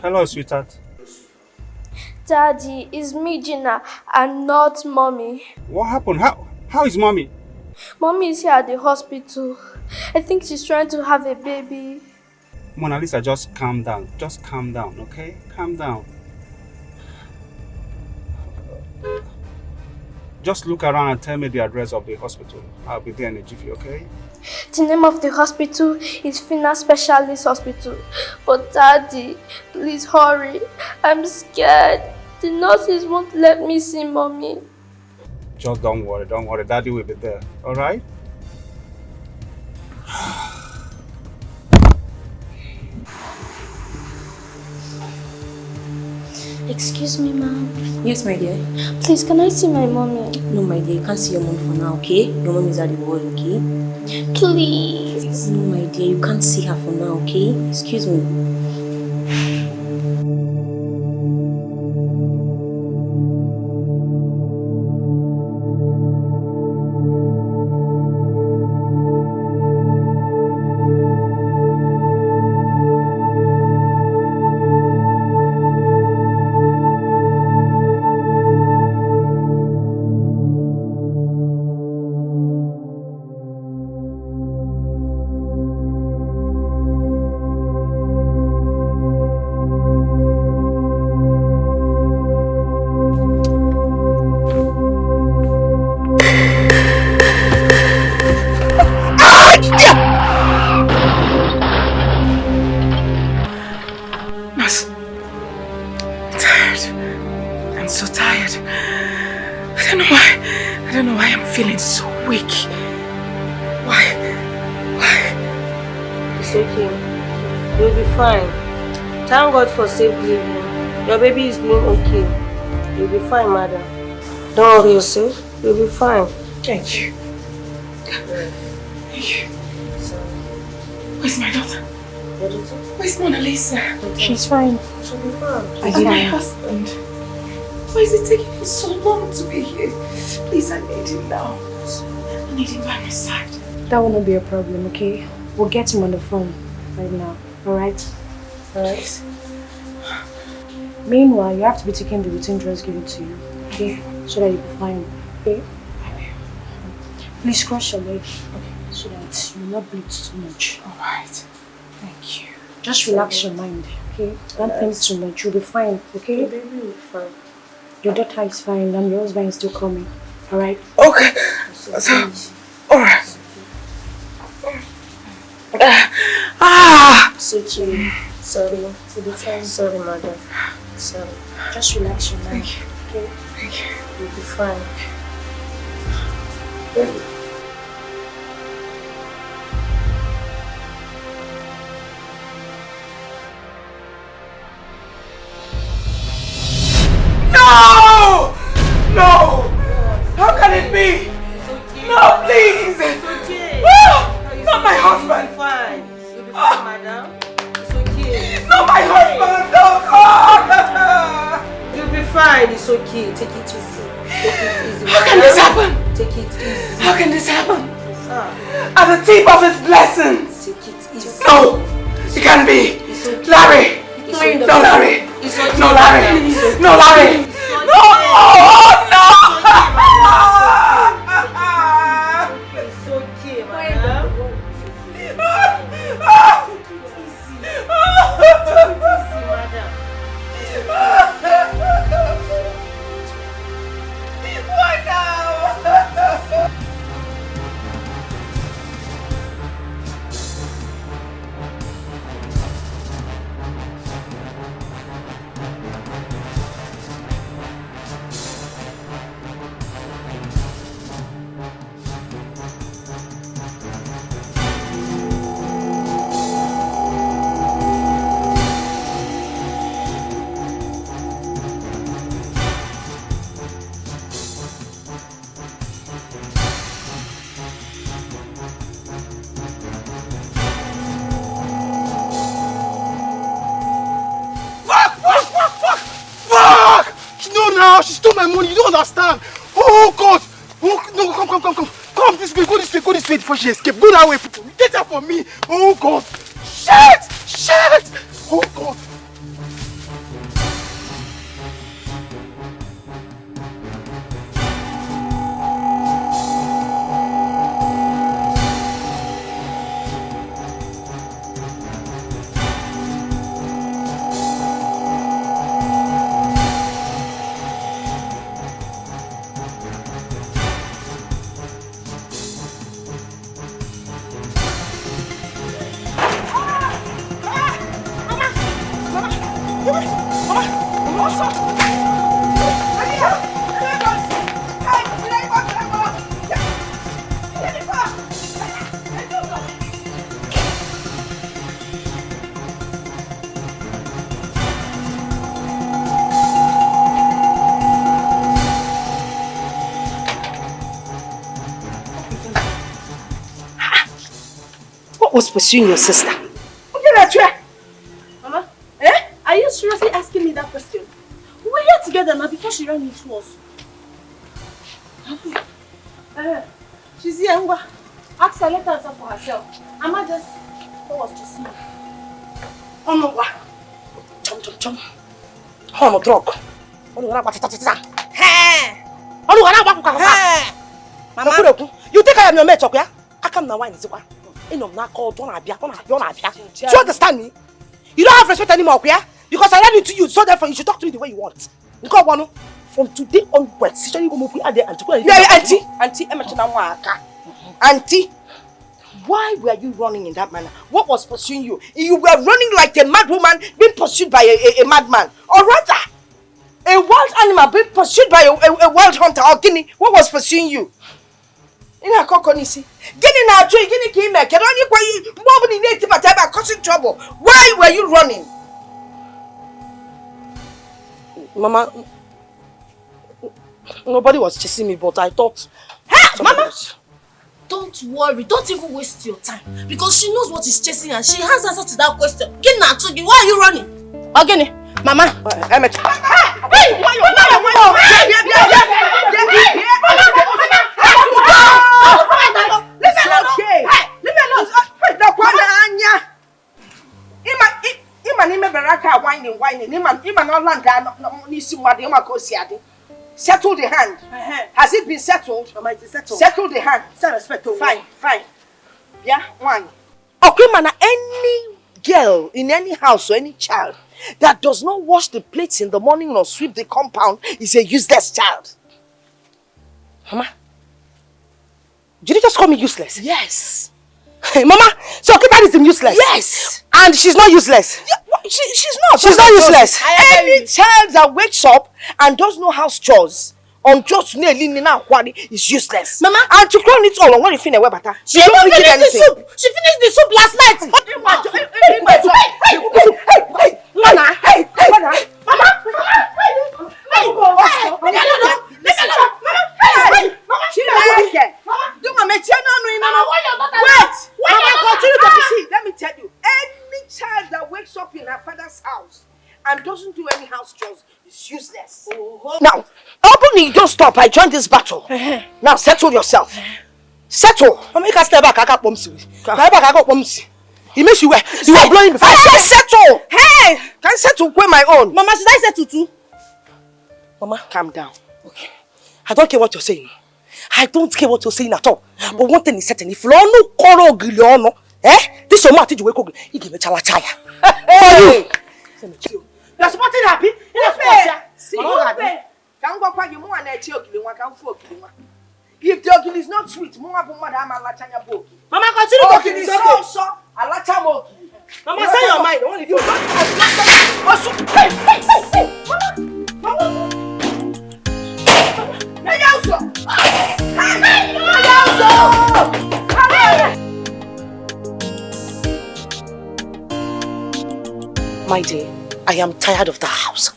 Hello, sweetheart. Daddy, it's me, Gina, and not Mommy. What happened? How is Mommy? Mommy is here at the hospital. I think she's trying to have a baby. Mona Lisa, just calm down. Just calm down, okay? Calm down. Just look around and tell me the address of the hospital. I'll be there in a jiffy, okay? The name of the hospital is Fina Specialist Hospital. But Daddy, please hurry. I'm scared. The nurses won't let me see Mommy. Just don't worry. Daddy will be there, alright? Excuse me, ma'am. Yes, my dear. Please, can I see my mommy? No, my dear, you can't see your mom for now, okay? Your mom is at the ward, okay? Please. No, my dear, you can't see her for now, okay? Excuse me. Thank God for safe living. Your baby is doing okay. You'll be fine, madam. Don't worry yourself. You'll be fine. Thank you. Thank you. Where's my daughter? Your daughter? Where's Mona Lisa? She's fine. She'll be fine. Where's my husband? Why is it taking him so long to be here? Please, I need him now. I need him by my side. That will not be a problem, okay? We'll get him on the phone right now, alright? Alright. Meanwhile, you have to be taking the routine drugs given to you, okay? So that you'll be fine, okay? Please cross your leg, okay? So that you will not bleed too much. Alright. Thank you. Just relax your mind, okay? Don't think too much. You'll be fine, okay? Your baby will be fine. Your daughter is fine and your husband is still coming, alright? Okay. Alright. Sorry. Sorry, madam. Sorry. Just relax your mind, okay? Thank you. You'll be fine. No! No! How can it be? No, please! Not my husband! You'll be fine. You'll be fine, madam. It's okay. Not my husband! No, God! You'll be fine. It's okay. Take it easy. Take it easy. How can this happen? Take it easy. How can this happen? Ah, At the tip of his blessings! take it easy. No! It can't be! It's okay. Larry! It's okay. No, Larry! It's okay. No, Larry! madam. It's okay. No, Larry! It's okay. No! Oh, no! It's okay, madam. Why now? Now she stole my money. You don't understand. Oh God! Oh no! Come this way. Go this way before she escapes. Go that way. Get her for me. Oh God! Shit! Oh God! What was pursuing your sister? Mama, are you seriously asking me that question? We were here together now before she ran into us. She's here, Ngwa. Ask her, let her answer for herself. Ama just, what was just me? Oh no, what? Chum. Oh no, drug. Oh no, Mama, you think I am your mate, okay? I come now, wine is one. Do you understand me? You don't have respect anymore, okay? Because I ran into you, so therefore you should talk to me the way you want. From today onwards, you go move auntie, auntie, why were you running in that manner? What was pursuing you? You were running like a mad woman being pursued by a madman, or rather, a wild animal being pursued by a wild hunter or guinea. What was pursuing you? In a coconisi. Guinea now, guinea came back. Can only causing trouble. Why were you running? Mama, nobody was chasing me, but I thought. Hey, Mama! Don't worry, don't even waste your time. Because she knows what is chasing and she has answer to that question. Why are you running? Guinea, Mama. Emmet. Settle the hand. Has it been settled? Settle the hand. Fine. Yeah, one. Okay, man, any girl in any house or any child that does not wash the plates in the morning or sweep the compound is a useless child. Mama, did you just call me useless? Yes. Hey, Mama, so Kidnap is useless? Yes. And she's not useless? Yeah, she's not. She's not useless. Any child that wakes up and does no house chores unjust is useless. Mama, and to crown it all, when you finish butter, she even finished the soup. She finished the soup last night. Hey, Mama, let me tell you, any child that wakes up in her father's house and doesn't do any house chores is useless. Now, openly, don't stop. I joined this battle. Now, settle yourself. Settle. He makes you wear. You are blowing before. I said settle. Hey! Can I settle with my own? Mama, should I settle too? Mama, calm down. Okay. I don't care what you're saying. I don't care what you're saying at all. But one thing is certain. If you don't call this is what you wake up. You give me chalachaya. Hey! You're supporting happy? See, if the ogil is not sweet, Mama, continue talking. It's okay. Mama, say your mind. Only if you My dear, I am tired of the house.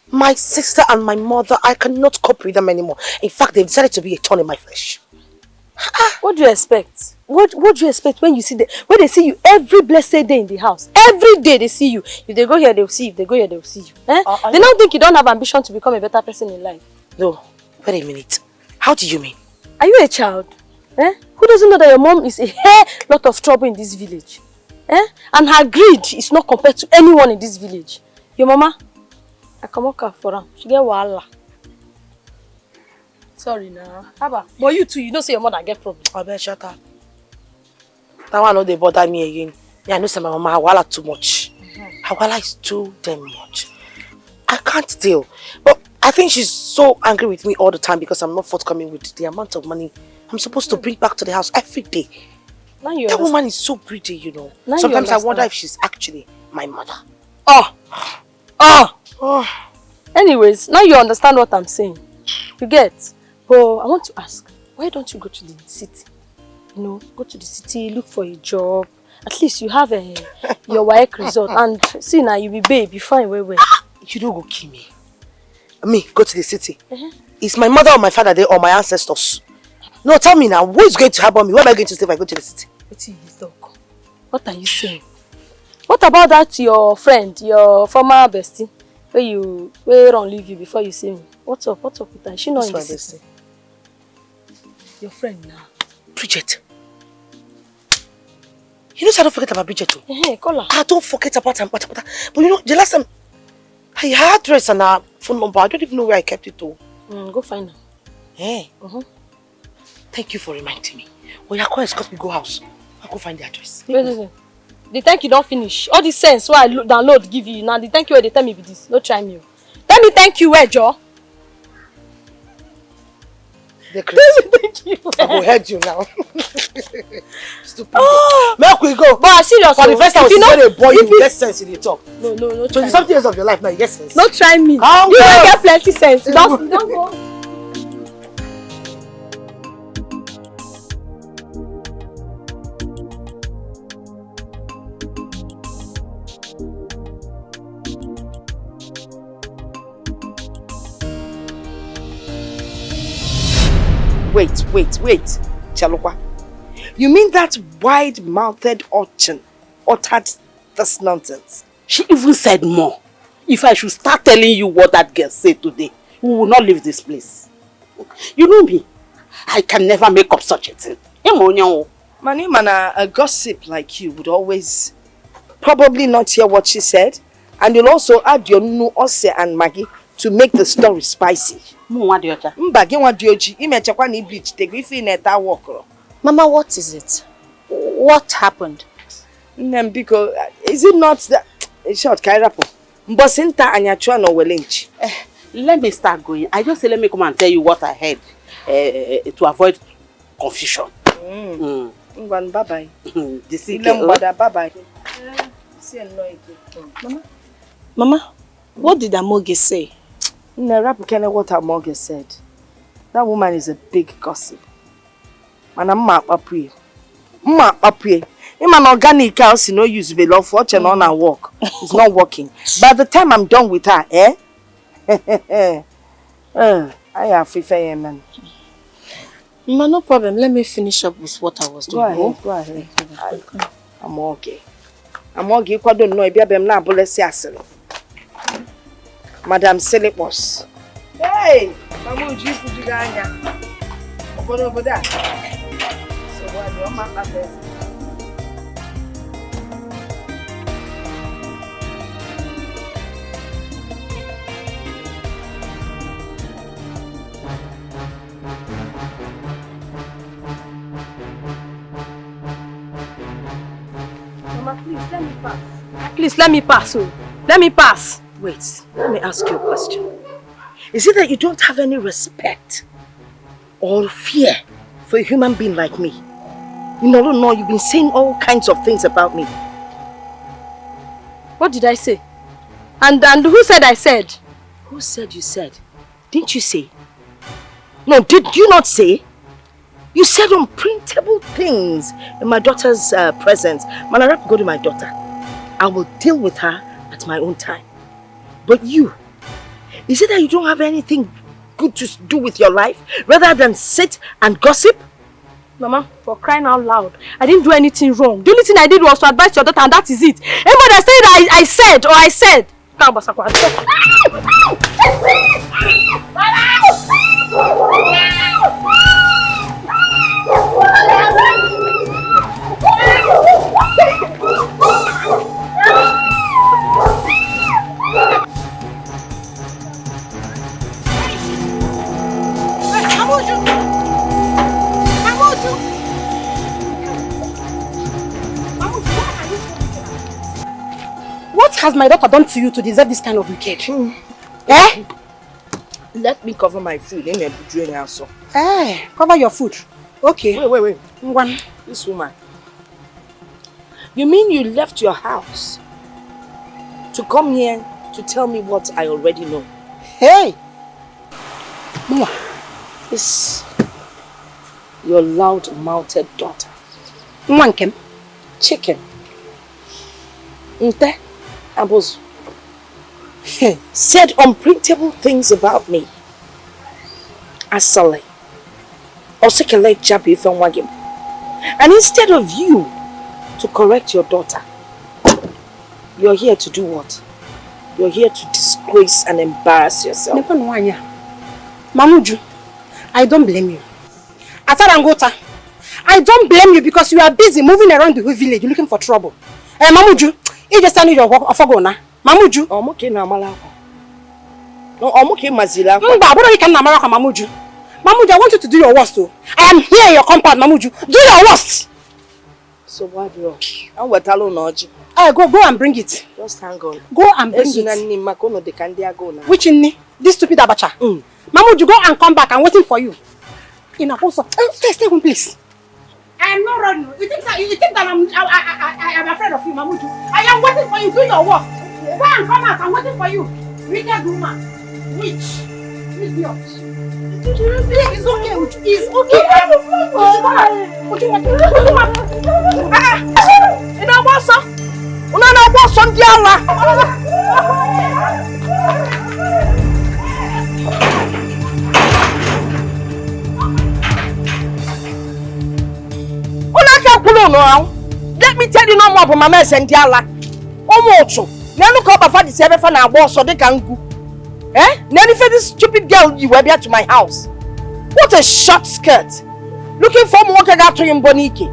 My sister and my mother, I cannot cope with them anymore. In fact, they've decided to be a thorn in my flesh. What do you expect? What do you expect when you see when they see you every blessed day in the house? Every day they see you. If they go here, they'll see you. If they go here, they'll see you. They don't think you don't have ambition to become a better person in life. No, wait a minute. How do you mean? Are you a child? Who doesn't know that your mom is a lot of trouble in this village? And her greed is not compared to anyone in this village. Your mama, I come up for her. She get wahala. Sorry now. Abba, but you too, you don't say your mother get problem. I bet shut up. That one no they bother me again. Yeah, I know say my mama wahala too much. Her wahala is too damn much. I can't deal. But I think she's so angry with me all the time because I'm not forthcoming with the amount of money I'm supposed to bring back to the house every day. Now you that woman is so pretty, you know. Now sometimes I wonder if she's actually my mother. Anyways, now you understand what I'm saying. You get? But I want to ask, why don't you go to the city? You know, go to the city, look for a job. At least you have your work result. And see now, you be babe, be fine, where. You don't go kill me. Me, go to the city. Is my mother or my father there or my ancestors? No, tell me now, who is going to help me? Where am I going to stay if I go to the city? What are you saying? What about that your friend, your former bestie? Where don't leave you before you see me? What's up with her? Is she not in the city? Your friend now. Bridget. You know, I don't forget about Bridget too. Call her. I don't forget about her. But you know, the last time I had address and her phone number. I don't even know where I kept it to. Go find her. Hey. Thank you for reminding me. When you call escort me go house, I'll go find the address. Wait. The thank you don't finish. All the sense why I download give you now. The thank you where they tell me be this. No try me. Tell me thank you where, Joe. Thank you. I will hurt you now. Stupid. Make we go. But seriously, for the first time, you know, a boy, you get sense in the talk. No. 20-something years of your life now, you get sense. No try me. You will get plenty sense. Don't go. Wait, Chalukwa. You mean that wide-mouthed urchin uttered this nonsense? She even said more. If I should start telling you what that girl said today, we will not leave this place. You know me. I can never make up such a thing. Mana, a gossip like you would always probably not hear what she said, and you'll also add your Nunu, Ose and Maggie to make the story spicy. Mama, what is it? What happened? Because is it not that short Kairapo? Let me start going. I just say let me come and tell you what I heard to avoid confusion. Bye-bye. Bye-bye. Mama, what did Amoge say? What Amoge said. That woman is a big gossip. Man, I'm not happy. I'm an organic house, no use be love for and on and work. It's not working. By the time I'm done with her, I have fair man. Ma, no problem. Let me finish up with what I was doing. Go ahead. I'm okay. I'm okay. I don't know if I'm not bullet. Madam Silipos. Hey! Mamu Jifu Jiganya. Over there. So what do you want that first? Mama, please let me pass. Please let me pass. Oh. Let me pass. Wait, let me ask you a question. Is it that you don't have any respect or fear for a human being like me? No, you've been saying all kinds of things about me. What did I say? And who said I said? Who said you said? Didn't you say? No, did you not say? You said unprintable things in my daughter's presence. Manarap, go to my daughter. I will deal with her at my own time. But you, is it that you don't have anything good to do with your life rather than sit and gossip? Mama, for crying out loud, I didn't do anything wrong. The only thing I did was to advise your daughter, and that is it. Anybody that said I said. What has my daughter done to you to deserve this kind of wicked? Eh? Let me cover my food in a drink also. Eh, cover your food. Okay. Wait. One. This woman. You mean you left your house to come here to tell me what I already know? Hey! This your loud-mouthed daughter. Mwankem. Chicken. Nte. Abozu. Said unprintable things about me. Asale. Osekele Jabi Fenwagim. And instead of you to correct your daughter, you're here to do what? You're here to disgrace and embarrass yourself. Mamuju, I don't blame you. Atarangota, I don't blame you because you are busy moving around the whole village looking for trouble. Mamuju, you just stand your work of Ogona. Mamuju. Omoke na malako. No, omoke mazila. What you can Namaraka Mamuju? Mamuju, I want you to do your worst too. I am here in your compound, Mamuju. Do your worst. So what do you? I'm what alone noji. Go and bring it. Just hang on. Go and bring it. Which in this stupid abacha? Mamuju, go and come back. I'm waiting for you. In a house. Stay home, please. I am not running. You think that I am afraid of you, Mamuju? I am waiting for you. Do your work. Go and come out. I'm waiting for you. Wicked woman. Witch. Idiot. It's okay. It's okay. What you want? In a boss. Unana boss on Diala. Let me tell you no more about my mess and Diala. Omocho. Nanu call my father say for na boss so they can go. Eh? Nani for this stupid girl you were here to my house. What a short skirt. Looking for more that to him boniki.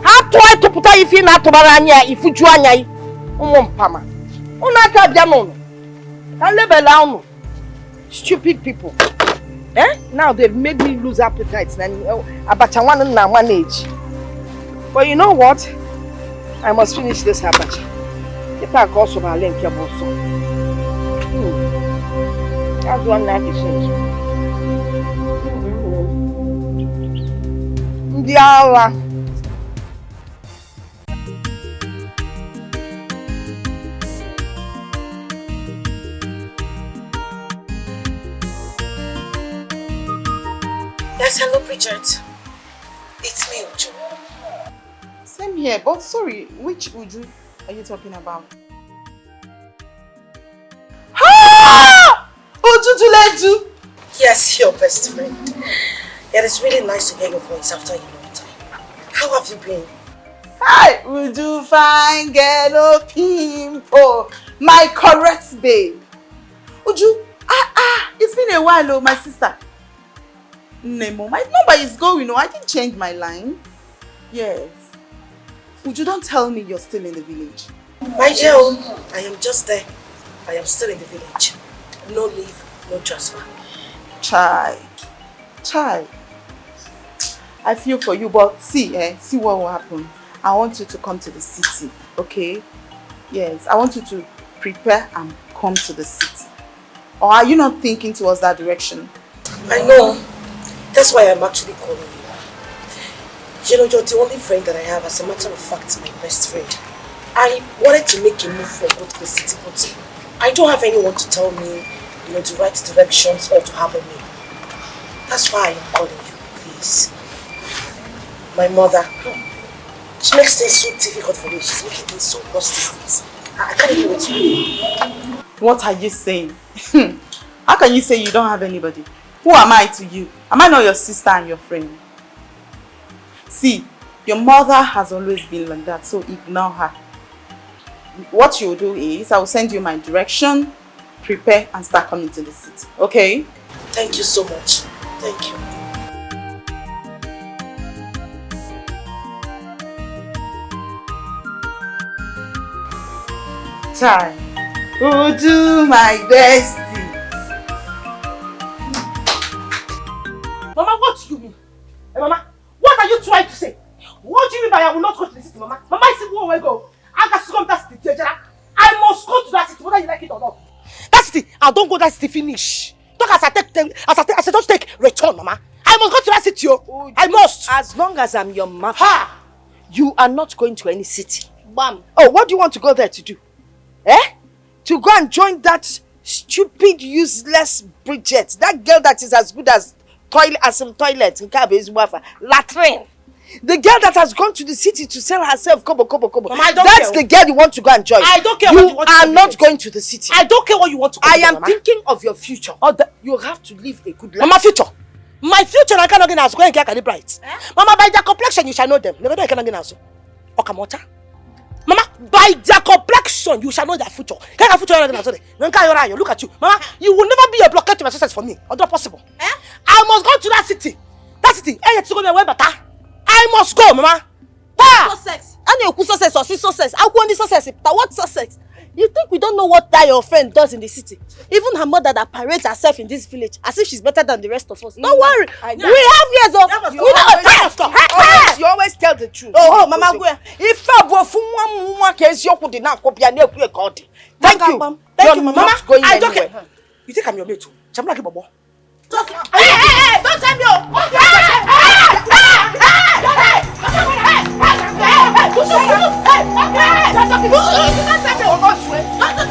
How try to put if you not to baranya if you join ya. Pama. Unaka diamond. Can live alone. Stupid people. Eh? Now they've made me lose appetite. Abacha one and one age. But you know what? I must finish this abacha. If I call some link your boss. That's one night to change. Diala. Bridget, it's me, Uju. Same here, but sorry, which Uju are you talking about? Uju! Yes, your best friend. It is really nice to hear your voice after a long time. How have you been? Hi, Uju, fine girl, no pimple. My correct babe. Uju, it's been a while, oh, my sister. Nemo, my number is going, I didn't change my line. Yes. Uju, don't tell me you're still in the village. My dear, I am just there. I am still in the village. No leave, no transfer. Chai. I feel for you, but see what will happen. I want you to come to the city, okay? Yes, I want you to prepare and come to the city. Or are you not thinking towards that direction? I know. That's why I'm actually calling you. You know, you're the only friend that I have. As a matter of fact, my best friend. I wanted to make a move for go to the city, but I don't have anyone to tell me, the right directions or to harbor me. That's why I am calling you, please. My mother, she makes things so difficult for me. She's making things so worse these days. I can't even wait to leave. What are you saying? How can you say you don't have anybody? Who am I to you? Am I not your sister and your friend? See, your mother has always been like that, so ignore her. What you'll do is, I will send you my direction, prepare and start coming to the city, okay? Thank you so much. Thank you. Chai, Uju, my bestie. Mama, what do you mean? Hey, Mama, what are you trying to say? What do you mean by I will not go to the city, Mama? Mama, I said, where will I go? I got to come to that city, I must go to that city, whether you like it or not. That city, I don't go to that city, finish. Talk as I take them, as I don't take return, Mama. I must go to that city, I must. As long as I'm your mother, you are not going to any city. Bam. Oh, what do you want to go there to do? To go and join that stupid, useless Bridget. That girl that is as good as some toilet in latrine. The girl that has gone to the city to sell herself kobo. Mama, that's the girl you want to go and join. I don't care what you want to do. You are not going to the city. I don't care what you want to do. I am thinking of your future. You have to live a good life. Mama, future. My future I cannot get as going to get bright. Mama, by their complexion you shall know them. Never I cannot get as Okamota. Mama, by their complexion you shall know their future. Can your future look at you. Mama, you will never be a blockade to my success for me. Or not possible. I must go to that city. That city. I must go, Mama. Success. I know who success or see success. I want the success. But what success? You think we don't know what that your friend does in the city? Even her mother that parades herself in this village as if she's better than the rest of us. Don't worry. We have years of. You always tell the truth. Oh, Mama, if I were from one case, you could not copy and you record. Thank you. Thank you, Mama. I don't care. You think I'm your mate too? Chamla Kibobo. Hey, don't tell me.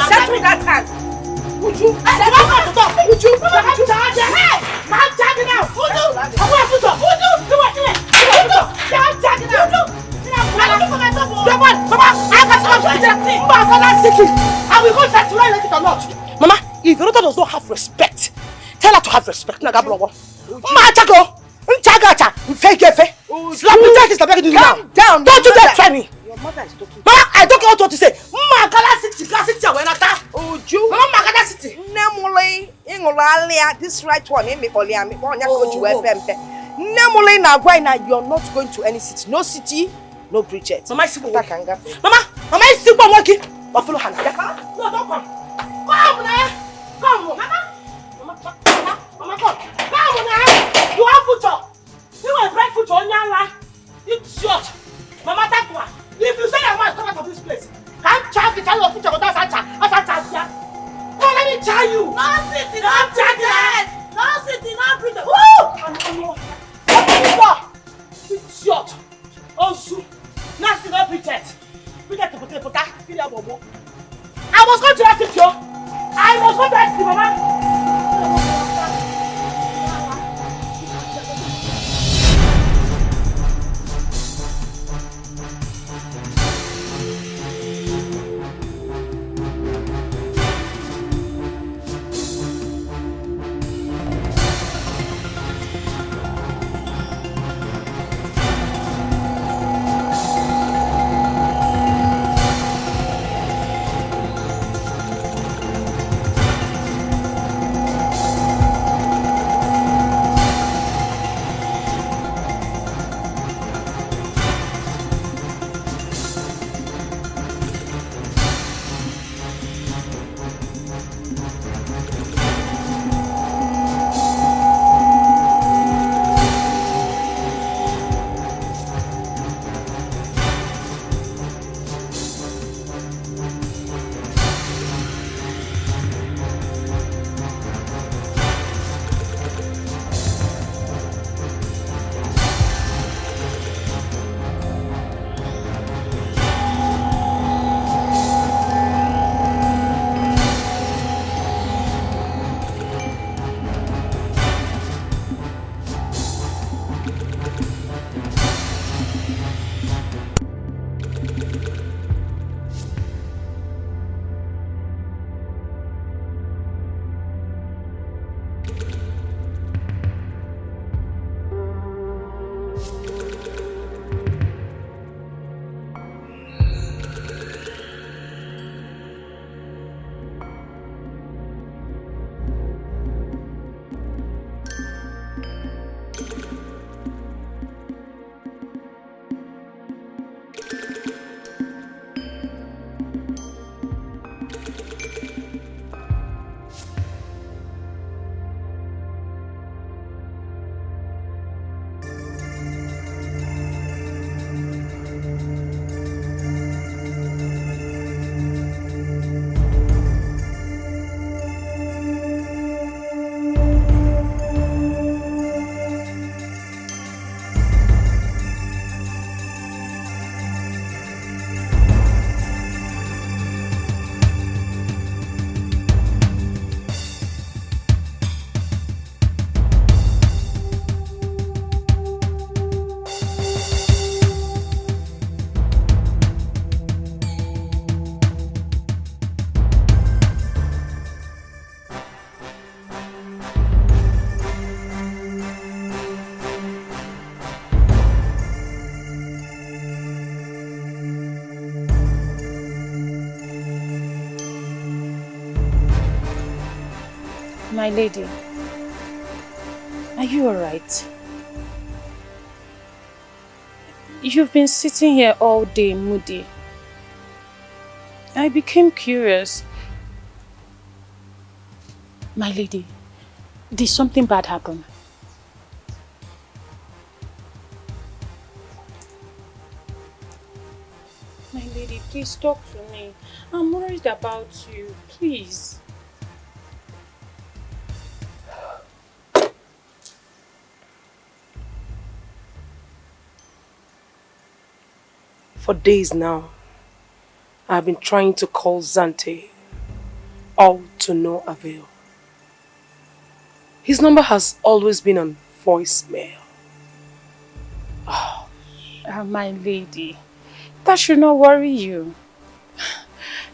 Set me that hand. Would you? Would you? Mama, if your daughter does not have respect, tell her to have respect. Slap me calm down. Don't you dare try me. Your mother is talking. Mama, I don't care what to say. This right one, you're not going to any city. No city, no Bridget. Mama, Mama, is still working. Buffalo hand. No, don't come. Come now. Come, Mama, come. Come now. You have future. You have bright future on your life. It's short. Mama, that one. If you say I want to come out of this place, can't charge the child of future, that's a child. Don't let me tell you. No city, no Bridget. No city, no Bridget. Woo! It's short. Also, nothing, no Bridget. Bridget to put it. I was going to ask you. I was going to ask you, Mama. My lady, are you alright? You've been sitting here all day, moody. I became curious. My lady, did something bad happen? My lady, please talk to me. I'm worried about you, please. For days now, I've been trying to call Zante, all to no avail. His number has always been on voicemail. Oh, my lady, that should not worry you.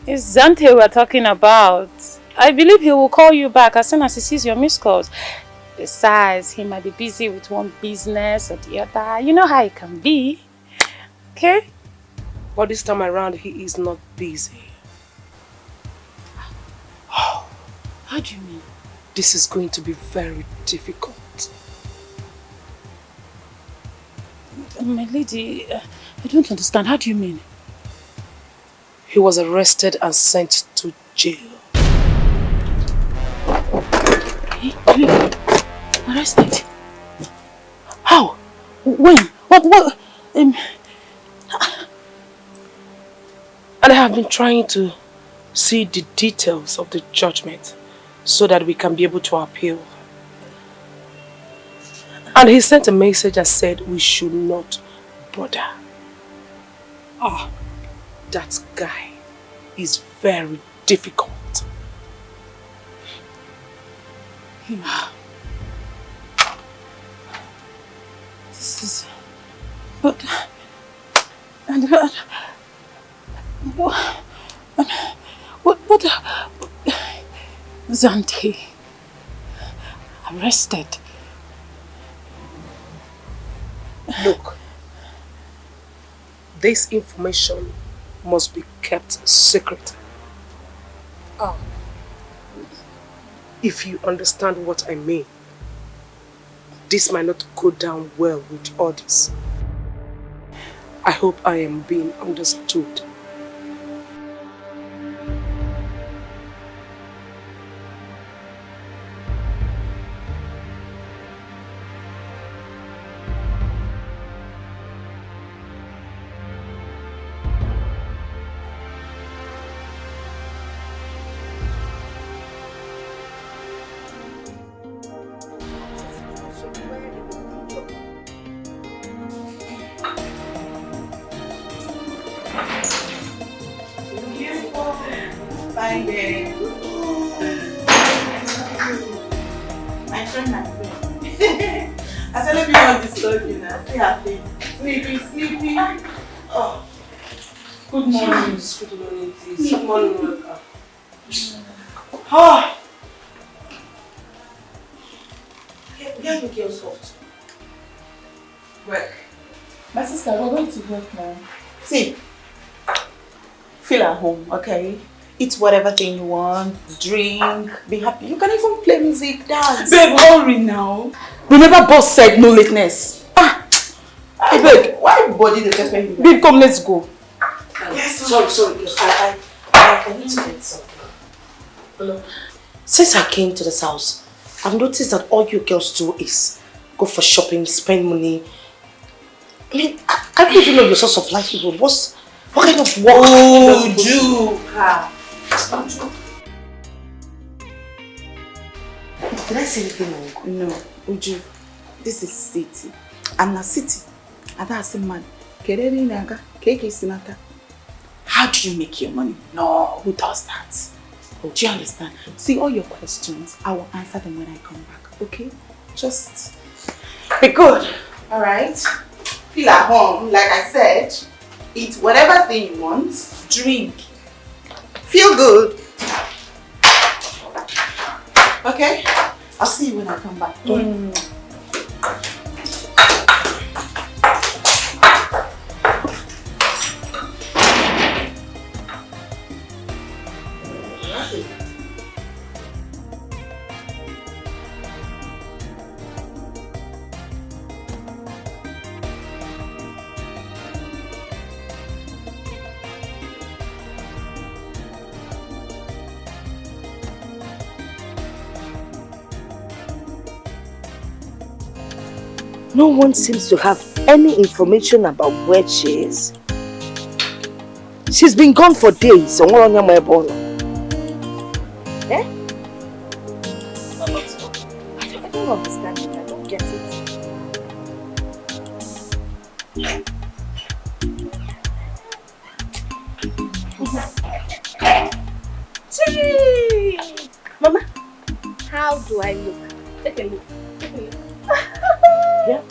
It's Zante we're talking about. I believe he will call you back as soon as he sees your missed calls. Besides, he might be busy with one business or the other. You know how it can be. Okay? But this time around, he is not busy. Oh, how do you mean? This is going to be very difficult. My lady, I don't understand. How do you mean? He was arrested and sent to jail. Arrested? How? When? What? And I have been trying to see the details of the judgment so that we can be able to appeal. And he sent a message that said we should not bother. Oh, that guy is very difficult. This is... But... What... Zante... arrested. Look, this information must be kept secret. If you understand what I mean, this might not go down well with others. I hope I am being understood. Good morning, please. Good morning, welcome. Get me girls soft. Work. My sister, we're going to work now. See, feel at home, okay? Eat whatever thing you want, drink, be happy. You can even play music, dance. Babe, hurry now. Remember boss said no lateness. I beg, why body the first time. Babe, come, let's go. Sorry, girls. I need to get something. Hello. Since I came to this house, I've noticed that all you girls do is go for shopping, spend money. I mean, I don't even know your source of livelihood. What kind of work? Oh, Ju. Did I say anything wrong? No, Uju. This is city. And na city. And that's a man. How do you make your money? No, who does that? Do you understand? See, all your questions, I will answer them when I come back, okay? Just be good, alright? Feel at home, like I said. Eat whatever thing you want. Drink. Feel good. Okay? I'll see you when I come back. No one seems to have any information about where she is. She's been gone for days. Eh? I don't understand it. I don't get it. Mama, how do I look? Take a look. Yeah.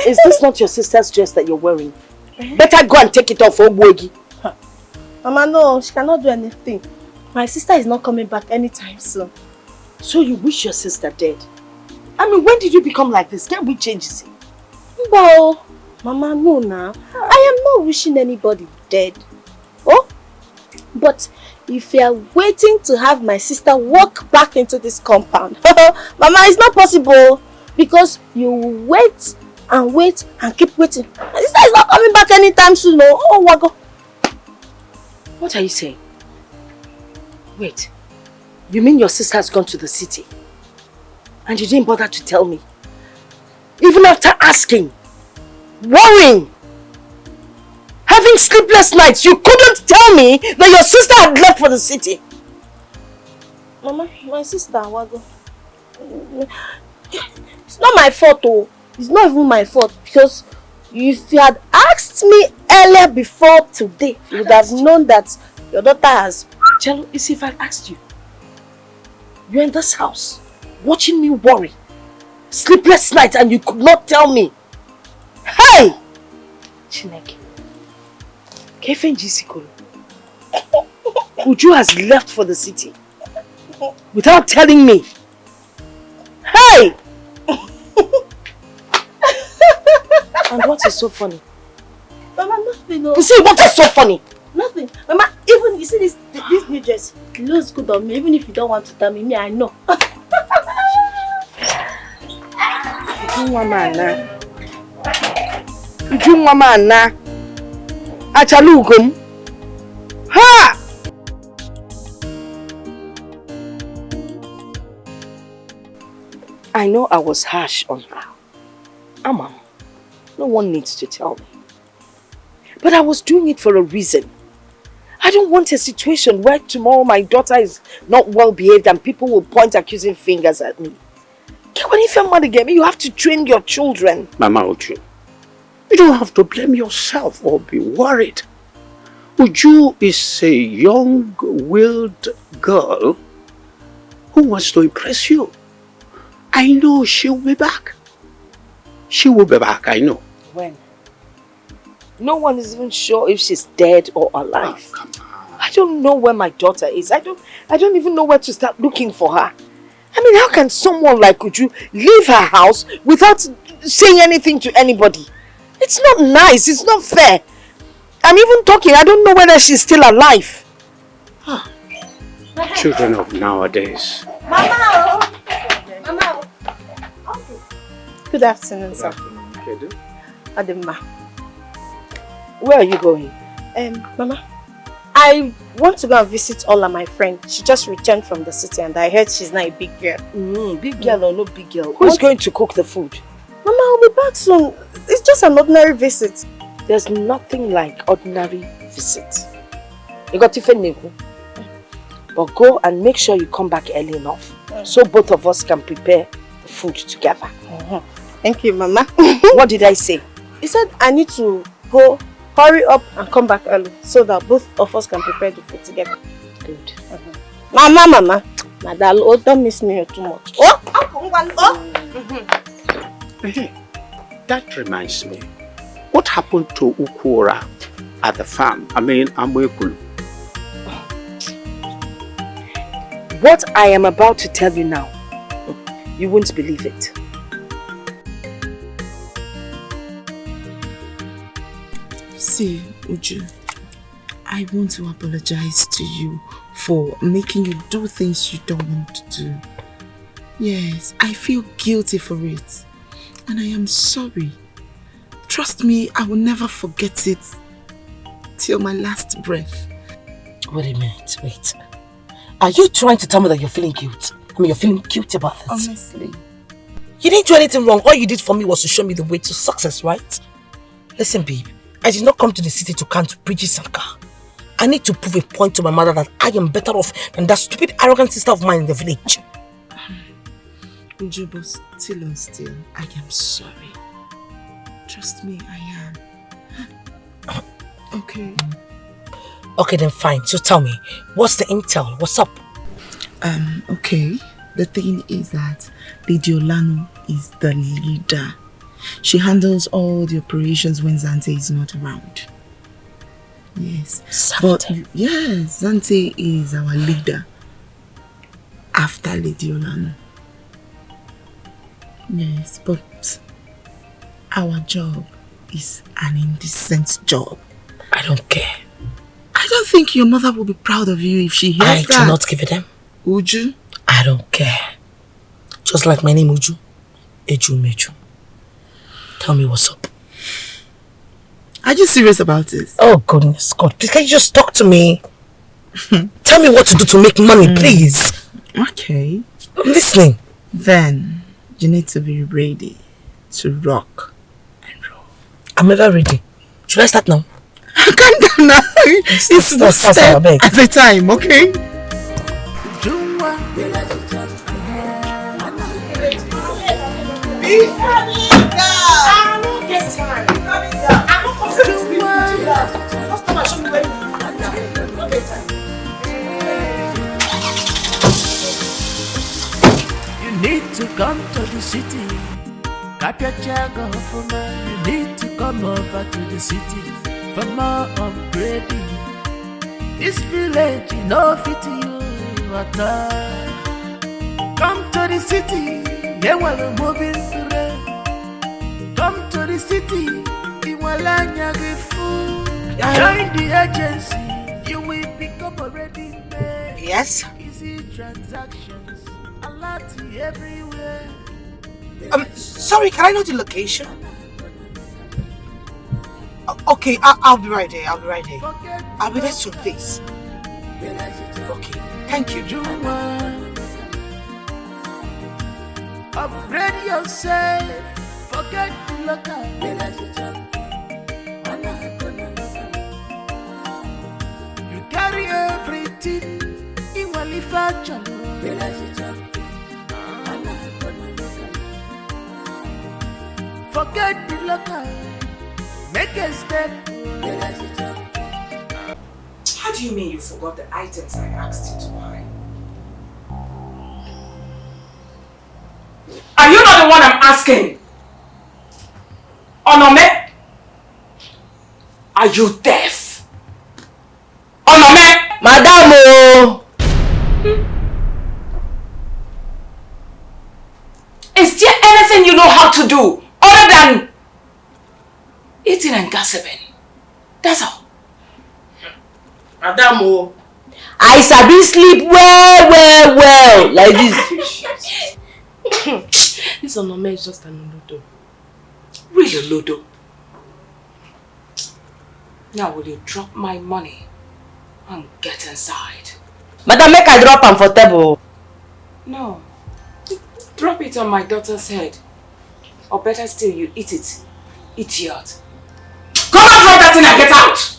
Is this not your sister's dress that you're wearing? Better go and take it off, Ogbogi. Mama, no, she cannot do anything. My sister is not coming back anytime soon. So you wish your sister dead? I mean, when did you become like this? Can't we change it? Well, Mama, no now. I am not wishing anybody dead. Oh, but if you are waiting to have my sister walk back into this compound, Mama, it's not possible. Because you wait and keep waiting. My sister is not coming back anytime soon. No. Oh, Wago. What are you saying? Wait. You mean your sister has gone to the city? And you didn't bother to tell me? Even after asking, worrying, having sleepless nights, you couldn't tell me that your sister had left for the city. Mama, my sister, Wago. It's not my fault, oh. It's not even my fault, because if you had asked me earlier before today, you would have known that your daughter has... Jello, you see, if I asked you, you're in this house, watching me worry, sleepless nights, and you could not tell me. Hey! Chineke. Uju has left for the city without telling me. Hey! And what is so funny? Mama, nothing. No. You see, what is so funny? Nothing. Mama, even you see this new dress, it looks good on me. Even if you don't want to tell me, I know. Achalugum. Ha! I know I was harsh on her. Ama, no one needs to tell me. But I was doing it for a reason. I don't want a situation where tomorrow my daughter is not well behaved and people will point accusing fingers at me. When if your mother get me, you have to train your children. Mama Uju, you don't have to blame yourself or be worried. Uju is a young-willed girl who wants to impress you. I know she'll be back. She will be back, I know. When? No one is even sure if she's dead or alive. Oh, come on. I don't know where my daughter is. I don't even know where to start looking for her. I mean, how can someone like Uju leave her house without saying anything to anybody? It's not nice. It's not fair. I'm even talking. I don't know whether she's still alive. Children of nowadays. Mama! Mama! Good afternoon, sir. Adema. Where are you going? Mama, I want to go and visit all of my friends. She just returned from the city and I heard she's not a big girl. Big girl or no big girl? Who's going to cook the food? Mama, I'll be back soon. It's just an ordinary visit. There's nothing like ordinary visit. You got to but go and make sure you come back early enough so both of us can prepare the food together. Thank you, Mama. What did I say? He said I need to go, hurry up and come back early so that both of us can prepare the food together. Good. Mama. Madal, don't miss me too much. That reminds me. What happened to Ukura at the farm? I mean, Amwekulu. What I am about to tell you now, you won't believe it. See, Uju, I want to apologize to you for making you do things you don't want to do. Yes, I feel guilty for it. And I am sorry. Trust me, I will never forget it till my last breath. Wait a minute, wait. Are you trying to tell me that you're feeling guilt? I mean, you're feeling guilty about this? Honestly. You didn't do anything wrong. All you did for me was to show me the way to success, right? Listen, babe. I did not come to the city to count bridges and car. I need to prove a point to my mother that I am better off than that stupid, arrogant sister of mine in the village. Uju, but still, I am sorry. Trust me, I am. Okay. Okay, then fine. So tell me, what's the intel? What's up? Okay. The thing is that Lady Olano is the leader. She handles all the operations when Zante is not around. Yes. Zante? But yes, Zante is our leader after Lady Olano. Yes, but our job is an indecent job. I don't care. I don't think your mother will be proud of you if she hears that. I do not give a damn. Uju? I don't care. Just like my name Uju. Eju Meju. Tell me what's up. Are you serious about this? Oh goodness God, please can you just talk to me? Tell me what to do to make money, please. Okay. I'm listening. Then you need to be ready to rock and roll. I'm ever ready. Should I start now? Calm down now. It's the step at a time, okay? I don't get time. I'm not confident to be with you. Just come and show me where you are. I don't get time. You need to come to the city. Grab your chair, go for me. You need to come over to the city for more upgrading. This village, you know, fit you at all. Come to the city, yeah, we're moving today. Come to the city, Iwalanya Gifu. Join the agency, you will become already made. Yes? Easy transactions, a lot everywhere. Sorry, can I know the location? Okay, I'll be right there. I'll be there soon, please. Okay, thank you. Upgrade yourself, forget the local. You carry everything in manufacture. Forget the local, make a step. How do you mean you forgot the items I asked you to buy? Are you not the one I'm asking? Onome? Are you deaf? Onome? Madam! Is there anything you know how to do other than eating and gossiping? That's all. Madam, I sabi sleep well like this. This Onome is just an Olodo. Really Olodo. Now will you drop my money and get inside? Madam, make I drop am for table. No. Drop it on my daughter's head. Or better still, you eat it. Idiot. Come out like that thing and get out!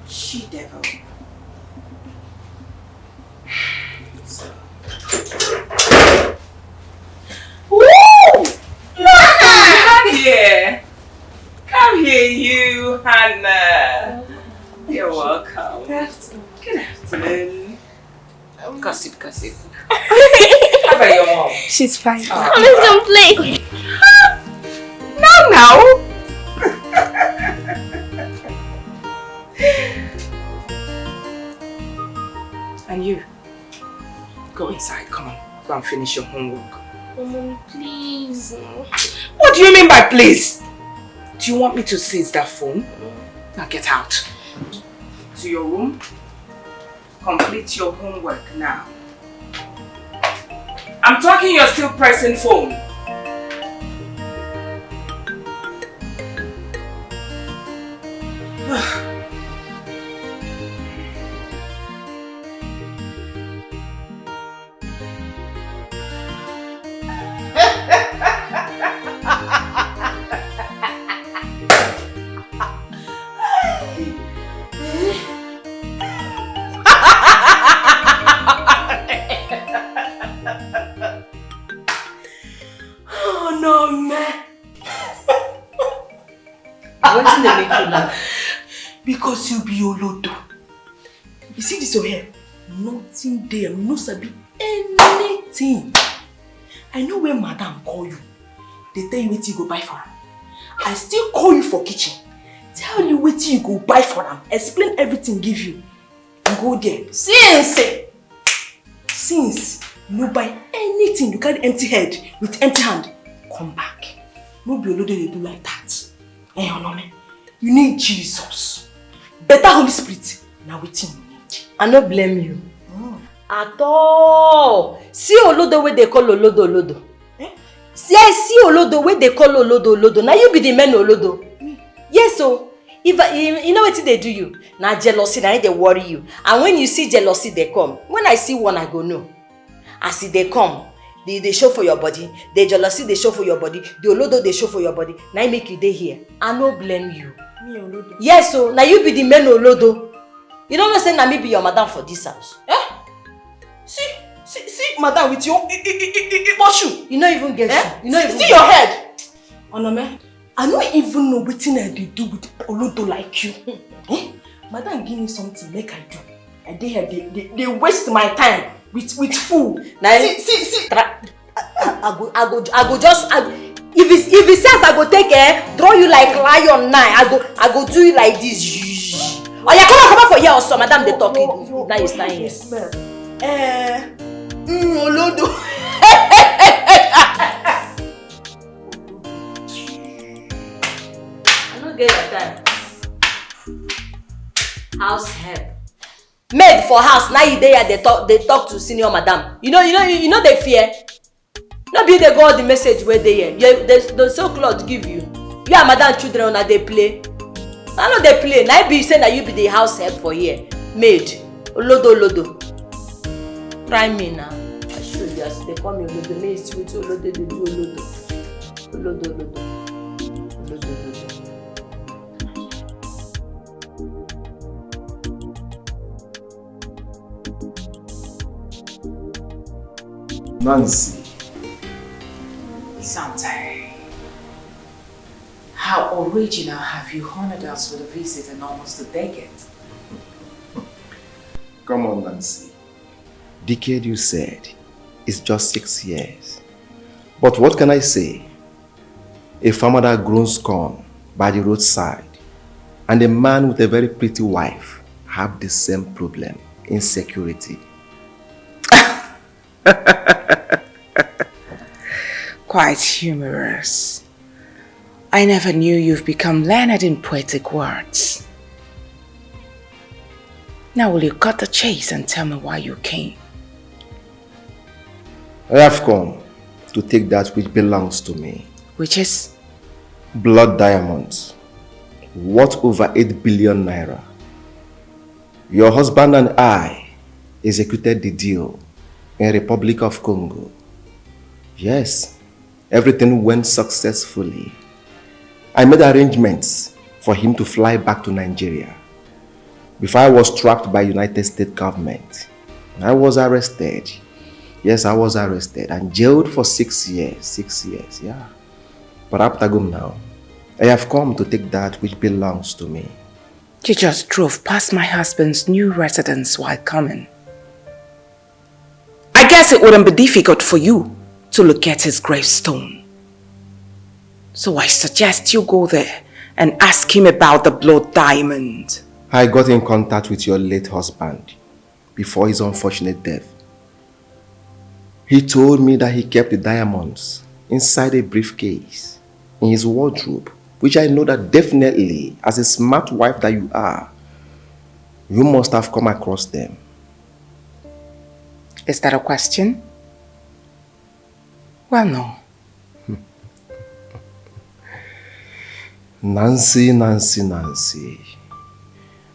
She devil. Woo! Come here. Come here, you, Hannah. You're welcome. Good afternoon. Gossip. How about your mom? She's fine. Oh. Let's go play. Now. And you, go inside. Come on, go and finish your homework. Mom, please. What do you mean by please? Do you want me to seize that phone? Now get out. To your room. Complete your homework now. I'm talking, you're still pressing phone. Oh no, man. What's in the make you laugh? Because you be Olodo. You see this over here? Nothing there, no sabi anything. I know when madam call you, they tell you what you go buy for them. I still call you for kitchen. Tell you what you go buy for them. Explain everything, give you. You go there. Since you no buy anything, you carry empty head with empty hand. Come back. No be Olodo they do like that. You need Jesus. Better Holy Spirit. Now waiting you need. I no blame you. At all. See Olodo where they call Olodo. See Olodo where they call Olodo. Now you be the man Olodo. Yes, so if you know what they do you. Now jealousy, now they worry you. And when you see jealousy, they come. When I see one, I go no. As if they come, they show for your body. The jealousy, they show for your body. The Olodo, they show for your body. Now I make you day here. I no blame you. Me Olodo. Yes, so now you be the man Olodo. You don't know say na me be your madam for this house. See, madam with your shoe. You don't even get shoe. You don't even see your head. Onome, I don't even know what I do with Olodo like you. Madam give me something make I do. And they waste my time with food. Now see. I go just if it says I go take draw you like lion now. I go do you like this. Oh yeah, come on for here also, madam. They talking now. You stand here. Olodo. I don't get your time. House help. Maid for house. Now you there. They talk to senior madam. You know they fear. No be they go the message where they hear. The so cloth give you. You and madam children na they play. I know they play. Now be say that you be the house help for here. Maid. Olodo. Try me now. I show you as they call me Olodo. May see with Olodo they do Olodo. Olodo. Nancy. Sante, how original have you honored us with a visit in almost a decade? Come on, Nancy. Decade, you said, is just 6 years. But what can I say? A farmer that grows corn by the roadside and a man with a very pretty wife have the same problem, insecurity. Quite humorous. I never knew you've become learned in poetic words. Now will you cut the chase and tell me why you came? I have come to take that which belongs to me. Which is? Blood diamonds, worth over 8 billion naira. Your husband and I executed the deal in Republic of Congo. Yes, everything went successfully. I made arrangements for him to fly back to Nigeria. Before I was trapped by United States government, I was arrested. Yes, I was arrested and jailed for 6 years. 6 years, yeah. But after going now, I have come to take that which belongs to me. You just drove past my husband's new residence while coming. I guess it wouldn't be difficult for you to locate his gravestone. So I suggest you go there and ask him about the blood diamond. I got in contact with your late husband before his unfortunate death. He told me that he kept the diamonds inside a briefcase in his wardrobe, which I know that definitely, as a smart wife that you are, you must have come across them. Is that a question? Well, no. Nancy, Nancy, Nancy.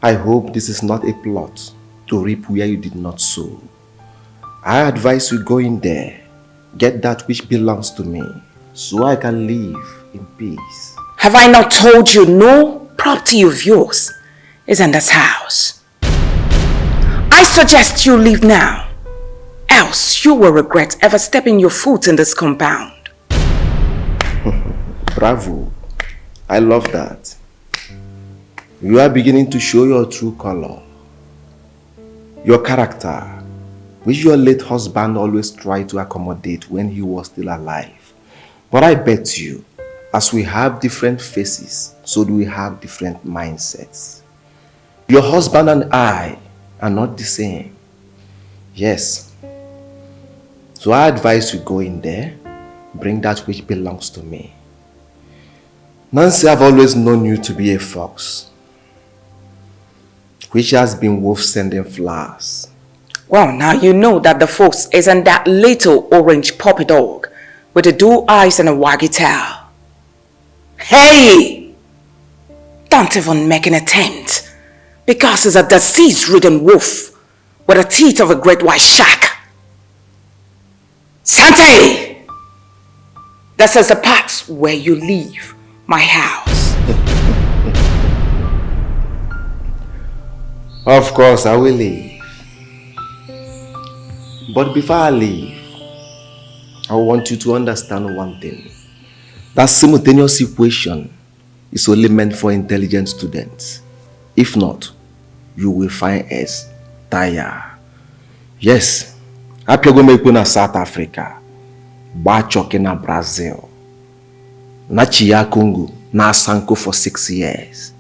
I hope this is not a plot to reap where you did not sow. I advise you go in there, get that which belongs to me, so I can live in peace. Have I not told you no property of yours is in this house? I suggest you leave now, else you will regret ever stepping your foot in this compound. Bravo. I love that. You are beginning to show your true color. Your character, which your late husband always tried to accommodate when he was still alive. But I bet you, as we have different faces, so do we have different mindsets. Your husband and I are not the same. Yes. So I advise you go in there, bring that which belongs to me. Nancy, I've always known you to be a fox, which has been wolf sending flowers. Well, now you know that the fox isn't that little orange puppy dog with the dual eyes and a waggy tail. Hey! Don't even make an attempt, because it's a disease-ridden wolf with the teeth of a great white shark. Sante! This is the part where you leave my house. Of course, I will leave. But before I leave, I want you to understand one thing. That simultaneous equation is only meant for intelligent students. If not, you will find us tired. Yes, Apiogo na South Africa, Bachoke na Brazil, na Chia Congo, na Sanko for 6 years.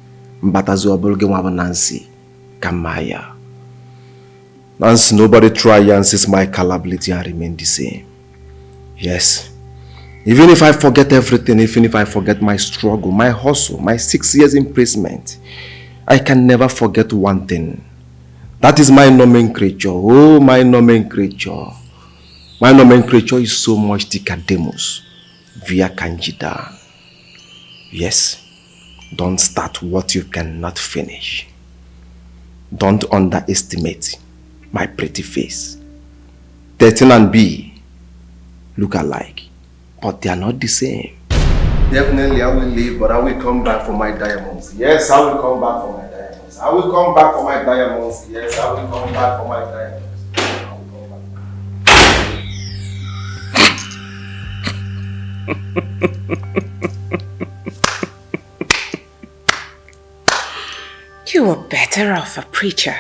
Mbatazo Obologe Mwaba Nancy, Kamaya. Nancy, nobody try and insist my capability and remain the same. Yes. Even if I forget everything, even if I forget my struggle, my hustle, my 6 years imprisonment, I can never forget one thing. That is my nomenclature. Oh, my nomenclature. My nomenclature is so much Dikademus via Kanjida. Yes. Don't start what you cannot finish. Don't underestimate my pretty face. 13 and B look alike, but they are not the same. Definitely I will leave, but I will come back for my diamonds. Yes, I will come back for my diamonds. I will come back for my diamonds. Yes, I will come back for my diamonds. You were better off a preacher.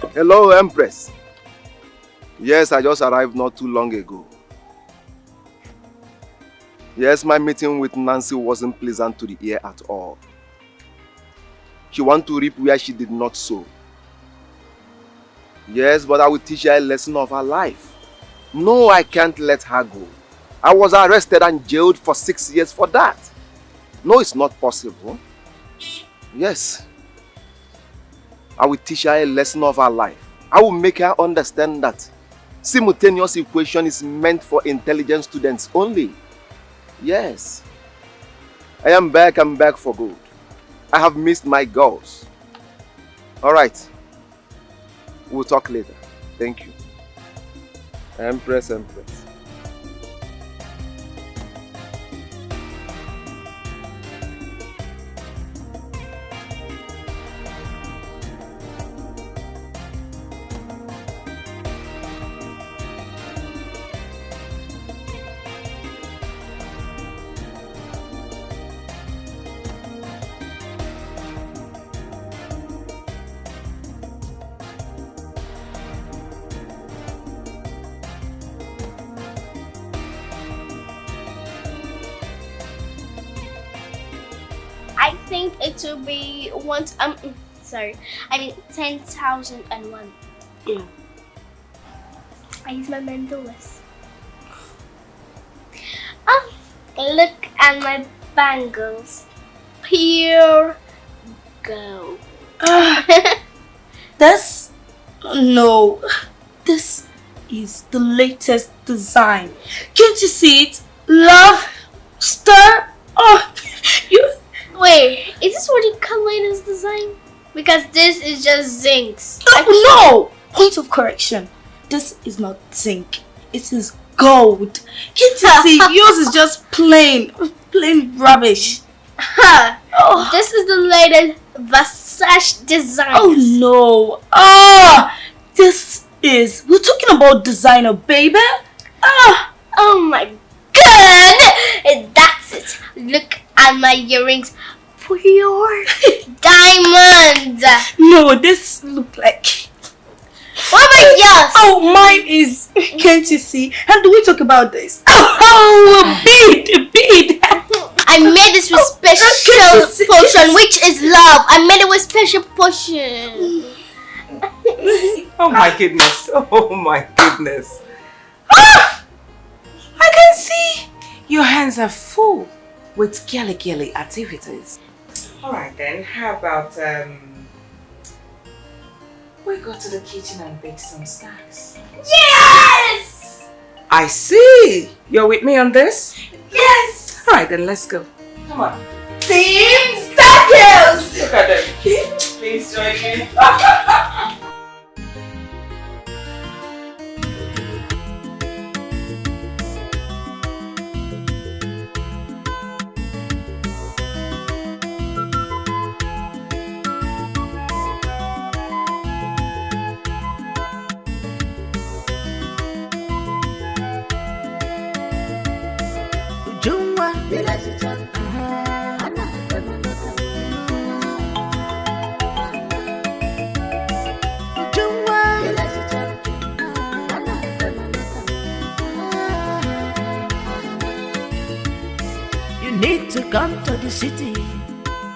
Hello, Empress. Yes, I just arrived not too long ago. Yes, my meeting with Nancy wasn't pleasant to the ear at all. She wants to reap where she did not sow. Yes, but I will teach her a lesson of her life. No, I can't let her go. I was arrested and jailed for 6 years for that. No, it's not possible. Yes. I will teach her a lesson of her life. I will make her understand that simultaneous equation is meant for intelligent students only. Yes. I'm back for good. I have missed my goals. Alright. We'll talk later. Thank you. Empress. I think it will be 10,001. Yeah. I use my mandolus. Oh, look at my bangles. Pure gold. This is the latest design. Can't you see it? Love star. Oh, you. Wait, is this what you call it as design? Because this is just zincs. No! Point of correction. This is not zinc. It is gold. Can't you see? Yours is just plain rubbish. Oh. This is the latest Versace design. Oh no. We're talking about designer, baby. Oh my god. That's it. Look at my earrings. Pure diamond. No, this look like. What about yours? Oh, mine is. Can't you see? And do we talk about this? Oh, a bead. I made this with special potion, which is love. I made it with special potion. Oh my goodness. I can see your hands are full with girly activities. Alright then, how about we go to the kitchen and bake some snacks? Yes! I see! You're with me on this? Yes! Alright then, let's go. Come on. Team Stargirls! Look at them. Please join me. You need to come to the city.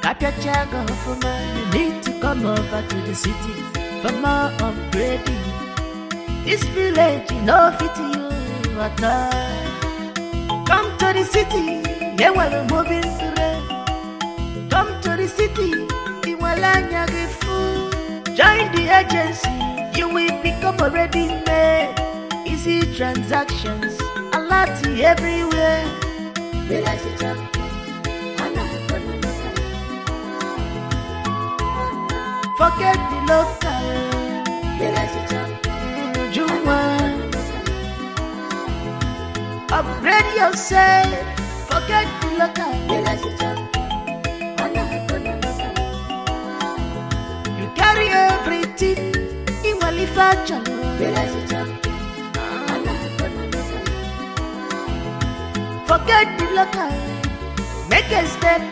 Capture for you need to come over to the city for more upgrading. This village you know fit you at all. Come to the city, yeah, we're moving today. Come to the city, Iwalanya Gifu. Join the agency, you will become already made. Easy transactions, a lot everywhere. Forget the local. Juma. Upgrade yourself. Forget the local. You carry everything in manufacture. Forget the local. Make a step.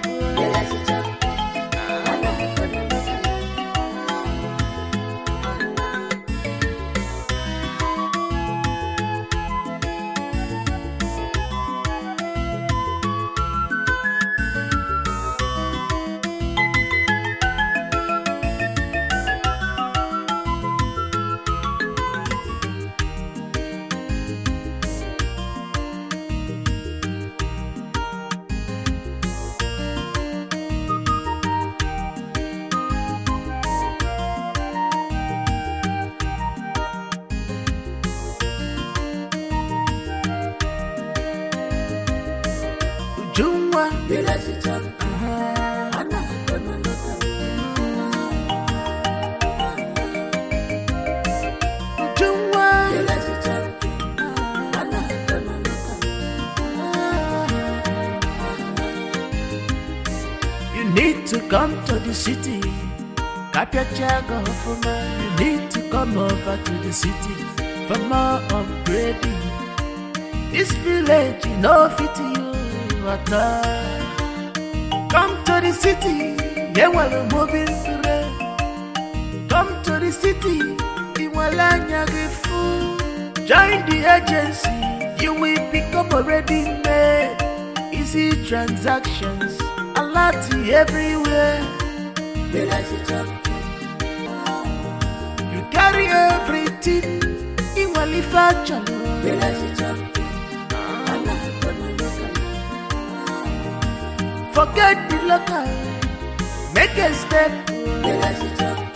village champion. You need to come to the city. Cap your chair, go for man. You need to come over to the city for more upgrading. This village, you know, fit you at all. Come to the city, yeah, while we're moving today. Come to the city, join the agency, you will become already made. Easy transactions, a lot everywhere. Village champion. You carry everything in manufacture. Village champion. Forget the local, make a step. Village champion.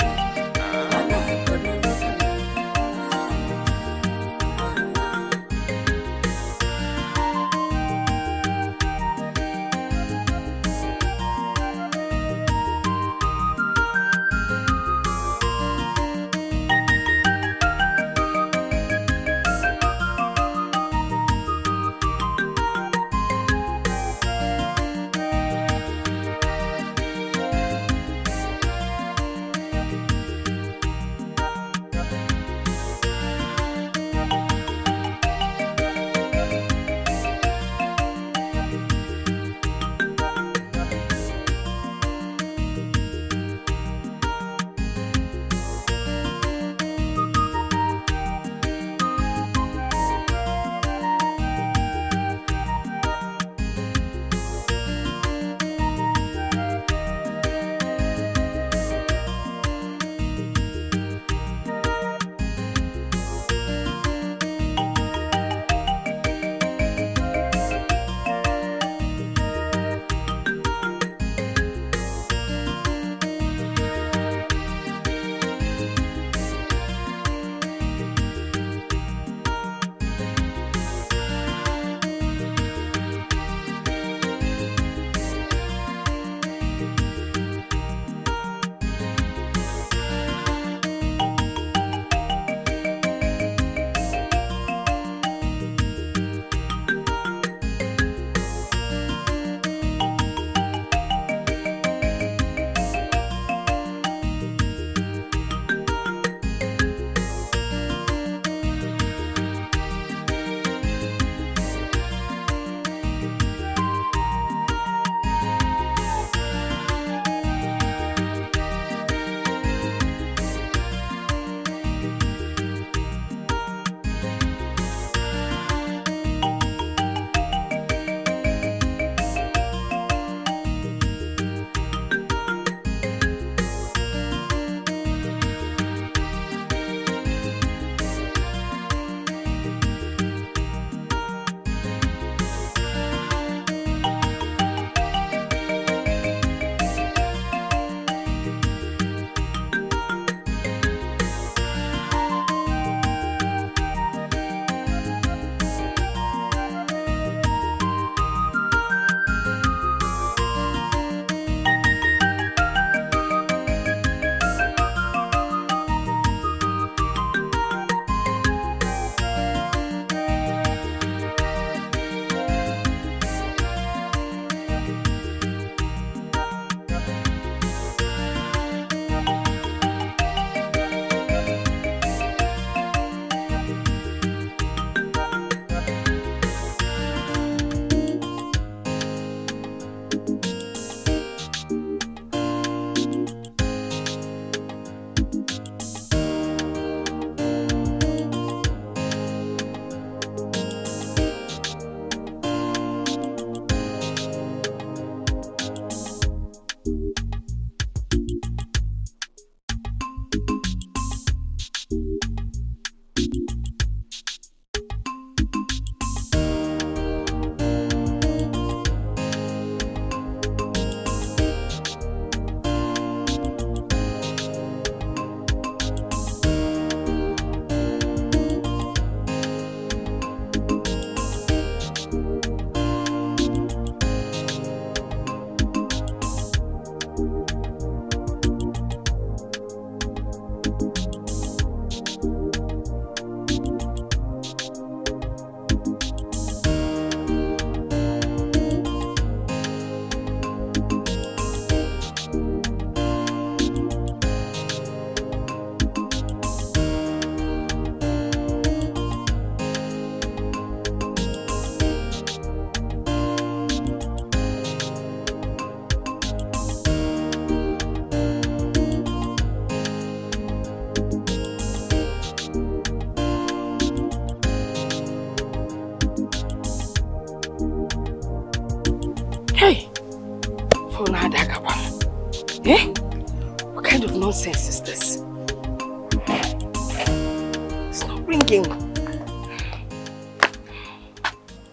ringing.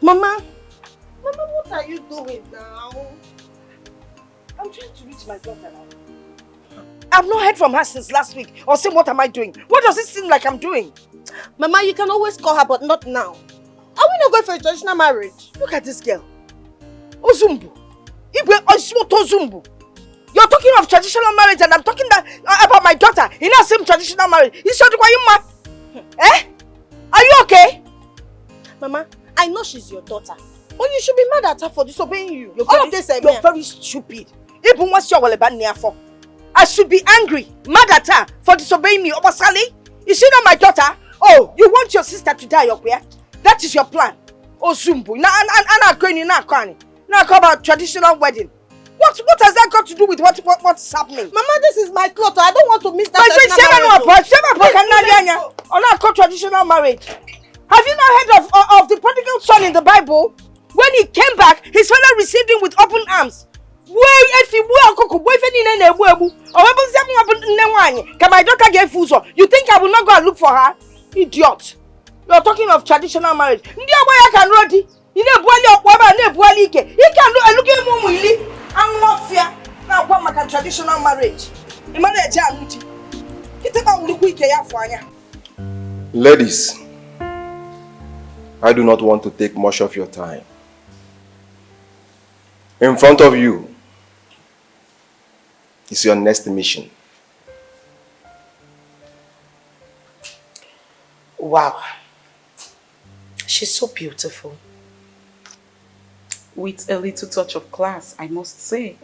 Mama, what are you doing now? I'm trying to reach my daughter now. I've not heard from her since last week. Or saying, what am I doing? What does it seem like I'm doing? Mama, you can always call her, but not now. Are we not going for a traditional marriage? Look at this girl. Ozumbu. Igwe Osimoto Ozumbu. You're talking of traditional marriage and I'm talking about my daughter. In that same traditional marriage. Is your ma? Eh? Are you okay? Mama, I know she's your daughter. But you should be mad at her for disobeying you. All of this, you're very stupid. Even what's your for? I should be angry, mad at her for disobeying me. Obasali? Is she not my daughter? Oh, you want your sister to die, Okwe? That is your plan. Oh, Zumbu. Now about traditional wedding. What has that got to do with what's happening? Mama, this is my cloth. I don't want to miss that traditional marriage. Have you not heard of the prodigal son in the Bible? When he came back, his father received him with open arms. Can my daughter get food? You think I will not go and look for her? Idiot. You're talking of traditional marriage. He can look I'm not fear. Now what my traditional marriage? Ladies, I do not want to take much of your time. In front of you is your next mission. Wow. She's so beautiful. With a little touch of class, I must say.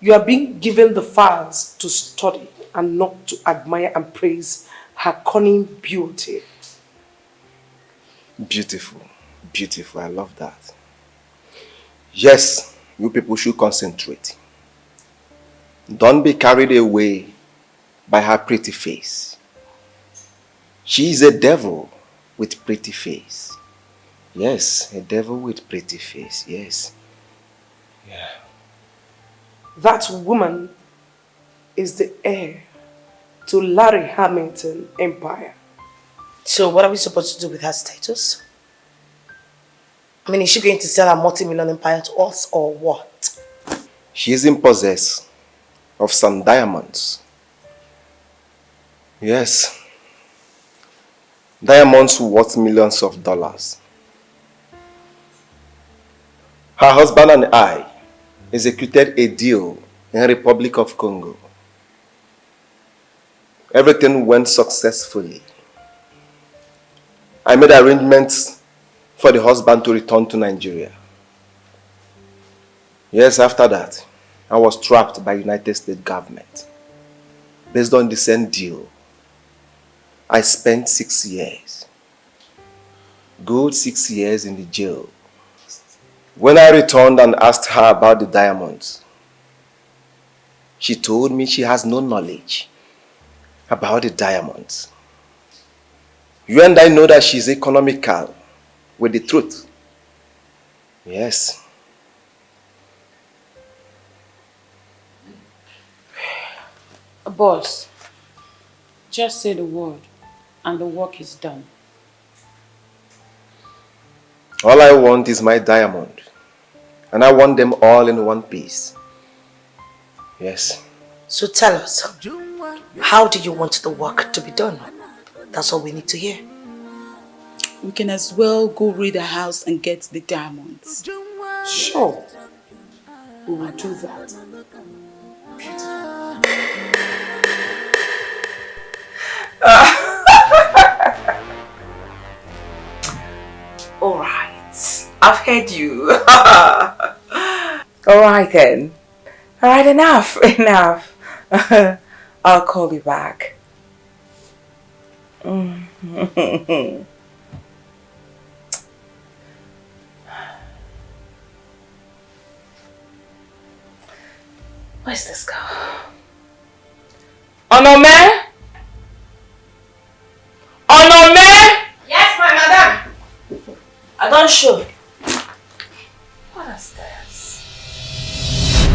You are being given the files to study and not to admire and praise her cunning beauty. Beautiful. Beautiful. I love that. Yes, you people should concentrate. Don't be carried away by her pretty face. She is a devil with pretty face. Yes, a devil with pretty face. Yes. Yeah. That woman is the heir to Larry Hamilton Empire. So what are we supposed to do with her status? I mean, is she going to sell her multi-million empire to us or what? She is in possession of some diamonds. Yes. Diamonds worth millions of dollars. Her husband and I executed a deal in the Republic of Congo. Everything went successfully. I made arrangements for the husband to return to Nigeria. Yes, after that, I was trapped by United States government. Based on the same deal, I spent 6 years. Good 6 years in the jail. When I returned and asked her about the diamonds, she told me she has no knowledge about the diamonds. You and I know that she's economical with the truth. Yes. Boss, just say the word and the work is done. All I want is my diamond. And I want them all in one piece. Yes. So tell us, how do you want the work to be done? That's all we need to hear. We can as well go raid the house and get the diamonds. Sure. We will do that. All right. I've heard you. All right then. All right, enough. I'll call you back. Where's this girl? Onome? Onome? Yes, my madam. I don't show. What is this?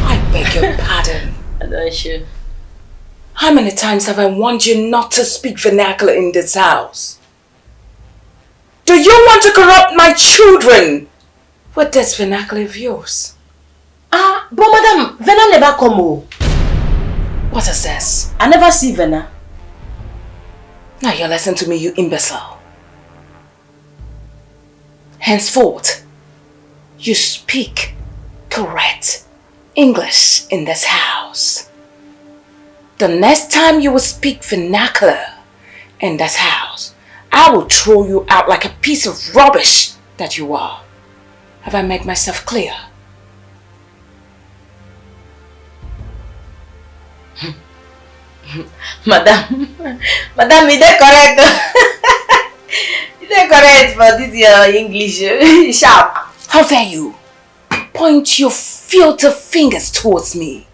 I Beg your pardon. I'm not sure. How many times have I warned you not to speak vernacular in this house? Do you want to corrupt my children with this vernacular of yours? But madam, Vena never come. Oh. What is this? I never see Vena. Now you listen to me, you imbecile. Henceforth, you speak correct English in this house. The next time you will speak vernacular in this house, I will throw you out like a piece of rubbish that you are. Have I made myself clear? Madam, you dey correct. You dey correct for this your English. Sharp. How dare you point your filthy fingers towards me?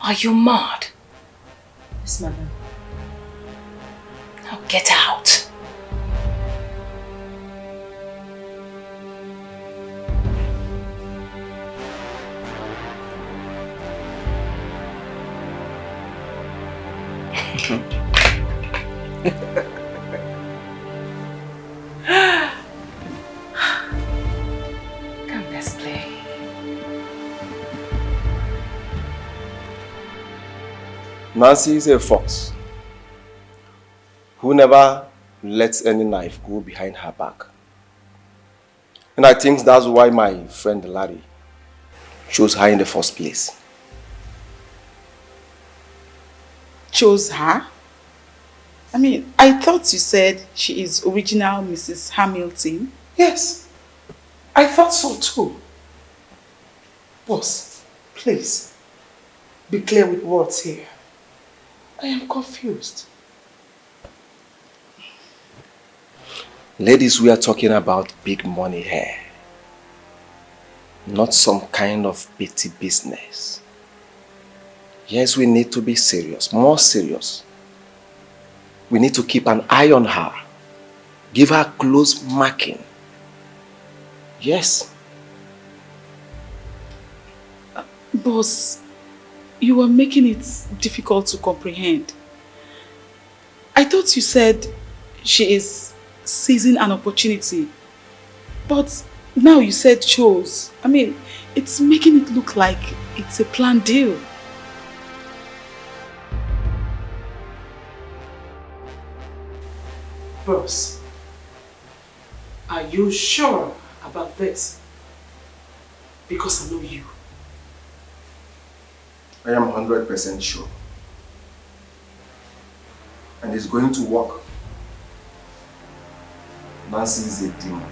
Are you mad? Yes, madam. Now get out. Come, let's play. Nancy is a fox who never lets any knife go behind her back. And I think that's why my friend Larry chose her in the first place. Chose her? I mean, I thought you said she is original Mrs. Hamilton. Yes, I thought so too. Boss, please, be clear with words here. I am confused. Ladies, we are talking about big money here. Not some kind of petty business. Yes, we need to be serious, more serious. We need to keep an eye on her. Give her close marking. Yes. Boss, you are making it difficult to comprehend. I thought you said she is seizing an opportunity. But now you said chose. I mean, it's making it look like it's a planned deal. Boss, are you sure about this? Because I know you. I am 100% sure. And it's going to work. Nancy is a demon.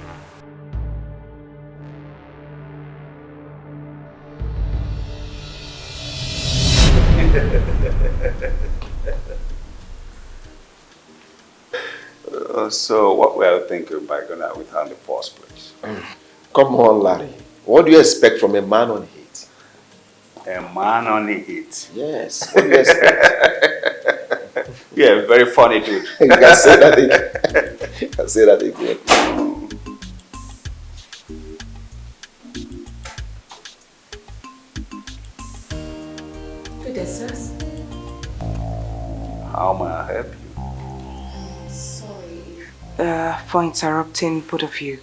So what were you thinking by going out with her in the first place? Come on, Larry. What do you expect from a man on heat? A man on the heat? Yes. What do you expect? Yeah, very funny dude. You can say that again. You can say that again. Good assess. How may I help you? For interrupting both of you.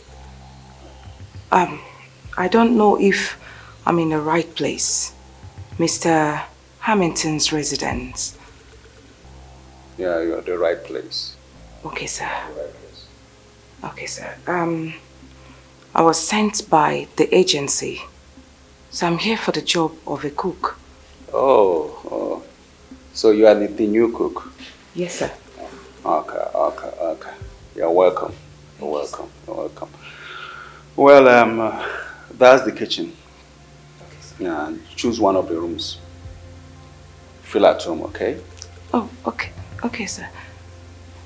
I don't know if I'm in the right place. Mr. Hamilton's residence. Yeah, you're at the right place. Okay, sir. Right place. Okay, sir. I was sent by the agency. So I'm here for the job of a cook. Oh. So you are the new cook? Yes, sir. Okay. You're welcome. You're welcome. Well, that's the kitchen. Okay, sir. Yeah, choose one of the rooms. Feel at home, okay? Oh, okay. Okay, sir.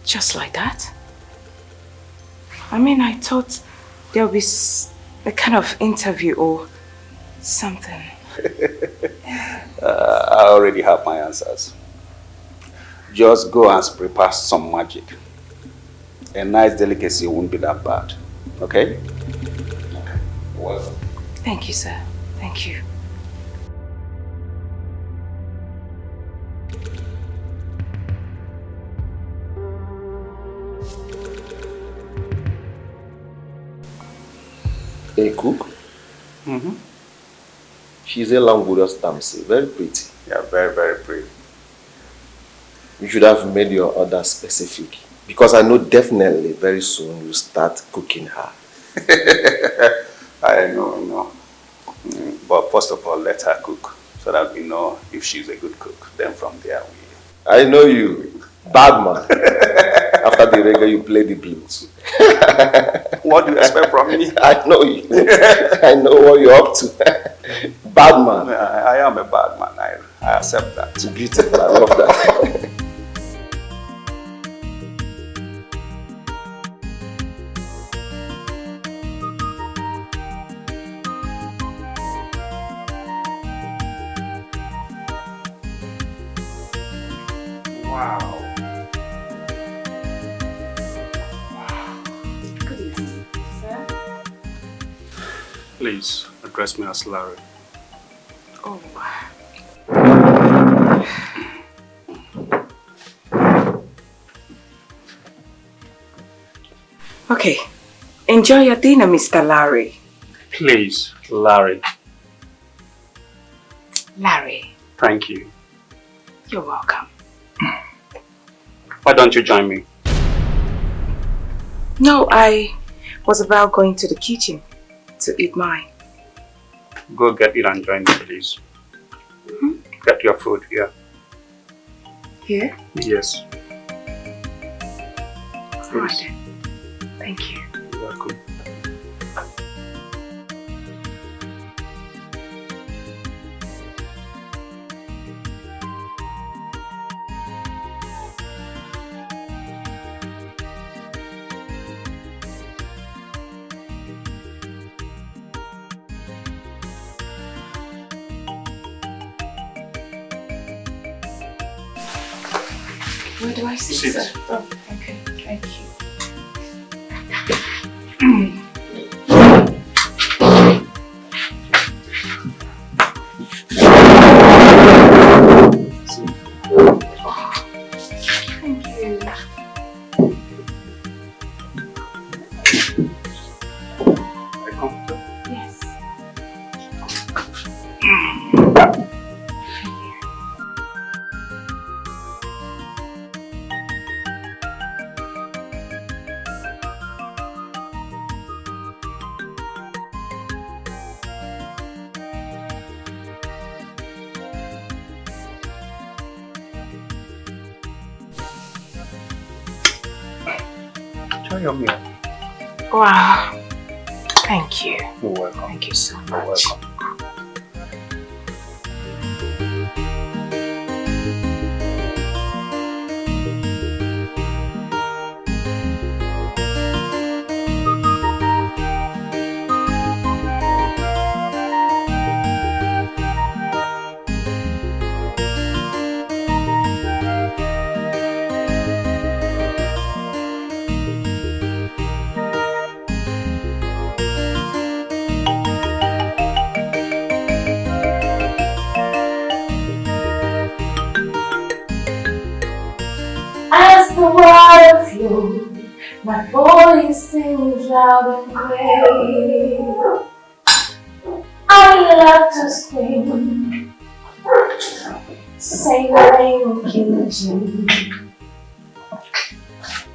Just like that? I mean, I thought there would be a kind of interview or something. I already have my answers. Just go and prepare some magic. A nice delicacy won't be that bad. Okay? Okay. Welcome. Thank you, sir. Thank you. A cook? Mm-hmm. She's a languorous damsel, very pretty. Yeah, very, very pretty. You should have made your order specific, because I know definitely very soon you start cooking her. I know. But first of all, let her cook so that we know if she's a good cook. Then from there we... I know you, bad man. After the reggae, you play the blues. What do you expect from me? I know you. I know what you're up to. Bad man. I am a bad man. I accept that. It's beautiful. I love that. Wow. Good evening, sir. Please address me as Larry. Oh. Okay. Enjoy your dinner, Mr. Larry. Please, Larry. Larry, Thank you. you're welcome. Why don't you join me? No, I was about going to the kitchen to eat mine. Go get it and join me, please. Get your food here. Here? Yes. Alright then. Thank you. You're welcome. Where do I sit, Sit. sir? Oh, okay. Thank you. Thank you. Are you comfortable? Yes. Try your meal. Wow. Thank you. You're welcome. Thank you so You're much. welcome. As the water flows, my voice sings loud and clear. I love to sing, sing the name of King Jesus.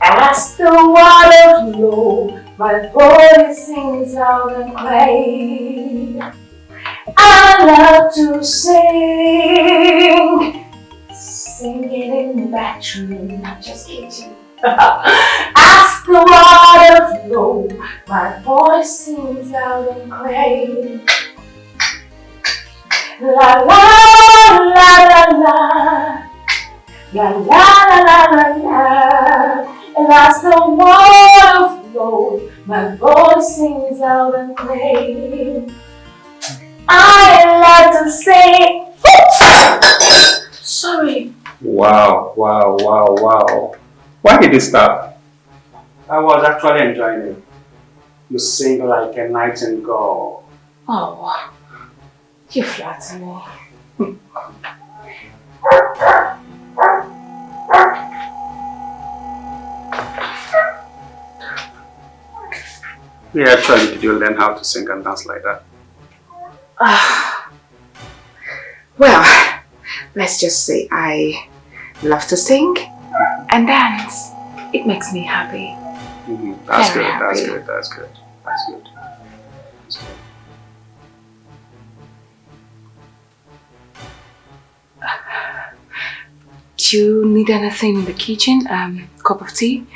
As the water flows, my voice sings loud and clear. I love to sing. Singing in the bathroom, just kidding. As the water flows, my voice sings loud and clear. La la la la la, la la la la la la. And as the water flows, my voice sings loud and clear. I like to sing. Sorry. Wow. Why did you stop? I was actually enjoying it. You sing like a nightingale. Oh, you flatter me. Yeah, actually, did you learn how to sing and dance like that? Well, let's just say I love to sing and dance. It makes me happy. That's Very good, happy. that's good, that's good, that's good. That's good. Do you need anything in the kitchen? Cup of tea?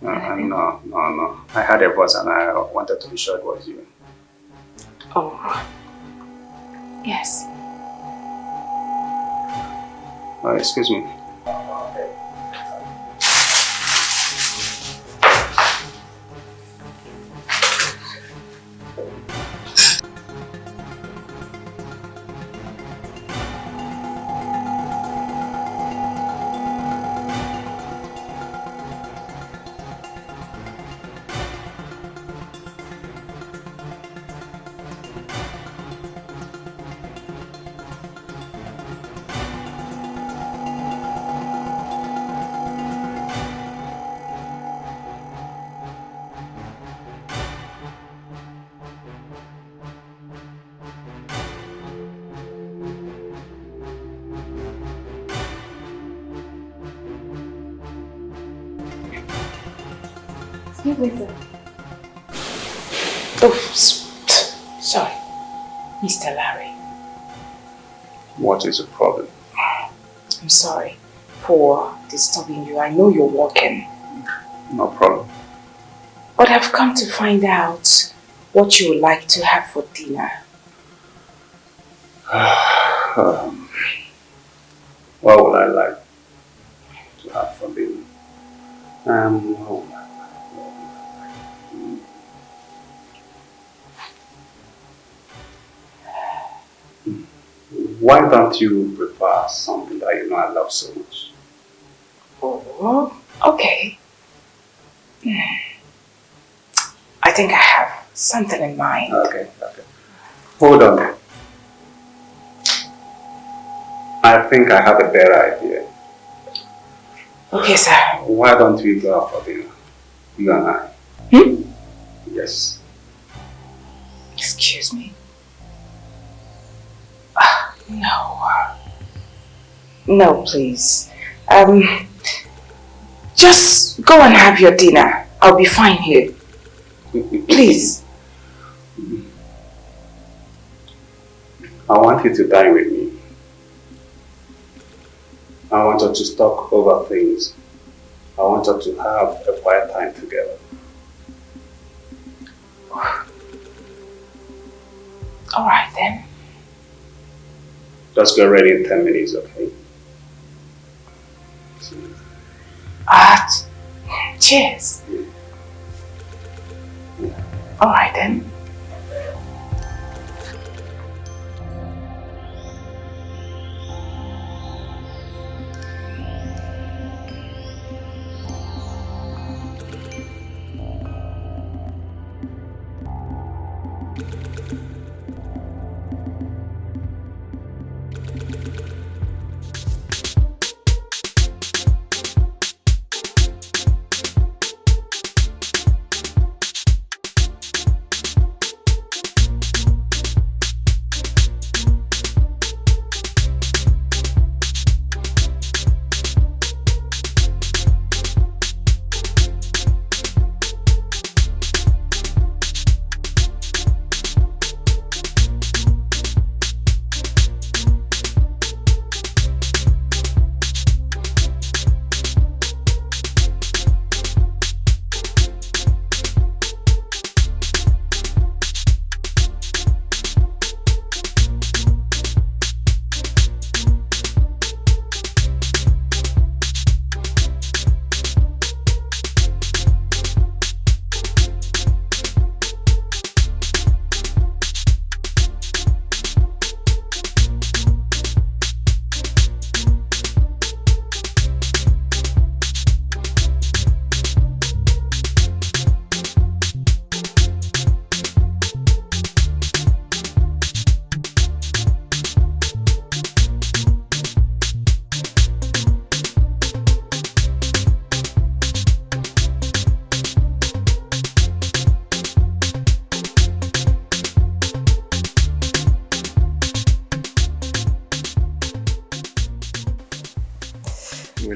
No. I heard a voice and I wanted to be sure it was you. Oh. Yes. Oh, excuse me. Excuse me, sir. Oh, sorry. Mr. Larry. What is the problem? I'm sorry for disturbing you. I know you're working. No problem. But I've come to find out what you would like to have for dinner. What would I like to have for dinner? Why don't you prepare something that you know I love so much? Oh, okay. I think I have something in mind. Okay. Hold on. I think I have a better idea. Okay, sir. Why don't we go out for dinner? You and I. Yes. Excuse me. No. No, please. Just go and have your dinner. I'll be fine here. Please. I want you to dine with me. I want us to talk over things. I want us to have a quiet time together. Alright then. Just get ready in 10 minutes, okay? Cheers. Alright then.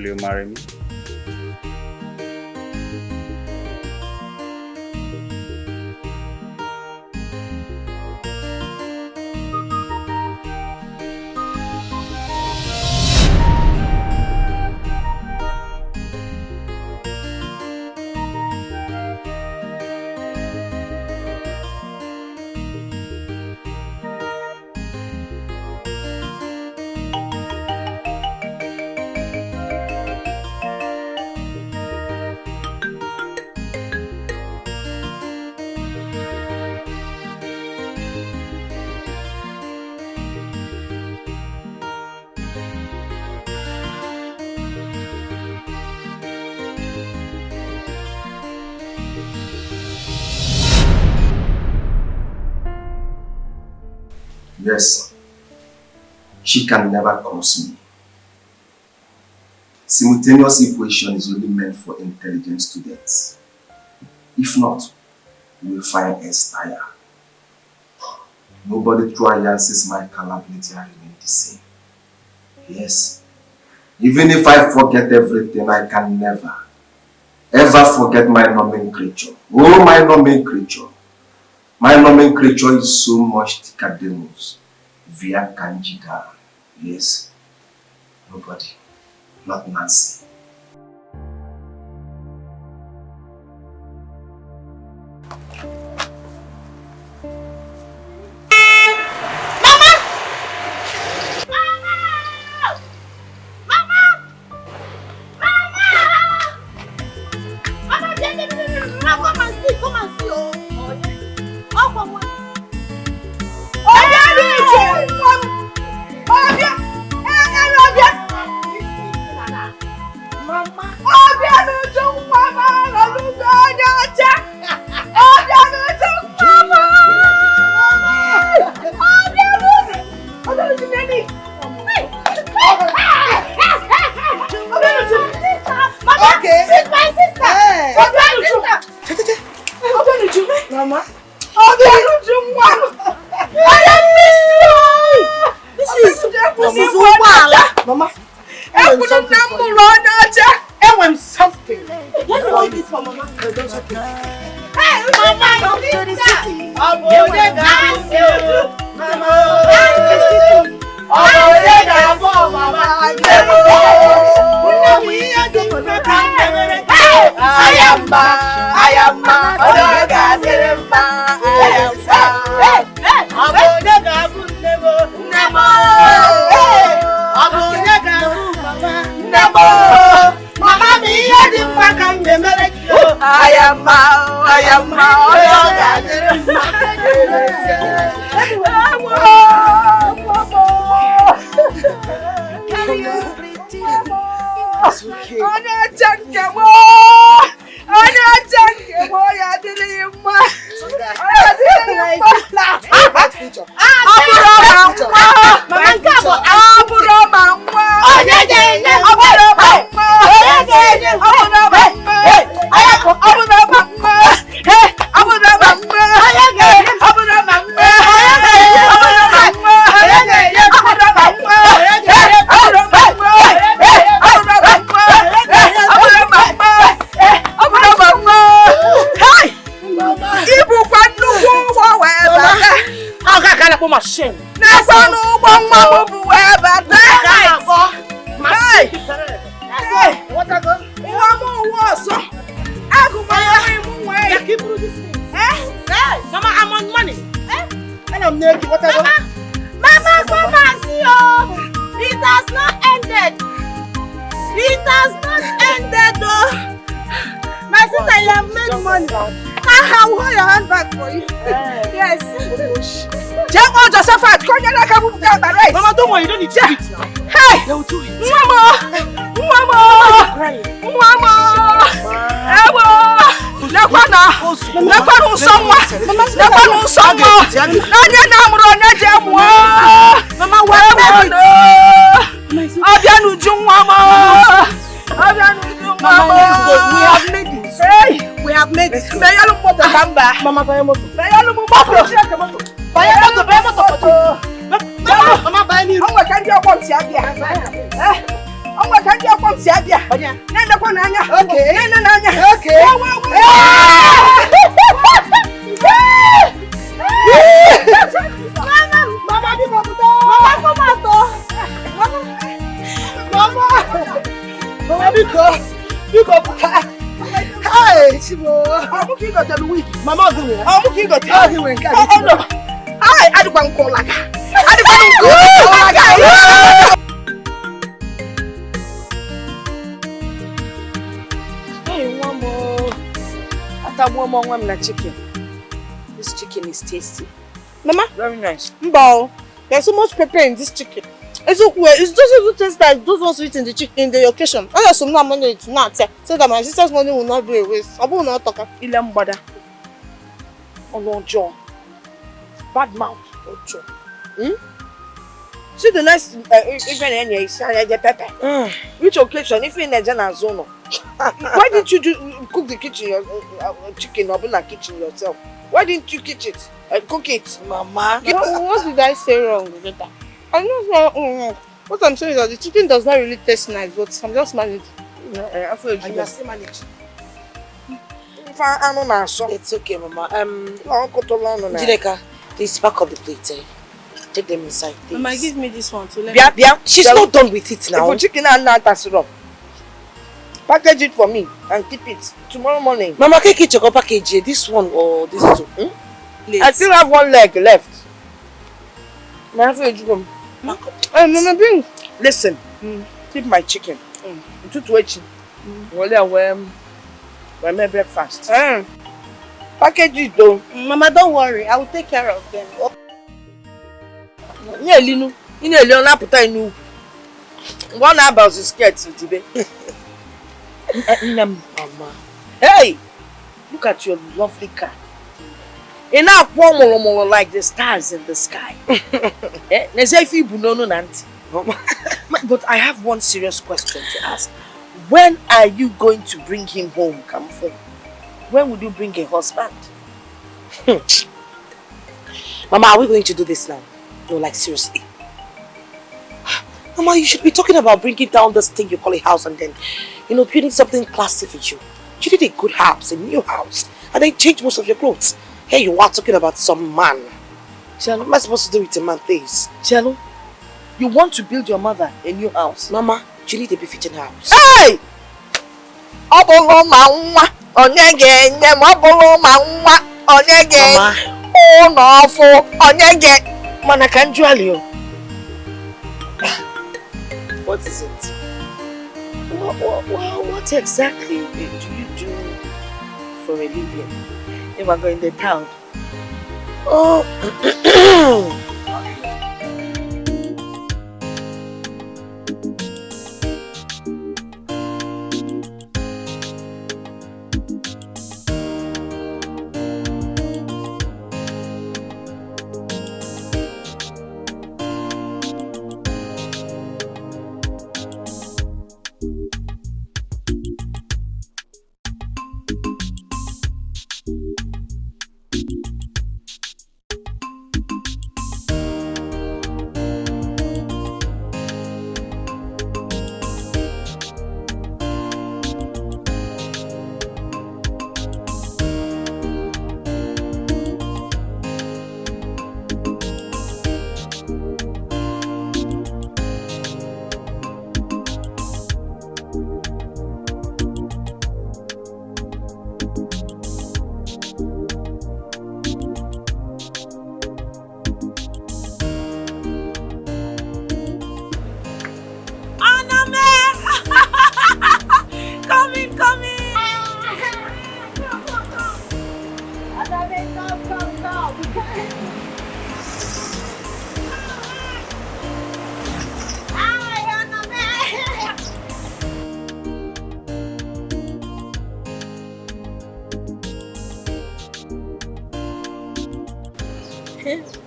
you marry me? Yes, she can never cross me. Simultaneous equation is only meant for intelligent students. If not, we will find a style. Nobody triances my capability and remain the same. Yes, even if I forget everything, I can never, ever forget my nomenclature. Oh, my nomenclature. My nomenclature is so much thicker than most. Via Kanjika. Yes. Nobody. Not Nancy. Mama, buy a motor. Buy a motor. Buy a motor. Mama, buy me. Oh, what can you want, Sabia? Oh, what can you want, Sabia? Okay. Okay. Mama, hi, Chibo. I'm looking at the week. Mama, I'm looking at the week. Oh, no. Hi, I don't call like Hey, one more. After one more, I'm chicken. This chicken is tasty. Mama? Very nice. Mbao, there's so much pepper in this chicken. It's okay. It doesn't even taste like those ones eat in the chicken in the occasion. I have some money to not say so that my sister's money will not be a waste. I will not talk. Ilem bada. Oh John. Bad mouth. Oh John. See the nice even any is the pepper. Which occasion if in a general zone? Why didn't you cook the kitchen chicken or the kitchen yourself? Why didn't you cook it? Cook it, Mama. What did I say wrong with that? I know what I'm saying is that the chicken does not really taste nice, but I'm just managing. I feel you are still managing. It's okay, Mama. Jideka, please pack up the plate. Take them inside, please. Mama, give me this one to let me. She's not done with it now. If chicken and not pass it up. Package it for me and keep it tomorrow morning. Mama, can you check your package? This one or this two? I still have one leg left. Mama, bring. Listen, keep my chicken. We'll make breakfast. Package it though. Mama, don't worry. I will take care of them. Yeah, Linu. You know, Leona put in you. One about the skirt today. Mama. Hey! Look at your lovely car. Enough more like the stars in the sky. But I have one serious question to ask. When are you going to bring him home, Kamfo? When will you bring a husband? Mama, are we going to do this now? No, like seriously. Mama, you should be talking about bringing down this thing you call a house and then, building something classy for you. You need a good house, a new house, and then change most of your clothes. Here you are talking about some man. Jello, what am I supposed to do with a man things? Jello, you want to build your mother a new house? Mama, you need a befitting house. Hey! Mama! Oh no, for man, I can't drill you. What is it? What exactly do you do for a living? If I go in the town. Oh.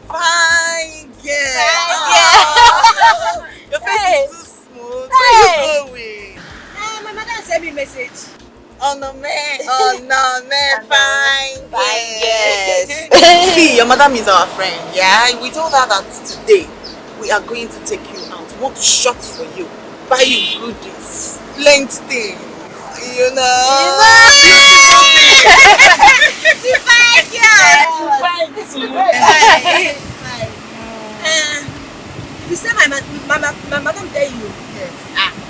Fine girl. Your face is too smooth. Where are you going? My mother sent me a message. Oh no man, fine yes. See, your mother is our friend, yeah? We told her that today we are going to take you out. We want to shop for you. buy you goodies, plenty things. You know. Fine girl. Fine too. Fine. You say my madam tell you. Yes.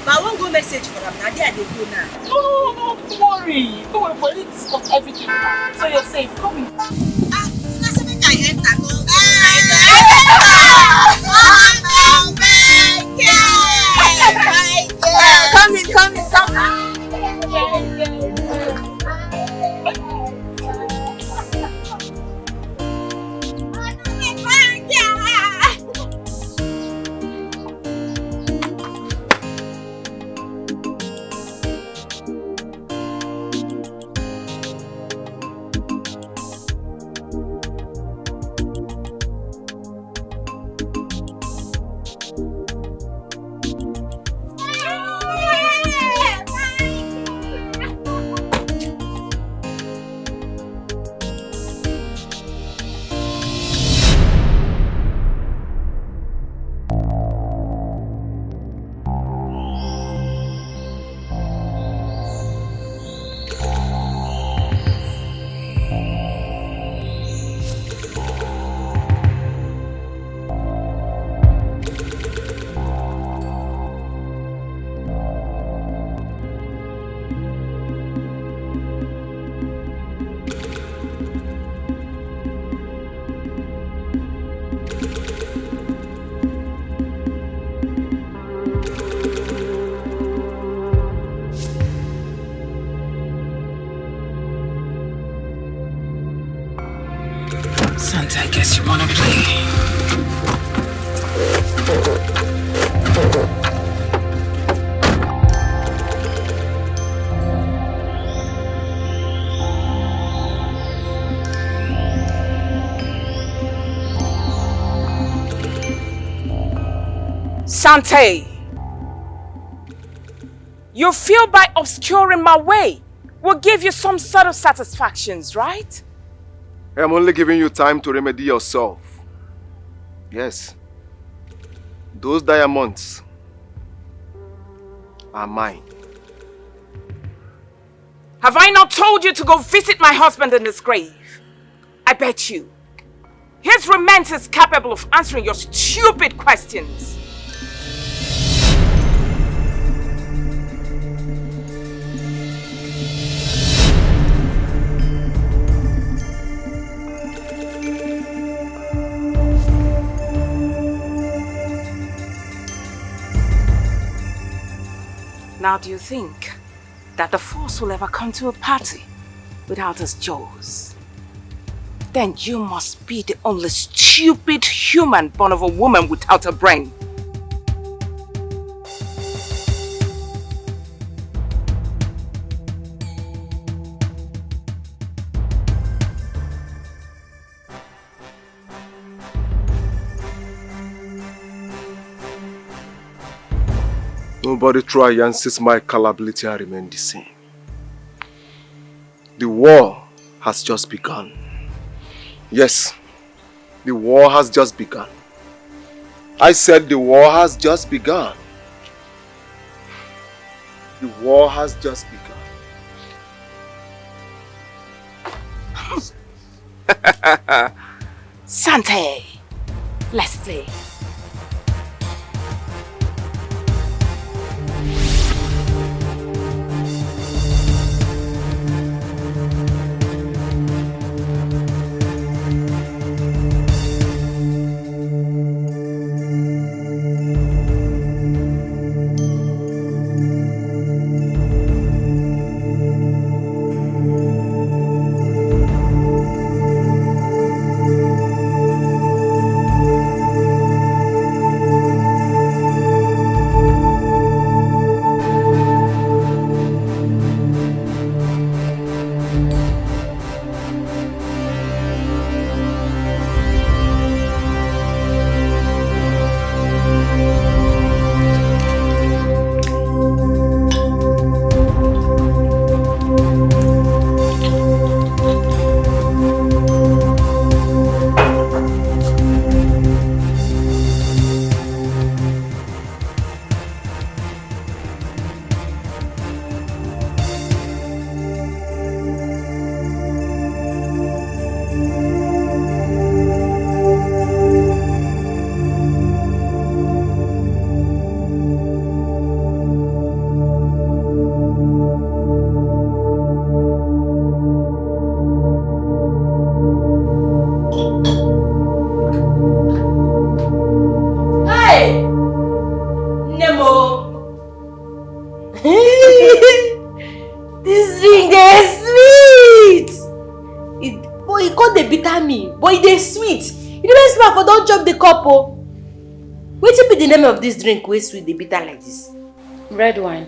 But I won't go message for them. Now they go now. No, don't worry. Don't worry. We already discussed everything now. So you're safe. Come in. That's when I enter. Come in. Santa, I guess you wanna play. Sante, you feel by obscuring my way will give you some sort of satisfactions, right? I'm only giving you time to remedy yourself. Yes. Those diamonds are mine. Have I not told you to go visit my husband in his grave? I bet you. His remains is capable of answering your stupid questions. Now do you think that the force will ever come to a party without its jaws? Then you must be the only stupid human born of a woman without a brain. Nobody try and insist my culpability I remain the same. The war has just begun. Yes, the war has just begun. I said the war has just begun. The war has just begun. Sante, let's play. yummy, but they sweet. You don't smell for don't chop the cup. Oh. What be the name of this drink wey sweet dey bitter like this? Red wine.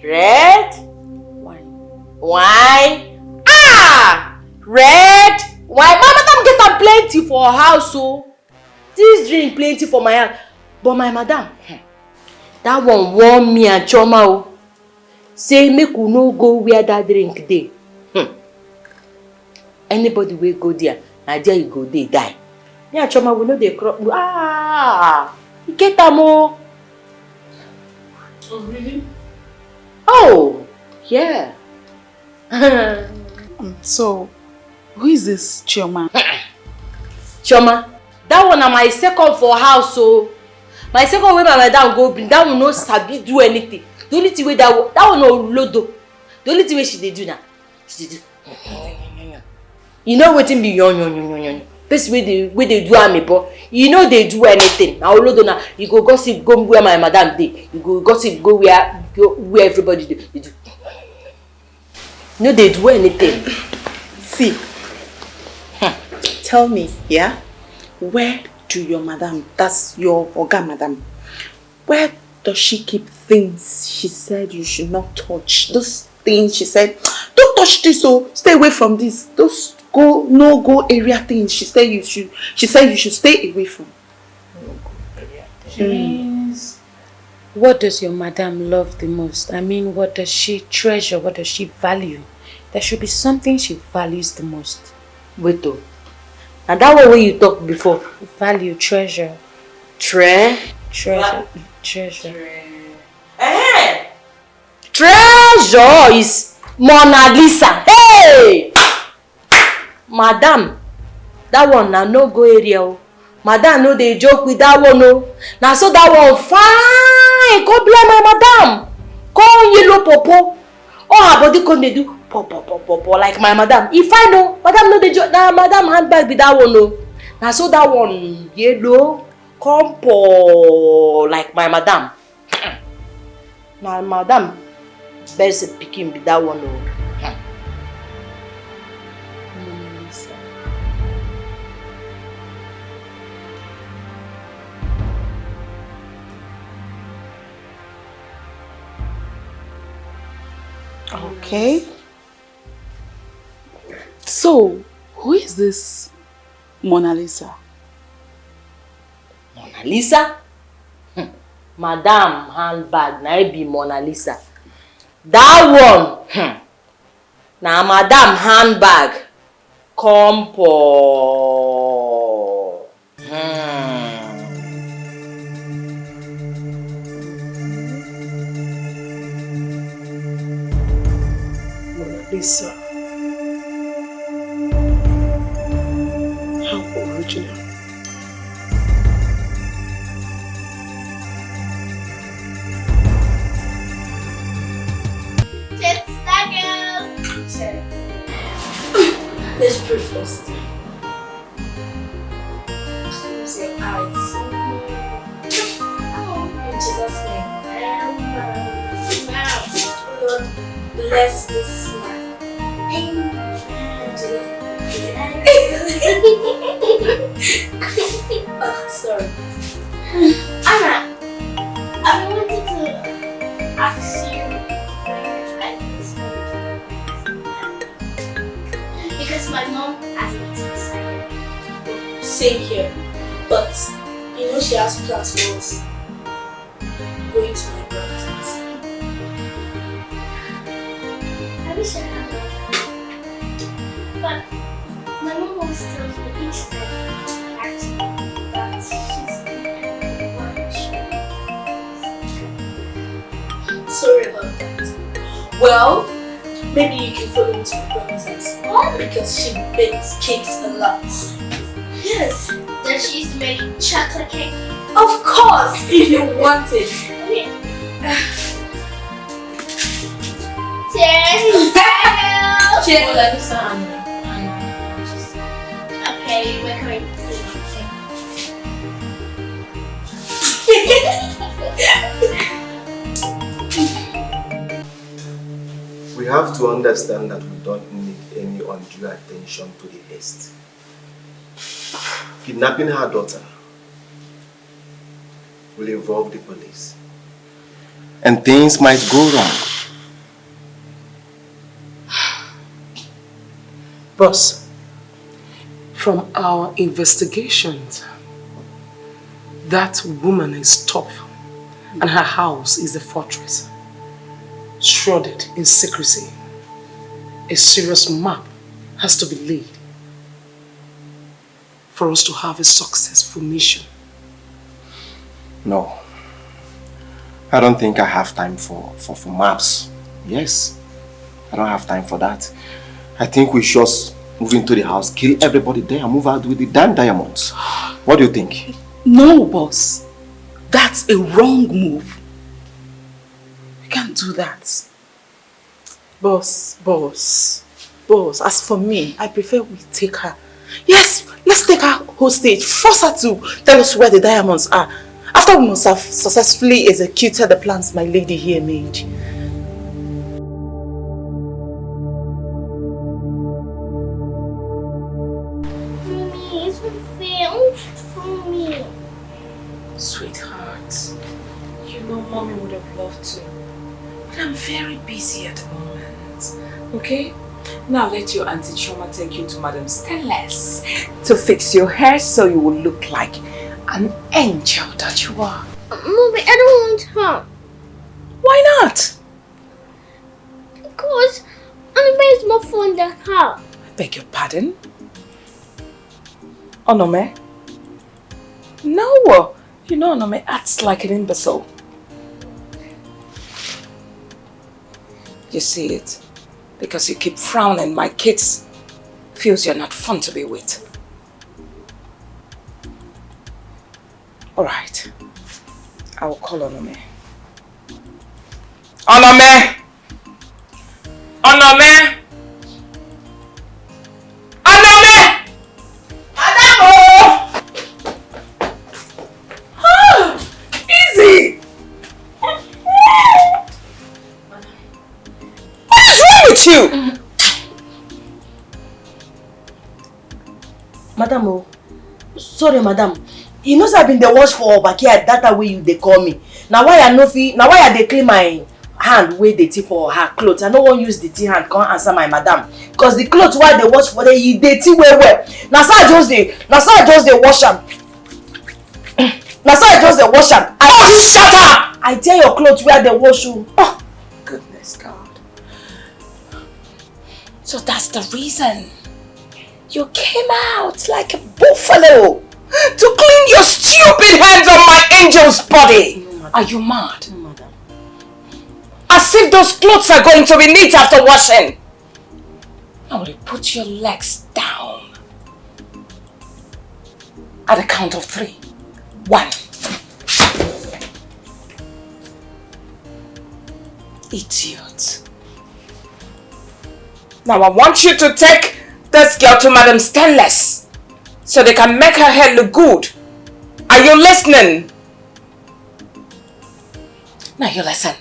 Red? Wine. Wine? Ah! Red wine. My madam get am plenty for her house, oh. This drink plenty for my house. But my madam, that one warn me and Choma, oh. Say make we no go where that drink dey. Anybody wey go there, na there you go dey die. Me and Choma we no dey crop. Ah! You get am oh. Oh really? Oh, yeah. So, who is this Chioma? Chioma, that one na my second for house, so my second wey my madam go bring, that one no sabi do anything. The only thing wey that one no lodo. The only thing wey she dey do now, she dey do. You know wetin be yon. Person wey dey do amebo, you know they do anything. Now lodo na, you go gossip go where my madam dey. You go gossip go where everybody dey. You do. You know they do anything. See, tell me, yeah, where do your madam, that's your Oga madam, where does she keep things she said you should not touch? Those things she said, don't touch this, oh, stay away from this. Those no-go area things she said you should stay away from. She means, what does your madam love the most? I mean, what does she treasure? What does she value? There should be something she values the most. Wait oh. And that one way you talked before. Value, treasure. Treasure. Treasure is Mona Lisa. Hey! Madam, that one na no go area. Madam no dey joke with that one oh. Now so that one fine. Go blame my madam. Come yellow popo. All her body come dey do pop like my madam. If I know, madam no dey joke. Now madam handbag be that one oh. Now so that one yellow come pour like my madam. Now madam best picking be that one oh. Okay. So, who is this Mona Lisa? Mona Lisa? Madam handbag, na it be Mona Lisa. That one, na madam handbag. Come for. Mona Lisa. How original. Let's pray first. Close your eyes. In Jesus' name. Lord, bless this man. Oh, sorry. Anna, I wanted to ask you because my mom hasn't decided. Same here, but you know she has plans for us going to my brother's house. I wish I had that, but my mom always tells me each time actually that she's sorry about that. Well, maybe you can follow me to my brother's house. What? Because she bakes cakes a lot. Yes. Does she used to make chocolate cake? Of course, if you want it. Cheers! Cheers! Okay, we're going to do We have to understand that we don't need any undue attention to the haste. kidnapping her daughter will involve the police. And things might go wrong. Boss, from our investigations, that woman is tough and her house is a fortress, shrouded in secrecy. A serious map has to be laid for us to have a successful mission. No. I don't think I have time for maps. Yes. I don't have time for that. I think we should just move into the house, kill everybody there, and move out with the damn diamonds. What do you think? No, boss. That's a wrong move. We can't do that. Boss, as for me, I prefer we take her. Yes, let's take her hostage. Force her to tell us where the diamonds are. After we must have successfully executed the plans my lady here made. Mommy, it's unfair. I want you for me. Sweetheart, you know Mommy would have loved to. But I'm very busy at the moment. Okay? Now let your Auntie Choma take you to Madam Stainless to fix your hair so you will look like an angel that you are. Mommy, I don't want her. Why not? Because Onome is more fun than her. I beg your pardon? Onome? No! You know Onome acts like an imbecile. You see it? Because you keep frowning, my kids feels you're not fun to be with. Alright. I will call Onome. Onome! Onome! Onome! Adamo! Easy! What is wrong with you? Madam, oh. Sorry, madam. You know, I've been the watch for backyard that way they call me. Now why I no fee? Now why I dey clean my hand with the tea for her clothes? I no one use the tea hand can't answer my madam. Cause the clothes while they wash for the tea well. Now so I just dey wash them. Now so I just dey wash them. Shut up! I tell your clothes where they wash you. Oh, goodness God. So that's the reason you came out like a buffalo to clean your stupid hands on my angel's body. No, are you mad? No, madam. As if those clothes are going to be neat after washing. Now you put your legs down. At the count of 3. 1. Idiot. Now I want you to take this girl to Madam Stainless so they can make her hair look good. Are you listening? Now you listen.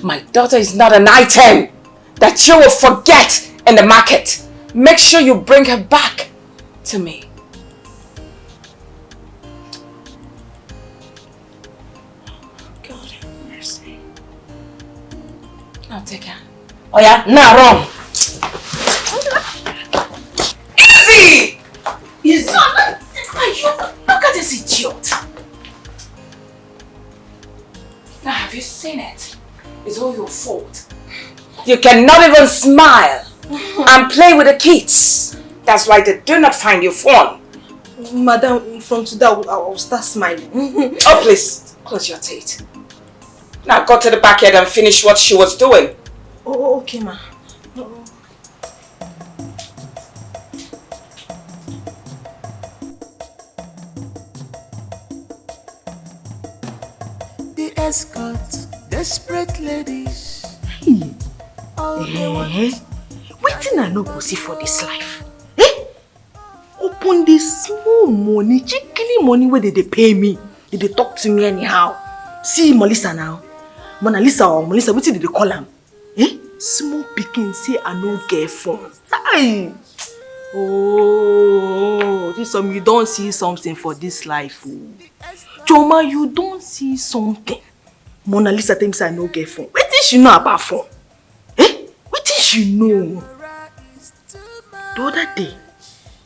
My daughter is not an item that you will forget in the market. Make sure you bring her back to me. God have mercy. Now take her. Oh yeah, now wrong. Easy! Easy. Are you? Look at this idiot. Now have you seen it? It's all your fault. You cannot even smile and play with the kids. That's why they do not find you fun. Madam, from today I'll start smiling. Oh please, close your teeth. Now go to the backyard and finish what she was doing. Oh, okay, ma. The escort, desperate ladies. Wetin I no go see for this life? Open this small money, chickly money where they pay me. They talk to me anyhow. See Melissa now. Mona Lisa or Melissa, what did they call them? Small picking say I no get phone. Hey. Oh, this some you don't see something for this life. Oh. Choma, you don't see something. Mona Lisa tell me say I no get phone. What did she know about phone? What did she know? The other day,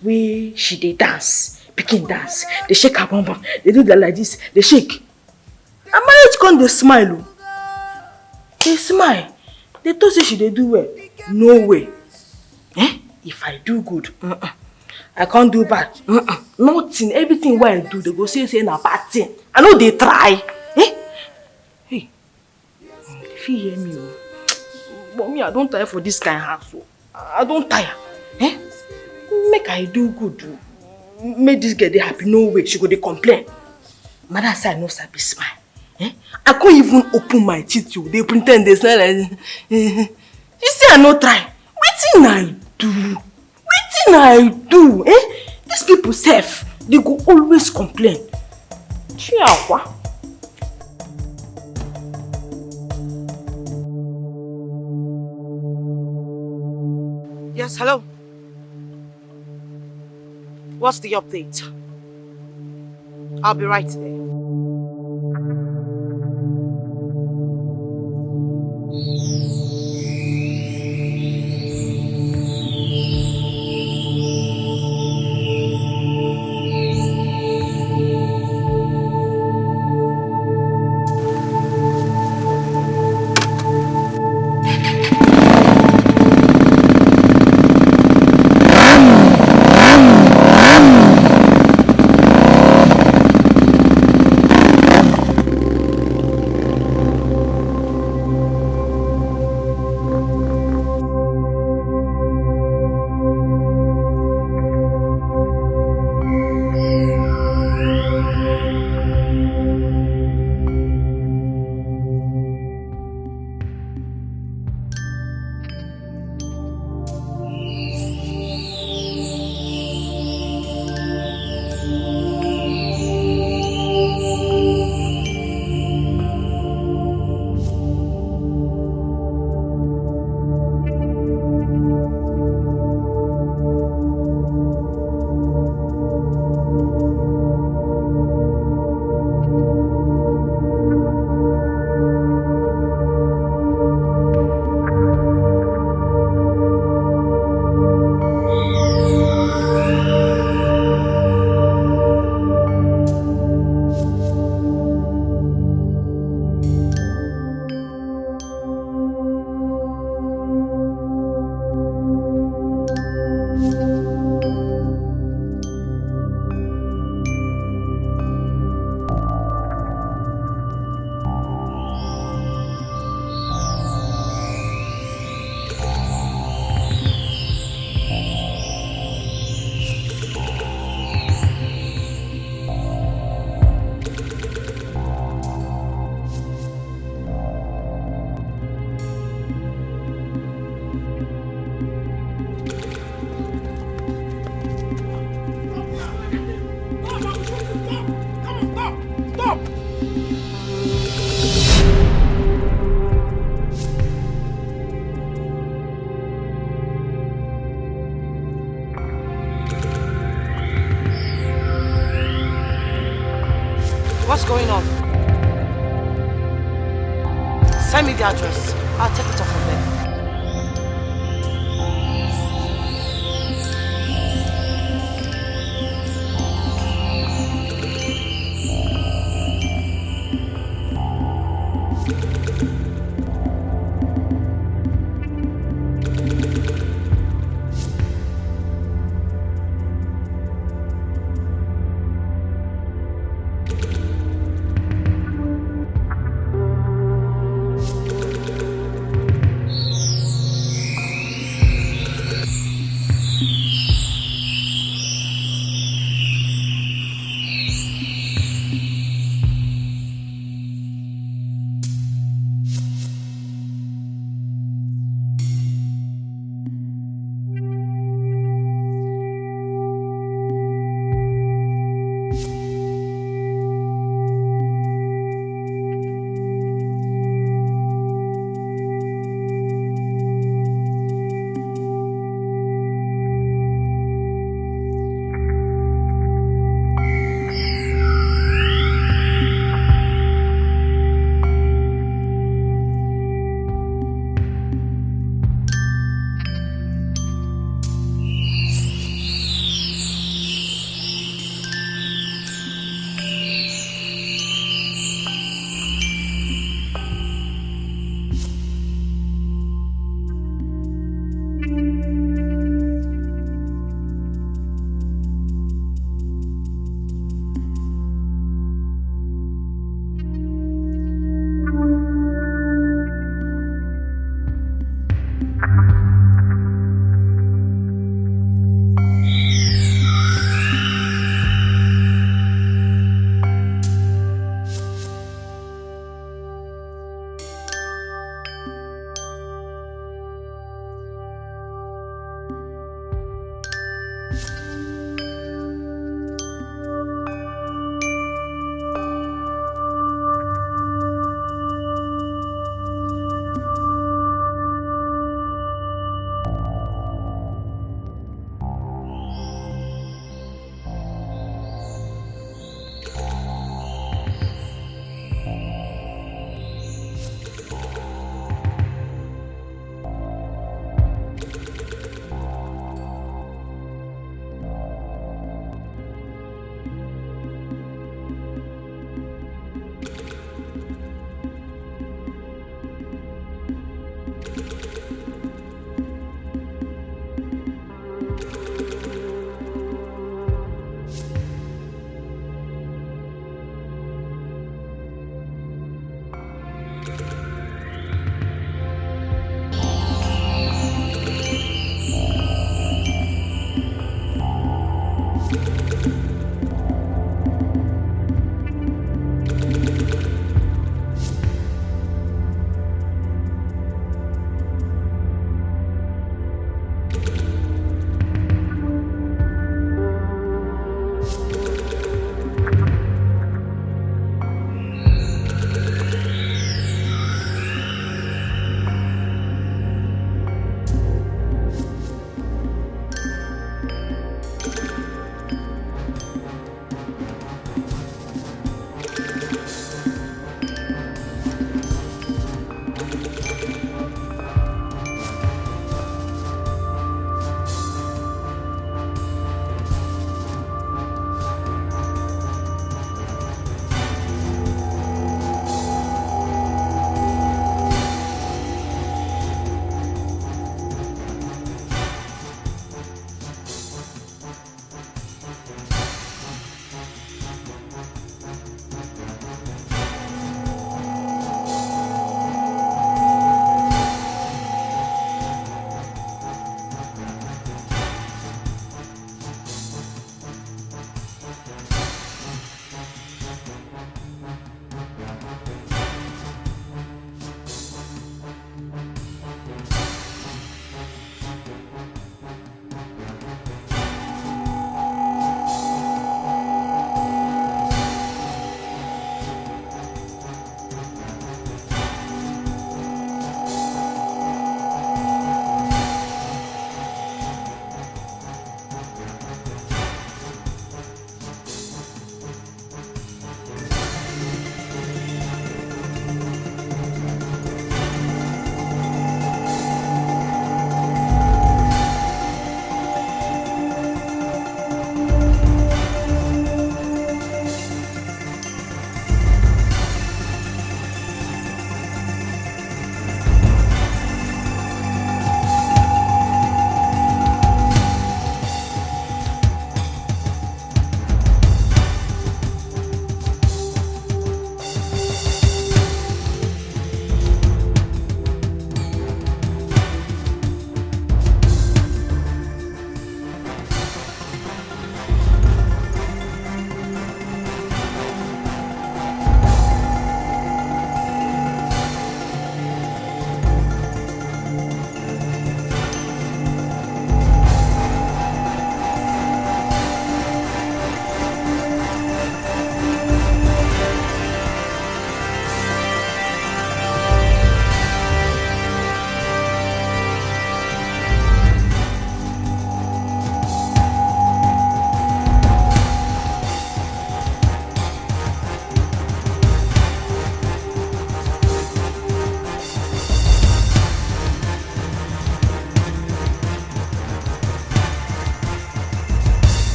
where she dey dance, pikin dance, they shake her bum bum, they do that like this, they shake. And marriage come they smile. Oh. They smile. They thought say she dey do well. No way. If I do good, I can't do bad. Nothing. Everything what I do, they go say na bad thing. I know they try. Hey, if you hear me, but me I don't tire for this kind of house. I don't tire. Make I do good. Make this girl dey happy. No way. She go dey complain. Mother say I no sabi smile. I can't even open my teeth. They pretend they smile like you see I no try. Wetin I do? Wetin I do? These people self, they go always complain. Chiawa. Yes, hello. What's the update? I'll be right there. What's going on? Send me the address. I'll take it off from there.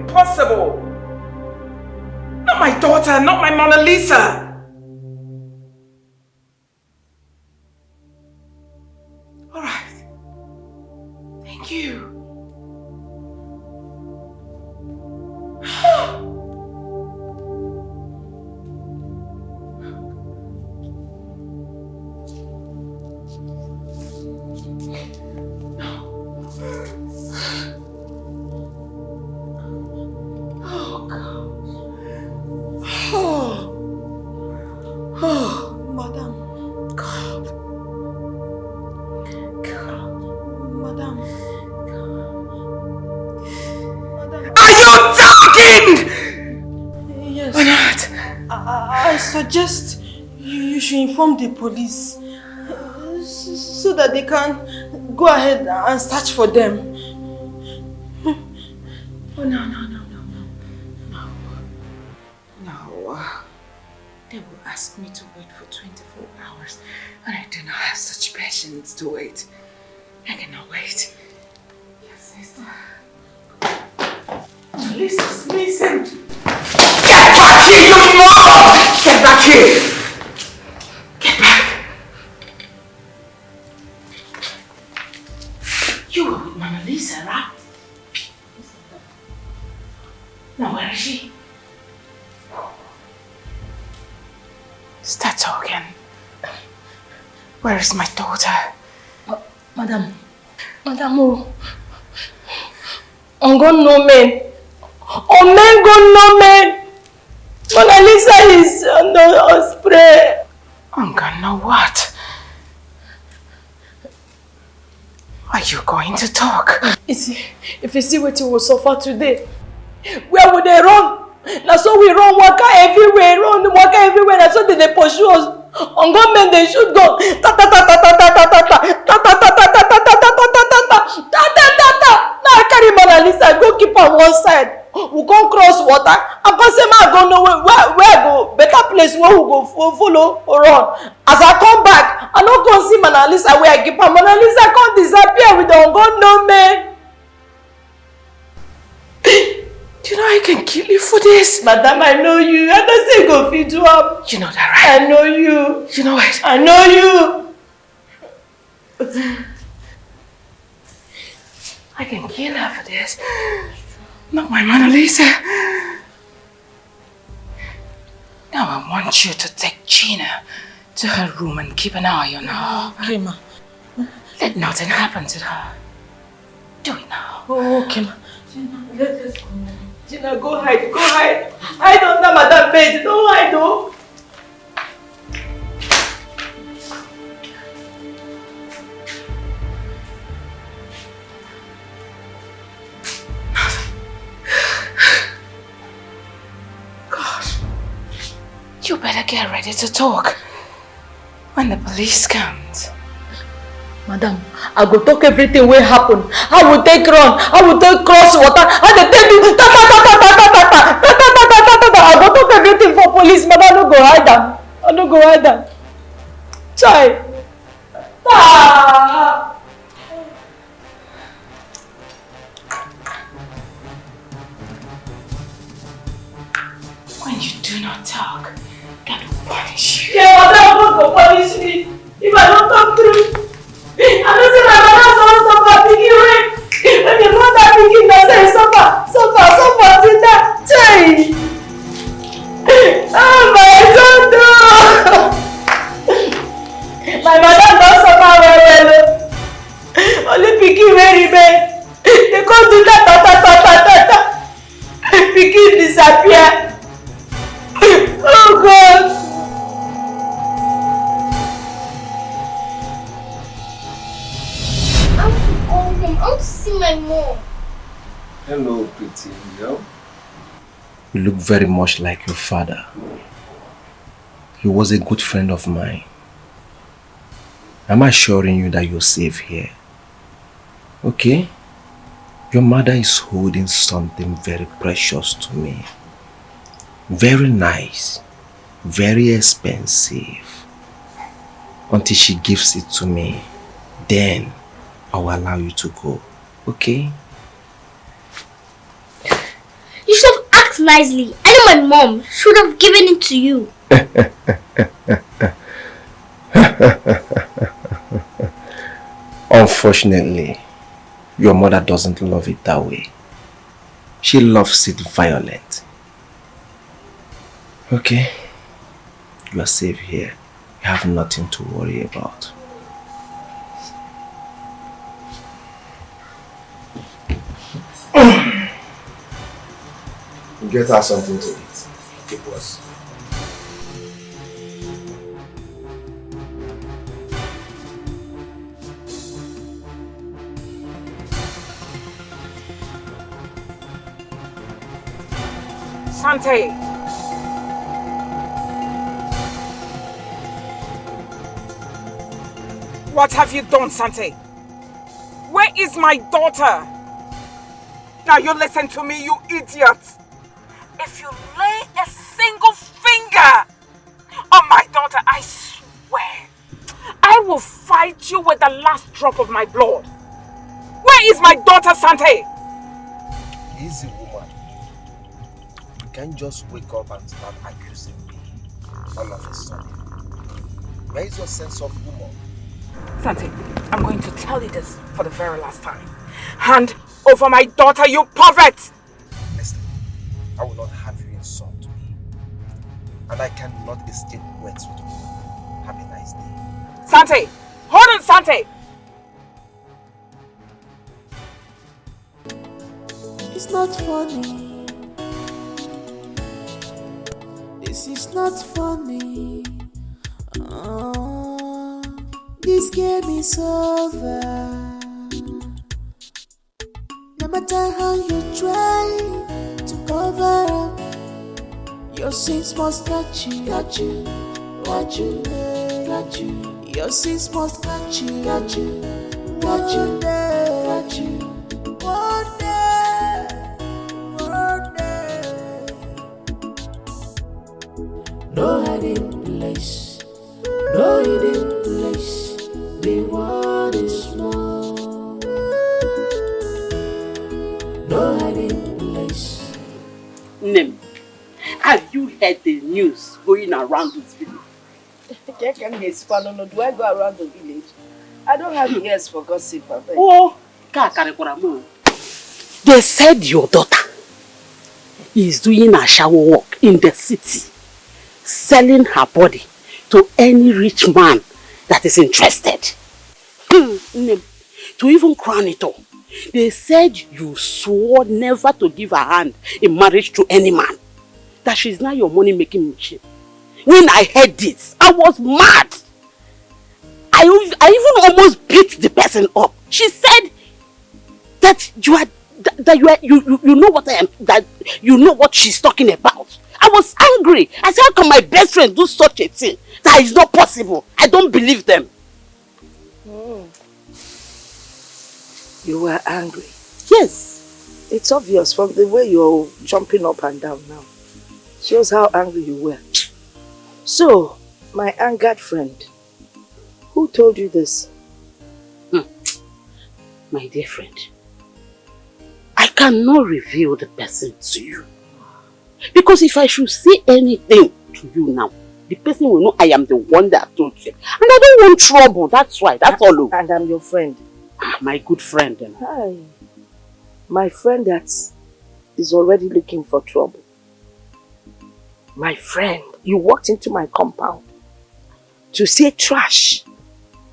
Impossible. Not my daughter, not my Mona Lisa. All right. Thank you. Yes. I suggest you should inform the police so that they can go ahead and search for them. Oh, no. They will ask me to wait for 24 hours and I do not have such patience to wait. I cannot wait. Yes, sister. Listen. Get back here, you moron! Get back here! Get back! You were with Mona Lisa, right? Now where is she? Start talking. Where is my daughter? Madam, oh. I'm going no man. Oh man, go no man. Mona Lisa is under spray. I'm gonna know what? Are you going to talk? If you see what you will suffer today, where would they run? Now so we run waka everywhere, Now so they pursue us. On gunmen they shoot gun. Ta ta ta ta ta ta ta ta ta ta ta ta ta ta ta ta ta ta. Now I carry Mona Lisa, go keep on one side. We go cross water. And I go know where go better place where we go follow or run. As I come back, I don't go see Mona Lisa where I keep her. Mona Lisa can't disappear with the ungun man. Do you know I can kill you for this? Madam, I know you. I don't say go feed you up. You know that, right? I know you. You know what? I know you. I can kill her for this. Not my Mona Lisa. Now I want you to take Gina to her room and keep an eye on her. Okay, ma. Let nothing happen to her. Do it now. Oh, okay, ma. Gina, let's go. Gina, go hide. Hide under Madam bed. Don't hide, though. You better get ready to talk when the police comes. Madam, I go talk everything will happen. I will take run. I will take cross water. I will take you. I go talk everything for police. Madam, I don't go hide them. I don't go hide them. Try. When you do not talk, God will punish you. Yeah, Madam, God will punish me if I don't talk through. I don't say my mother suffer picking rain. When the mother picking does say suffer, see that. Try. Oh my God, my mother don't suffer well. Only picking very bad. They can't do that. Picking disappear. Oh God. I want to see my mom. Hello, pretty girl. You look very much like your father. He was a good friend of mine. I'm assuring you that you're safe here. Okay? Your mother is holding something very precious to me. Very nice. Very expensive. Until she gives it to me, then I will allow you to go. Okay? You should have acted nicely. I know my mom should have given it to you. Unfortunately, your mother doesn't love it that way. She loves it violent. Okay, you are safe here. You have nothing to worry about. Get her something to eat. It was. Sante! What have you done, Sante? Where is my daughter? Now you listen to me, you idiot! If you lay a single finger on my daughter, I swear, I will fight you with the last drop of my blood. Where is my daughter, Sante? Easy, woman. You can't just wake up and start accusing me all of a sudden. Where is your sense of humor? Sante, I'm going to tell you this for the very last time. Hand over my daughter, you pervert! Listen, I will not have you insult me. And I cannot exchange words with you. Have a nice day. Sante! Hold on, Sante! It's not funny. This is not funny. This game is over. No matter how you try to cover up, your sins must catch you, catch you, catch you, catch you. Your sins must catch you, catch you, catch you, catch you. One day, one day. No hiding place, no hidden place. The world is small. No hiding place. Nem, have you heard the news going around this village? Do I go around the village? I don't have ears for gossip. Oh, they said your daughter is doing a shower work in the city, selling her body to any rich man that is interested. Nem, to even crown it all, they said you swore never to give her hand in marriage to any man. That she's now your money-making machine. When I heard this, I was mad. I even almost beat the person up. She said that you know what I am, that you know what she's talking about. I was angry. I said, how can my best friend do such a thing? That is not possible. I don't believe them. You were angry? Yes. It's obvious from the way you're jumping up and down now. Shows how angry you were. So, my angered friend, who told you this? My dear friend, I cannot reveal the person to you. Because if I should say anything to you now, the person will know I am the one that told you. And I don't want trouble, that's why, that's all. And I'm your friend. My good friend. Hi. My friend that is already looking for trouble. My friend, you walked into my compound to say trash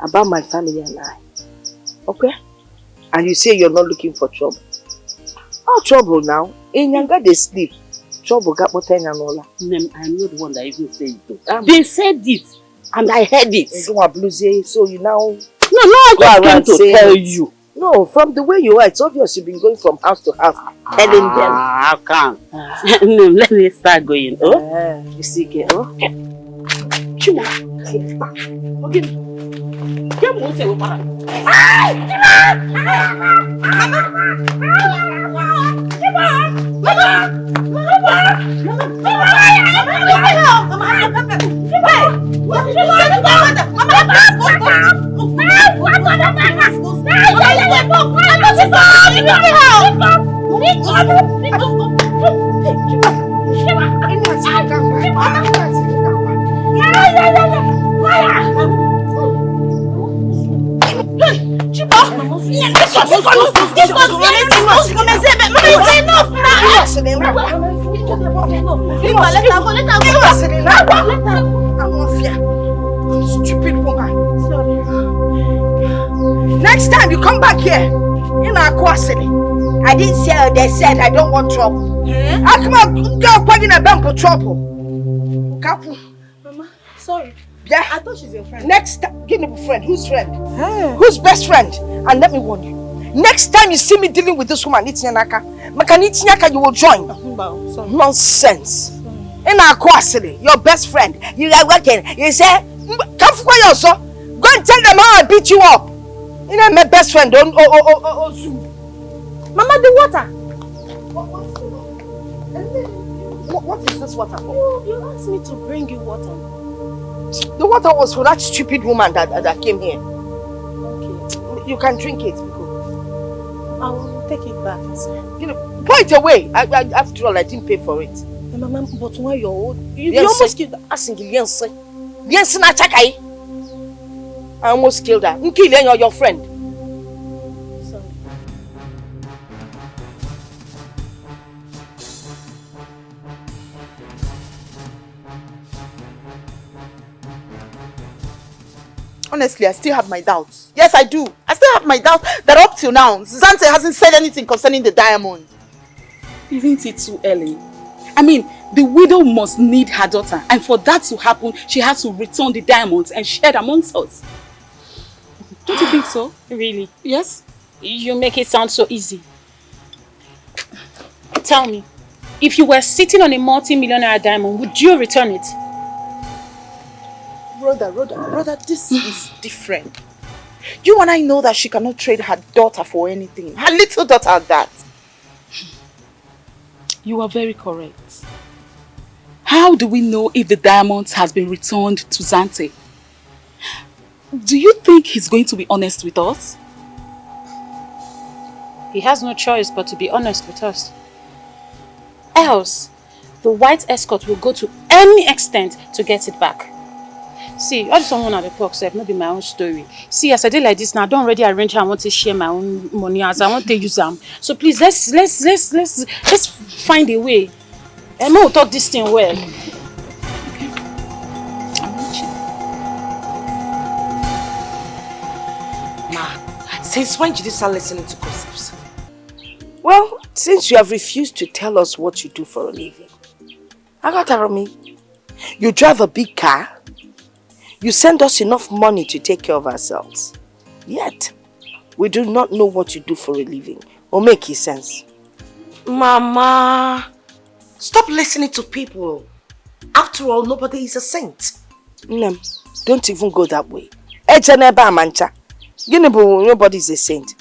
about my family and I. Okay? And you say you're not looking for trouble. Oh, trouble now. In Yanga they sleep. Trouble got what and all that. I'm not the one that even said it. They said it and I heard it. You don't want bluesy, so you now... No, I just came to tell you. No, from the way you are, it's obvious you've been going from house to house, telling them. How come? Let me start going. Oh, you see, okay. Chima. Okay. Come on, say Mama, Stupid woman. Next time you come back here, in our custody. I didn't say they said I don't want trouble. I come out, girl, in a bump for trouble. Mama, sorry. Yeah, I thought she's your friend. Next time, give me a friend. Whose friend? Who's best friend? And let me warn you. Next time you see me dealing with this woman, Itinyaka, you will join. Nonsense. In our custody, your best friend, you are working. You say, come for yourself. Go and tell them how I beat you up. You know my best friend. Mama, the water. What is this water for? You asked me to bring you water. The water was for that stupid woman that came here. Okay. You can drink it. I will take it back. You know, pour it away. After all, I didn't pay for it. Mama, but when you're old, you almost killed her. I almost killed her. You're your friend. Sorry. Honestly, I still have my doubts. Yes, I do. I still have my doubts that up till now, Zante hasn't said anything concerning the diamond. Isn't it too early? I mean, the widow must need her daughter, and for that to happen, she has to return the diamonds and share them amongst us. Don't you think so? Really? Yes? You make it sound so easy. Tell me, if you were sitting on a multi-millionaire diamond, would you return it? Brother, this is different. You and I know that she cannot trade her daughter for anything. Her little daughter at that. You are very correct. How do we know if the diamond has been returned to Zante? Do you think he's going to be honest with us? He has no choice but to be honest with us. Else, the white escort will go to any extent to get it back. See, all this one at the talk, so it not be my own story. See, as I did like this now, I don't already arrange how I want to share my own money as I want to use them. So please, let's find a way. Emma will talk this thing well. Ma, since when did you start listening to gossips? Well, since you have refused to tell us what you do for a living. Agatarami, you drive a big car. You send us enough money to take care of ourselves. Yet, we do not know what you do for a living. Or make it sense. Mama, stop listening to people. After all, nobody is a saint. Don't even go that way. Nobody is a saint.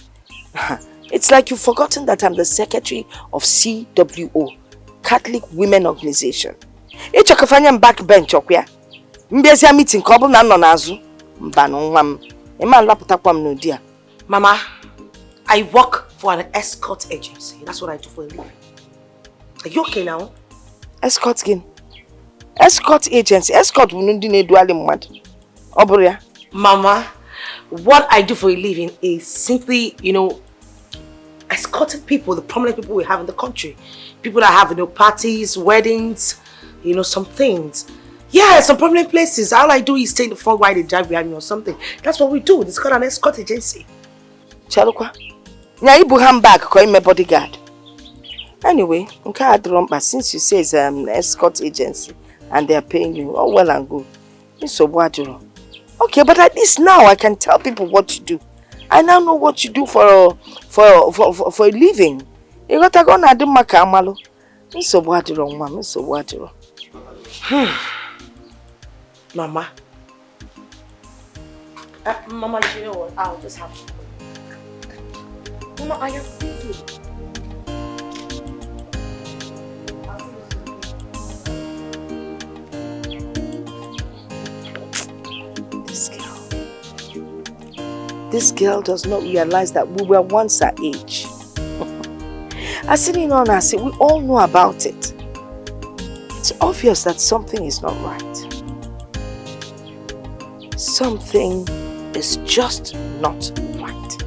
It's like you've forgotten that I'm the secretary of CWO, Catholic Women Organization. It's a backbench, okay? Meeting Mama, I work for an escort agency. That's what I do for a living. Are you okay now? Escort skin. Escort agency. Escort Mama, what I do for a living is simply, escorting people, the prominent people we have in the country. People that have, parties, weddings, some things. Yeah, some prominent places. All I do is stay in the front while they drive behind me or something. That's what we do. It's called an escort agency. Chalukwa. Now you handbag call me bodyguard. Anyway, since you say it's an escort agency and they are paying you, oh well and good. Okay, but at least now I can tell people what you do. I now know what you do for a living. You got to go na do makamalo. Mama. Mama, you know what? I'll just have to go. Mama, I am busy. This girl does not realize that we were once her age. I sit in on her, we all know about it. It's obvious that something is not right. Something is just not right.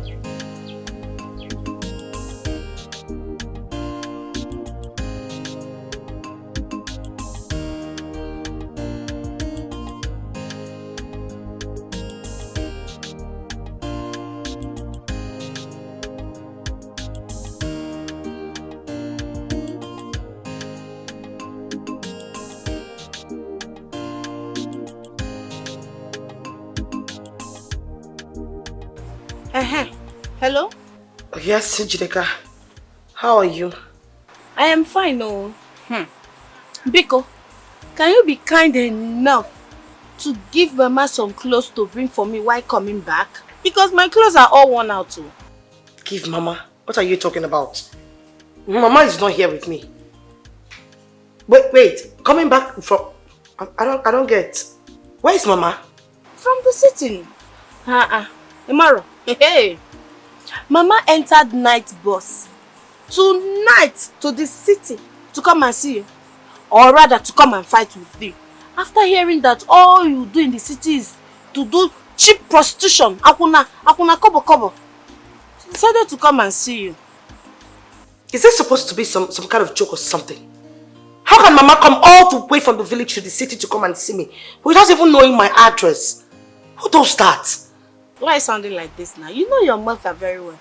Hello? Yes, Jideka. How are you? I am fine, oh. Biko, can you be kind enough to give Mama some clothes to bring for me while coming back? Because my clothes are all worn out too. Give Mama? What are you talking about? Mama is not here with me. Wait. Coming back from... I don't get... Where is Mama? From the city. Imaro. Hey. Mama entered night bus tonight to the city to come and see you. Or rather to come and fight with you. After hearing that all you do in the city is to do cheap prostitution. Akuna kobo. She decided to come and see you. Is this supposed to be some kind of joke or something? How can Mama come all the way from the village to the city to come and see me without even knowing my address? Who does that? Why are you sounding like this now? You know your mother very well.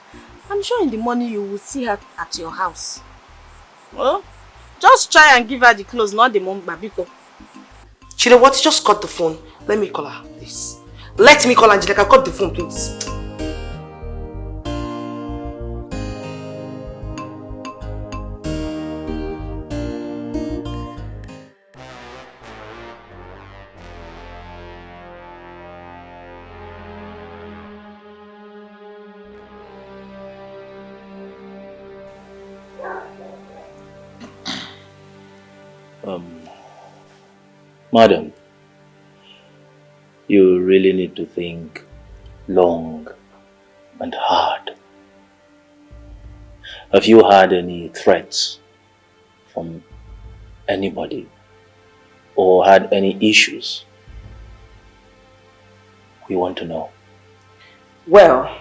I'm sure in the morning you will see her at your house. Well, just try and give her the clothes, not the mom babiko. You know what? Just cut the phone. Let me call her, please. Let me call Angelica. Cut the phone, please. Madam, you really need to think long and hard. Have you had any threats from anybody or had any issues? We want to know. Well,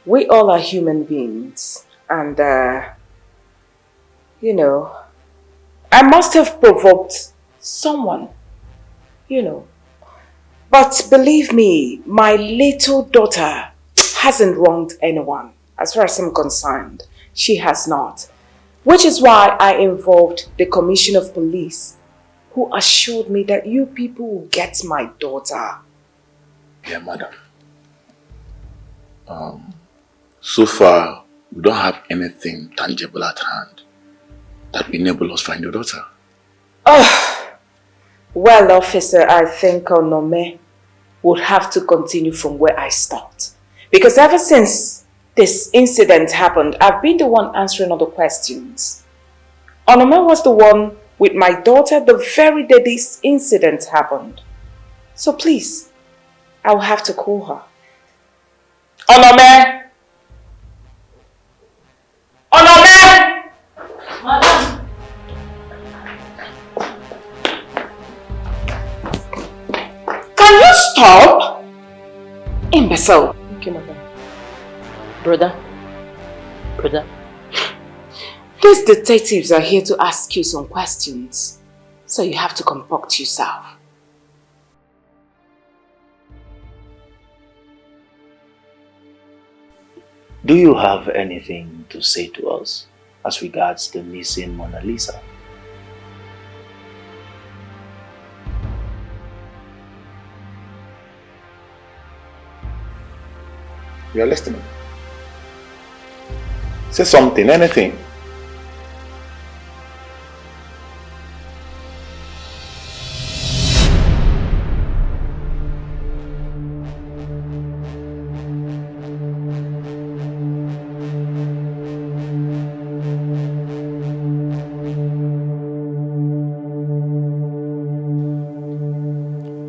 we all are human beings and, you know, I must have provoked someone, you know. But believe me, my little daughter hasn't wronged anyone. As far as I'm concerned, she has not. Which is why I involved the Commissioner of Police, who assured me that you people will get my daughter. Yeah, madam. So far, we don't have anything tangible at hand that will enable us to find your daughter. Oh, well, officer, I think Onome would have to continue from where I stopped. Because ever since this incident happened, I've been the one answering all the questions. Onome was the one with my daughter the very day this incident happened. So please, I'll have to call her. Onome! Onome! Madam. Can you stop? Imbecile. Okay, madam. Brother. These detectives are here to ask you some questions. So you have to comport yourself. Do you have anything to say to us as regards the missing Mona Lisa? We are listening. Say something, anything.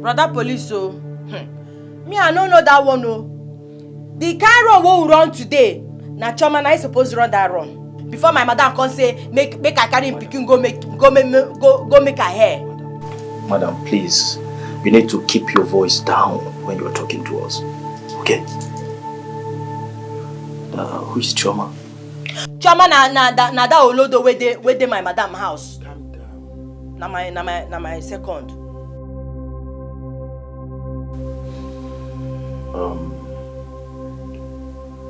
Brother police, me I don't know that one, oh. The kind run we run today, na Choma na I suppose to run that run. Before my madam come say make I carry him pikin go make her hair. Madam, please, you need to keep your voice down when you are talking to us. Okay? Who is Choma? Choma na that olodo where dey my madam house. Calm down. Na my second.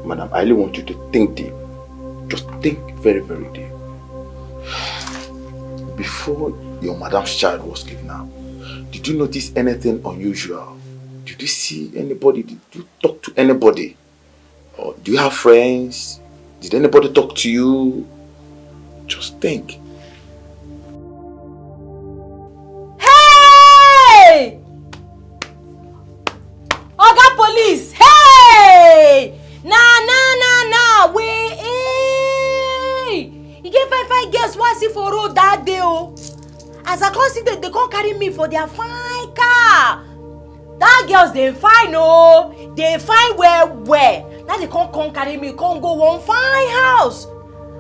Madam, I really want you to think deep. Just think very, very deep. Before your madam's child was kidnapped, did you notice anything unusual? Did you see anybody? Did you talk to anybody? Or do you have friends? Did anybody talk to you? Just think. Hey! Oga police! Hey! Nah, wait! Hey! You get five girls what I see for road that day, oh. As I come see they come carry me for their fine car. That girls they fine, oh. They fine where. Now they come carry me, come go one fine house.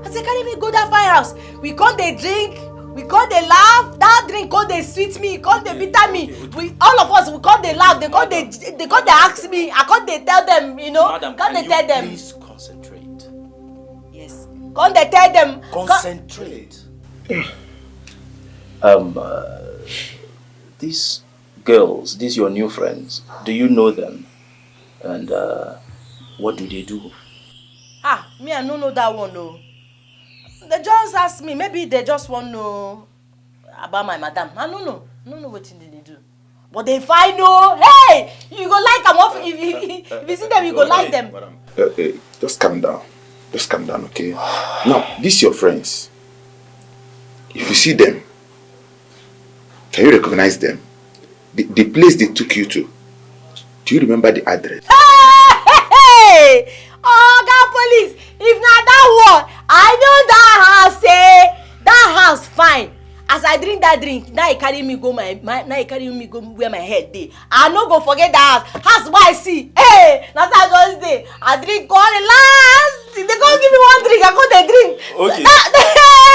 As they carry me go that fine house, we come they drink, we come they laugh. That drink come they sweet me, come they bitter me. We all of us we come they laugh. They come they ask me. I come they tell them, you know. Madam, come they tell them. Please concentrate. Yes. Come they tell them. Concentrate. These girls, these your new friends, do you know them? And what do they do? Me I don't know that one, no. They just ask me, maybe they just want to know about my madam. I don't know what they do. But they find no, hey, you go like them off. If you see them, you go like them. Just calm down. Just calm down, okay? Now, these your friends. If you see them, can you recognize them? The place they took you to. Do you remember the address? Hey! Oga police! If not that one, I know that house, that house fine. As I drink that drink, now he carry me go where my head dey. I no go forget that house. House what I see. Hey! Now that just dey. I drink all the last. They go give me one drink, I go dey drink. Okay.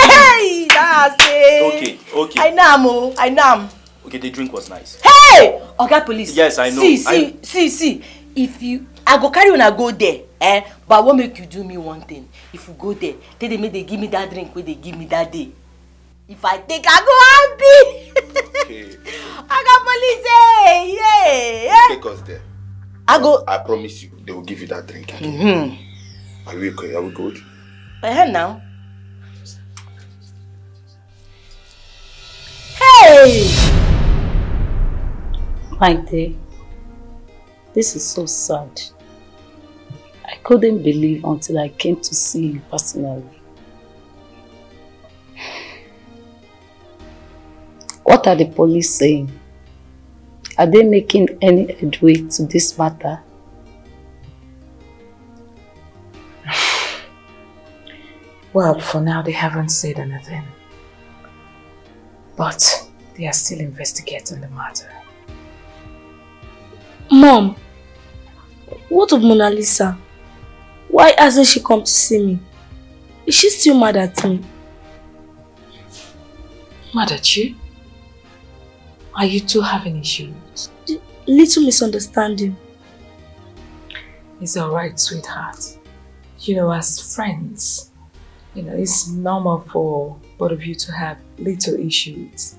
Hey! That's it. Okay. I know. Okay, the drink was nice. Hey! Oga police. Yes, I know. See. If you, I go carry una go there, but I won't make you do me one thing. If you go there, they give me that drink where they give me that day. If I take, I go happy. Okay. Oga police, yeah. Take us there. I promise you, they will give you that drink. Are we okay? Are we good? Now. Hey! My dear, this is so sad. I couldn't believe until I came to see you personally. What are the police saying? Are they making any headway to this matter? Well, for now they haven't said anything. But they are still investigating the matter. Mom, what of Mona Lisa? Why hasn't she come to see me? Is she still mad at me? Mad at you? Are you two having issues? Little misunderstanding. It's alright, sweetheart. You know, as friends, it's normal for both of you to have little issues.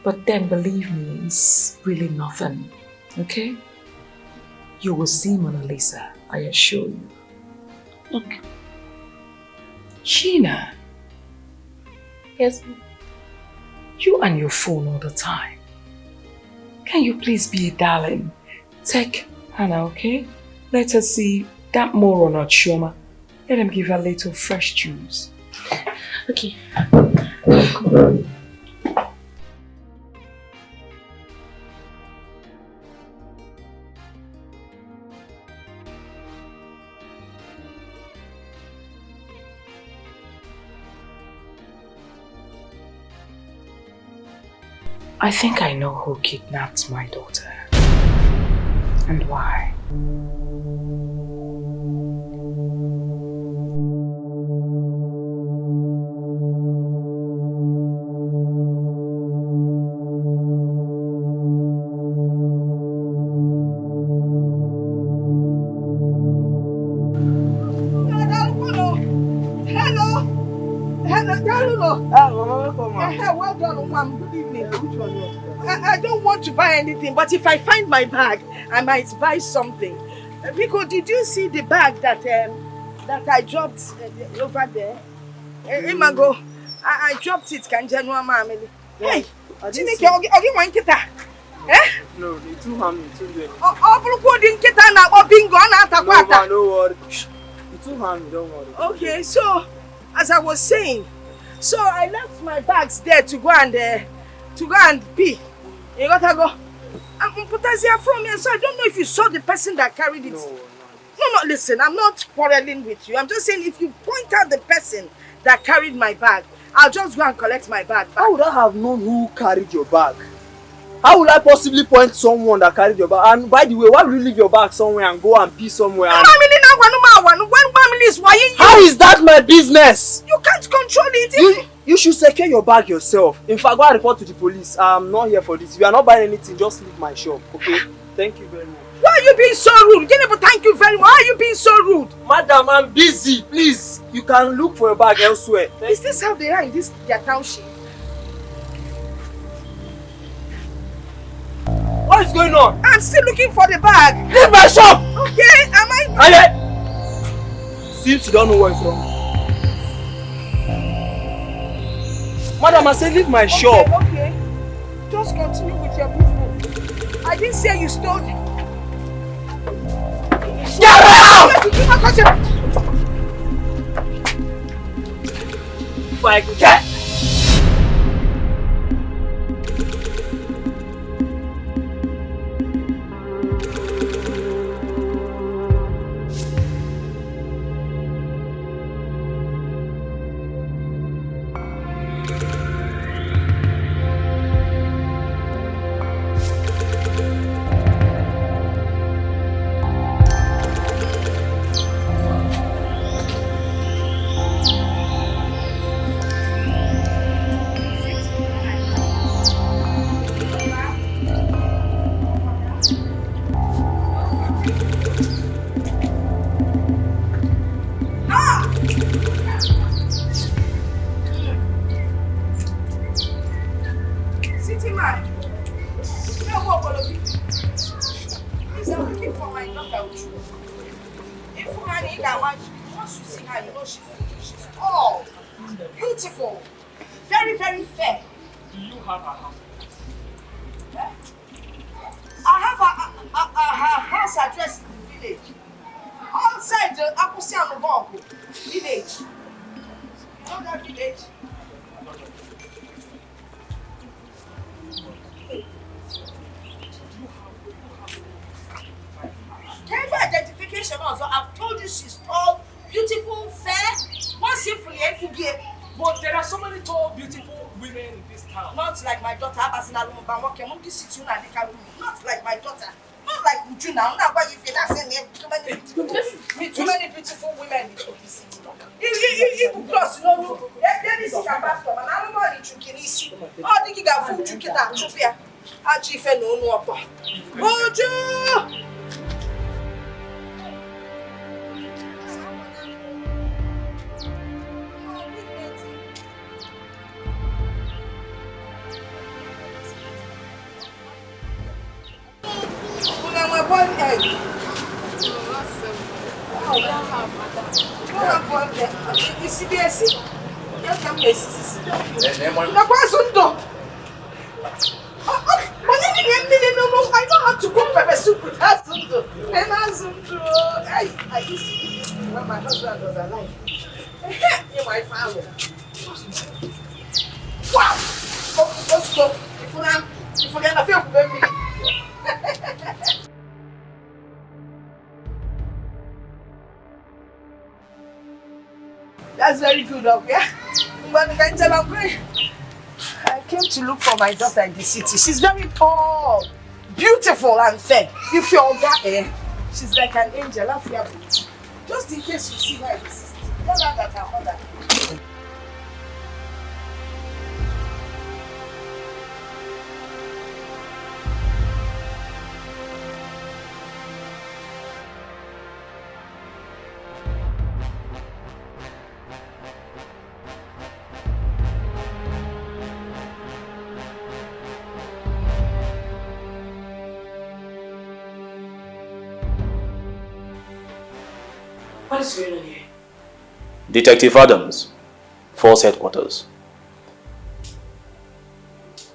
But then believe me, it's really nothing. Okay? You will see Mona Lisa, I assure you. Okay. Gina. Yes. You and your phone all the time. Can you please be a darling? Take Hannah, okay? Let her see that moron or Chioma. Let him give her a little fresh juice. Okay. I think I know who kidnapped my daughter. And why. Well done, ma'am. Good evening. I don't want to buy anything, but if I find my bag, I might buy something. Because did you see the bag that I dropped over there? I dropped it. Hey, Chineke, one kita. Eh? No, it too harm me, it too do anything. No, don't worry. It too harm me, don't worry. Okay, so as I was saying, so I left my bags there to go and pee. You gotta go. I'm potassium from here, so I don't know if you saw the person that carried it. No, listen, I'm not quarreling with you. I'm just saying if you point out the person that carried my bag, I'll just go and collect my bag back. How would I have known who carried your bag? How would I possibly point someone that carried your bag? And by the way, why would you leave your bag somewhere and go and pee somewhere? And... How is that my business? You can't control it. You should secure your bag yourself. In fact, go and report to the police. I'm not here for this. If you are not buying anything, just leave my shop, okay? Thank you very much. Why are you being so rude? Thank you very much. Why are you being so rude? Madam, I'm busy. Please, you can look for your bag elsewhere. Is this how they are in their township? What is going on? I'm still looking for the bag. Leave my shop! Okay, am I... Since you don't know what is wrong. Madam, I said leave my shop. Okay. Just continue with your business. I didn't say you stole it. Get out! If I get... Not like my daughter. Not like Uju now. Now why you feel that saying too many beautiful women in the city. If plus, you know, there is a pastor, and I don't know any chukinisi. Oh, think you got food chukina, chupia. I chief and no upper. Uju! I know how to cook pepper soup with that sundo. And I used to eat this when my husband was alive. In my family. Wow! Let's go. If you forget, I feel very. That's very good of you. But I can tell I'm going. I came to look for my daughter in the city. She's very tall, beautiful and fair. If you're there, she's like an angel. Just in case you see her in the city, tell her that her mother. What is going on here? Detective Adams, Force Headquarters.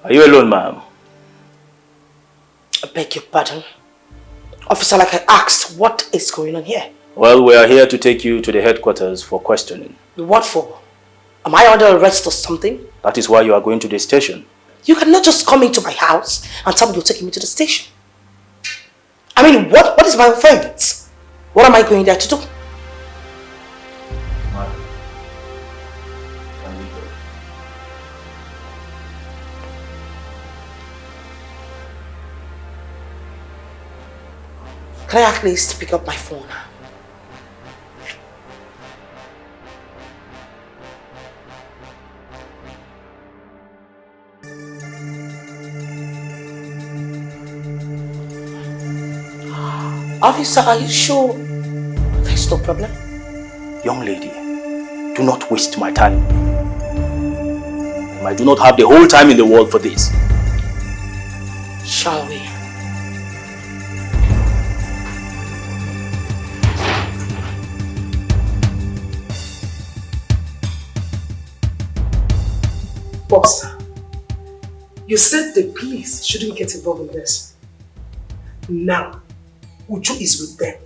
Are you alone, ma'am? beg your pardon? Officer, like I asked, what is going on here? Well, we are here to take you to the headquarters for questioning. What for? Am I under arrest or something? That is why you are going to the station. You cannot just come into my house and tell me you're taking me to the station. I mean, what is my offense? What am I going there to do? Can I at least pick up my phone? Officer, are you sure there's no problem? Young lady, do not waste my time. I do not have the whole time in the world for this. Shall we? Boss, you said the police shouldn't get involved in this. Now, Uju is with them.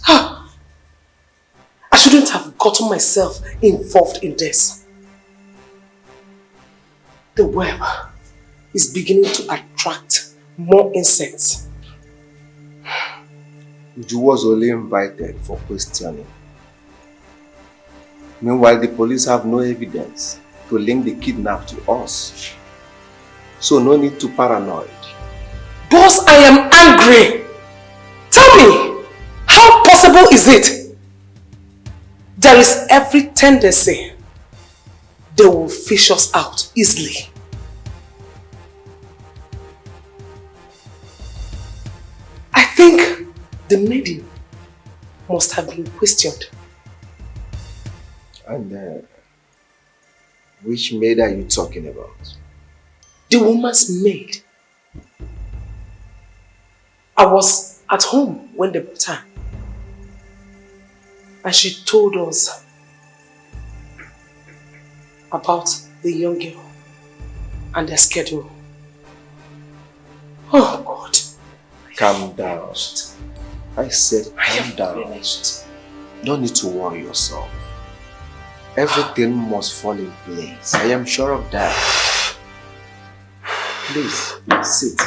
I shouldn't have gotten myself involved in this. The web is beginning to attract more insects. Uju was only invited for questioning. Meanwhile, the police have no evidence to link the kidnap to us. So no need to paranoid. Boss, I am angry. Tell me, how possible is it? There is every tendency they will fish us out easily. I think the maiden must have been questioned. And which maid are you talking about? The woman's maid. I was at home when they brought her. And she told us about the young girl and their schedule. Oh God. Calm down. I said calm down. Finished. Don't need to worry yourself. Everything must fall in place. I am sure of that. Please, sit.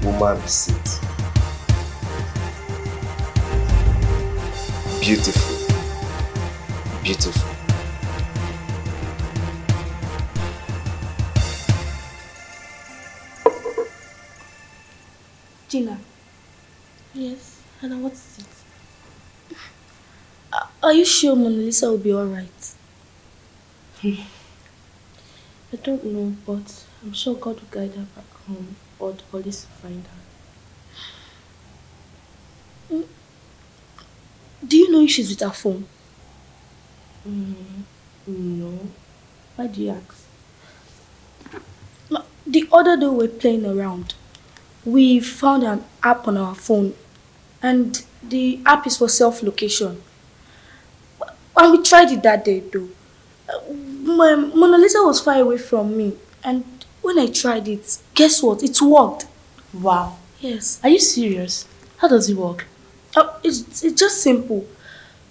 Woman, sit. Beautiful. Beautiful. Gina. Yes, Hannah, what is it? Are you sure Mona Lisa will be alright? I don't know, but I'm sure God will guide her back home or the police will find her. Do you know if she's with her phone? No. Why do you ask? The other day we were playing around. We found an app on our phone and the app is for self-location. And we tried it that day though. Mona Lisa was far away from me and when I tried it, guess what? It worked. Wow. Yes. Are you serious? How does it work? It's just simple.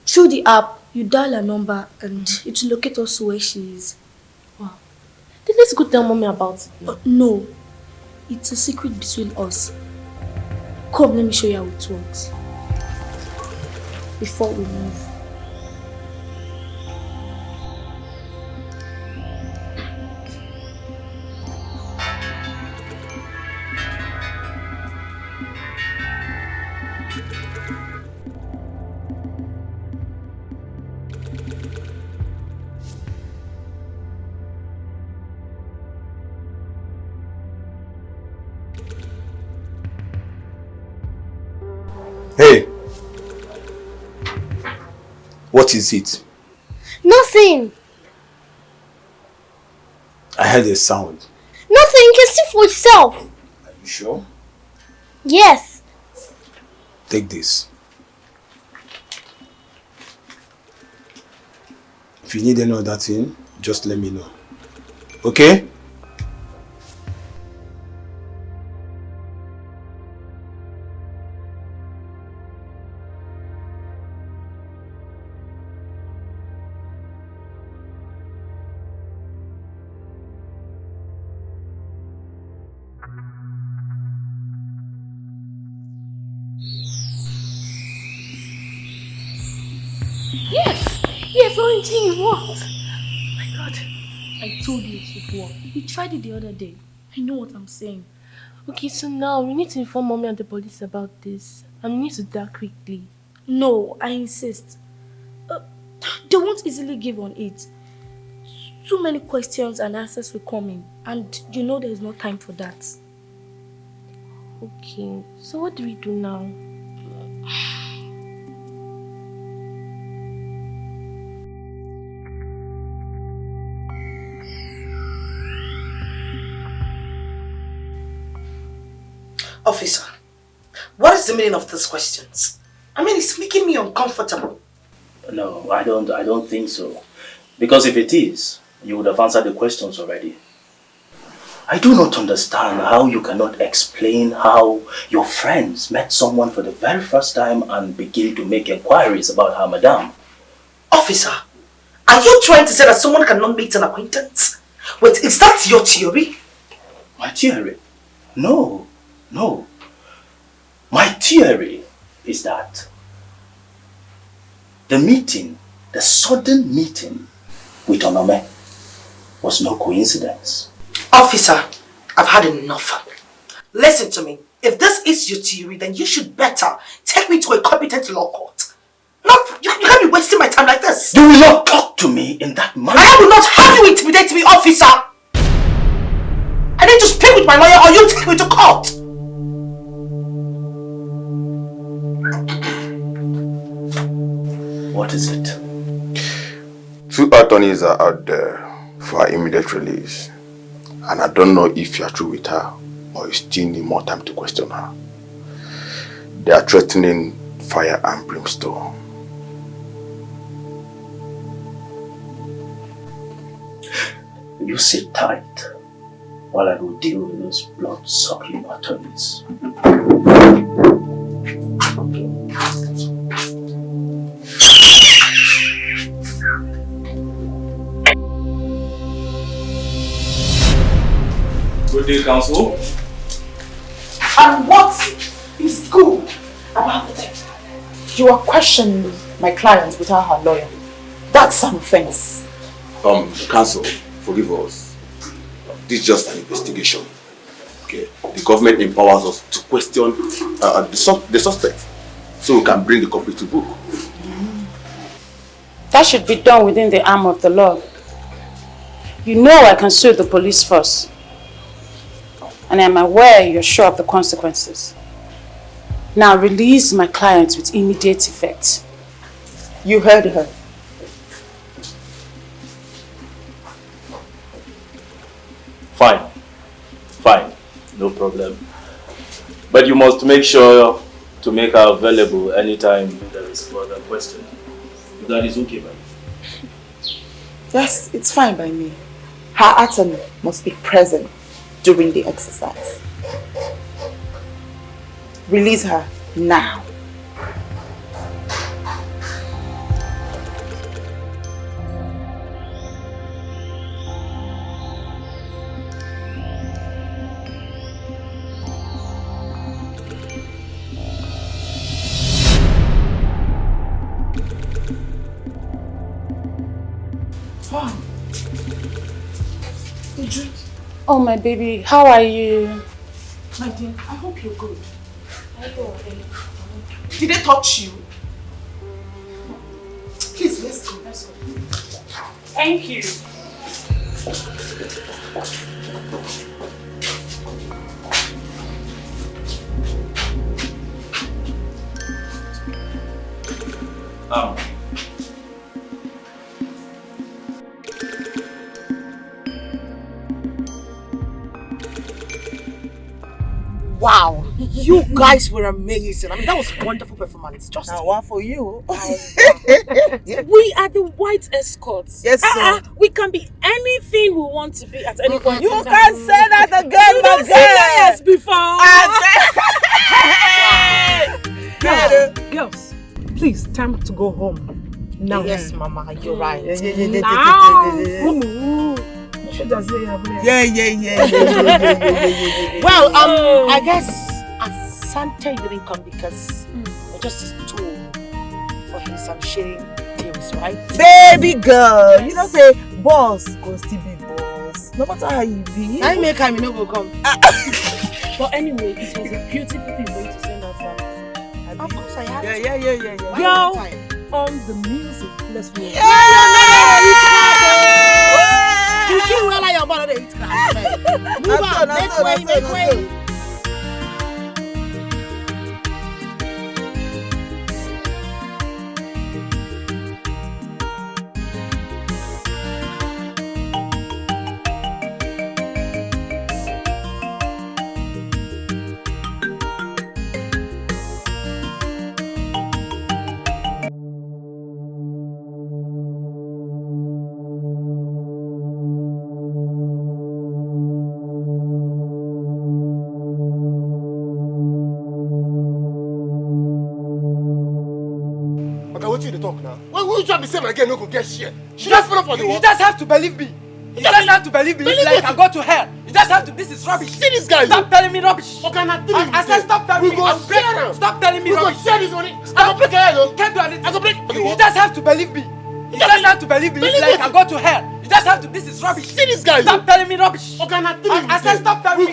Through the app, you dial a number and it will locate us where she is. Wow. Then let's go tell mommy about it. No. It's a secret between us. Come, let me show you how it works. Before we move. Hey! What is it? Nothing! I heard a sound. Nothing! You can see for yourself! Are you sure? Yes! Take this. If you need any other thing, just let me know. Okay? Yes, Orange, it worked. My God, I told you it would work. We tried it the other day. I know what I'm saying. Okay, so now we need to inform mommy and the police about this. And we need to do that quickly. No, I insist. They won't easily give on it. Too many questions and answers will come in. And you know there's no time for that. Okay, so what do we do now? Officer, what is the meaning of these questions? I mean, it's making me uncomfortable. No, I don't think so. Because if it is, you would have answered the questions already. I do not understand how you cannot explain how your friends met someone for the very first time and begin to make inquiries about her madam. Officer, are you trying to say that someone cannot meet an acquaintance? Wait, is that your theory? My theory? No. My theory is that the sudden meeting with Onome was no coincidence. Officer, I've had enough. Listen to me. If this is your theory, then you should better take me to a competent law court. You can't be wasting my time like this. You will not talk to me in that manner. I will not have you intimidate me, officer. I need to speak with my lawyer or you take me to court. What is it? 2 attorneys are out there for her immediate release. And I don't know if you are through with her or you still need more time to question her. They are threatening fire and brimstone. You sit tight while I go deal with those blood-sucking attorneys. Good day, counsel. And what is good about the thing? You are questioning my client without her lawyer. That's an offense. Counsel, forgive us. This is just an investigation. Okay. The government empowers us to question the suspect so we can bring the culprit to book. That should be done within the arm of the law. You know I can sue the police first. And I'm aware you're sure of the consequences. Now release my client with immediate effect. You heard her. Fine, no problem. But you must make sure to make her available anytime there is further question. That is okay by you. Yes, it's fine by me. Her attorney must be present during the exercise. Release her now. Oh my baby, how are you? My dear, I hope you're good. Are you okay? Did they touch you? Please, let's go. Thank you. Wow, You guys were amazing. I mean, that was a wonderful performance. Just one for you. We are the white escorts. Yes, sir. We can be anything we want to be at any point. You can't say that again, you my don't say yes before. Girls, please, time to go home. Now. Yes, Mama, you're right. Well, I guess Asante didn't come because we're just his tool for his shady deals, right? Baby girl, you know say boss go still be boss. No matter how you be. I make him no go come. But anyway, it was a beautiful thing for you to send out that. Of course I have to. Yeah. Girl, on the music, let's move. You do well like your mother eat class. Move on, make way. Talk now. Why would you try to say my girl no go get shit? She just follow for the You just have to believe me. You just have to believe me. It's like I go to hell. You just have to. This is rubbish. See this guy. Stop telling me rubbish. Okay, now I said stop telling me. Stop telling me rubbish. We go share this money. I go break your head. Can't do anything. I go break. You just have to believe me. You just have to believe me. It's like I go to hell. You just have to. This is rubbish. See this guy. Stop telling me rubbish. Okay, now I said stop telling me.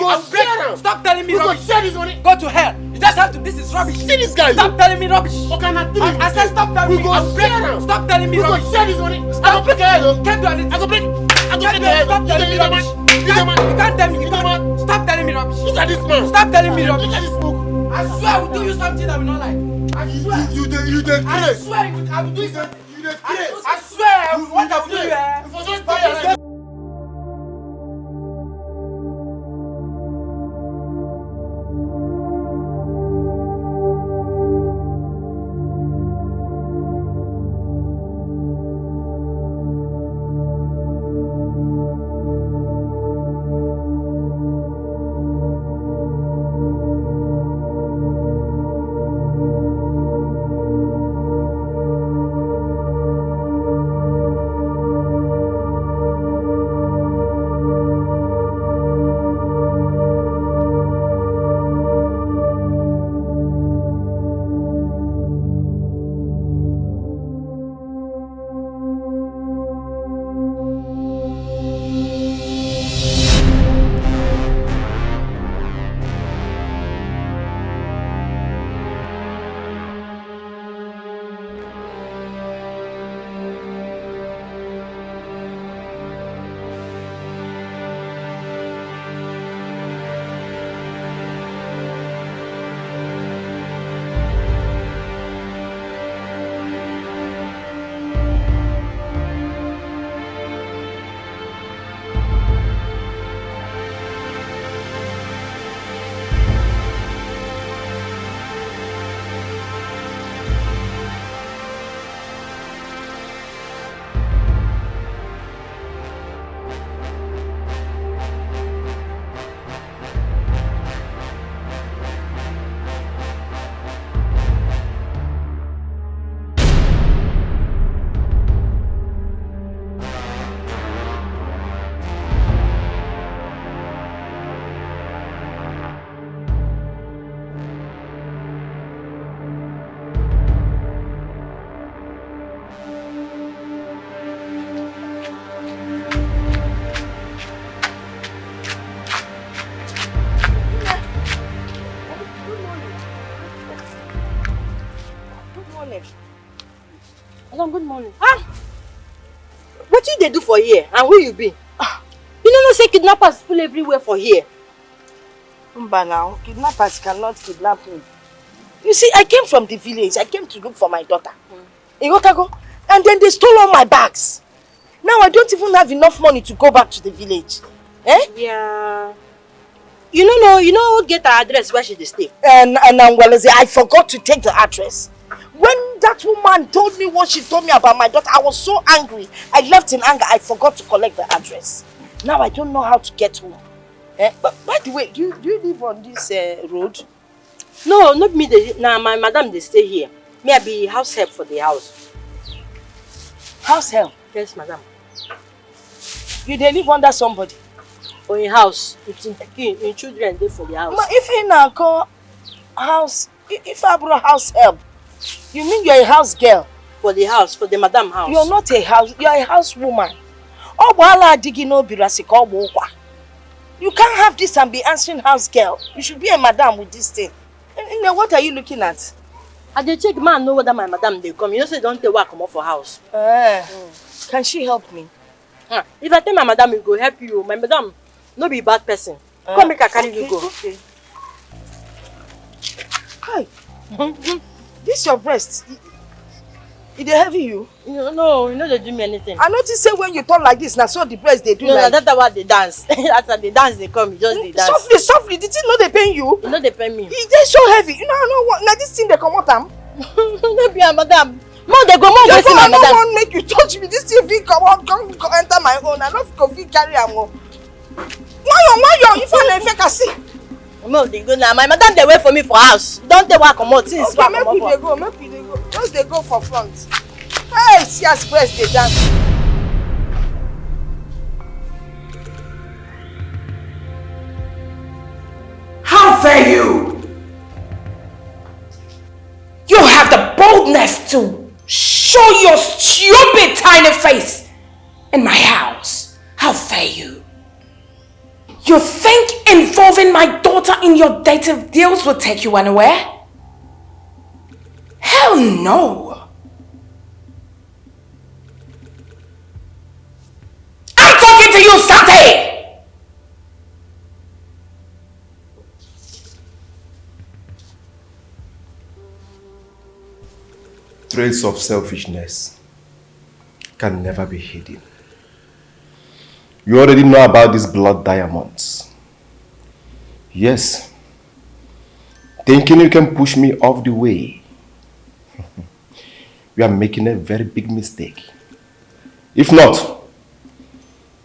Stop telling me rubbish. We go share this money. Go to hell. You just have to. This is rubbish. See this guy. Stop telling me rubbish. Okay, now I said stop telling me. Stop telling me rubbish. We go share this money. I go break your head. Can't do anything. I go break. I go break your head. Stop telling me rubbish. You can't tell me. You can't. Stop telling me rubbish. Look at this man. Stop telling me rubbish. Look at this book. I swear I will do you something I will not like. I swear. You the I craze. swear I will do something. You the craze. I swear what I will do. If I just buy your Madam, good morning. What you they do for here? And who you be? You know say kidnappers full everywhere for here. But now, kidnappers cannot kidnap me. You see, I came from the village. I came to look for my daughter. In Otago. And then they stole all my bags. Now I don't even have enough money to go back to the village. Eh? Yeah. You know, get her address where she dey stay. And I forgot to take the address. When that woman told me what she told me about my daughter, I was so angry. I left in anger. I forgot to collect the address. Now I don't know how to get home. But by the way, do you live on this road? No, not me. Now my madam they stay here. Me I be house help for the house. House help? Yes, madam. You dey live under somebody? For a house, it's in children dey for the house. But if you now call house, if I brought house help, you mean you're a house girl? For the house, for the madam house. You're not a house, you're a house woman. You can't have this and be answering house girl. You should be a madam with this thing. And what are you looking at? I dey check man know whether my madam they come. You know say don't they work come up for house. Can she help me? If I tell my madam, it will help you. My madam no be bad person. Come make her carry you go. Okay. Hi. This your breast. It dey heavy you? No, you know they do me anything. I notice say when you turn like this, now so the breast they do no, like. No, that's why they dance. After they dance, they come. You just they dance. Softly. Did it know they pain you? You know they pain me. They so heavy. You know I know what. Now this thing they come out am. No be a madam. More they go more see my madam. I madam. don't want make you touch me. This thing fit come out, come enter my own. I don't go fit carry am. Why you? If I never can see. No, they go now. My madam they wait for me for house. Don't they walk come out? Since okay, maybe they go. Maybe they go. Just they go for front. Hey, see as breast they dance. How dare you? You have the boldness to show your stupid tiny face in my house. How dare you? You think involving my daughter in your dating deals will take you anywhere? Hell no. I'm talking to you, Sante! Traits of selfishness can never be hidden. You already know about these blood diamonds. Yes. Thinking you can push me off the way. You are making a very big mistake. If not,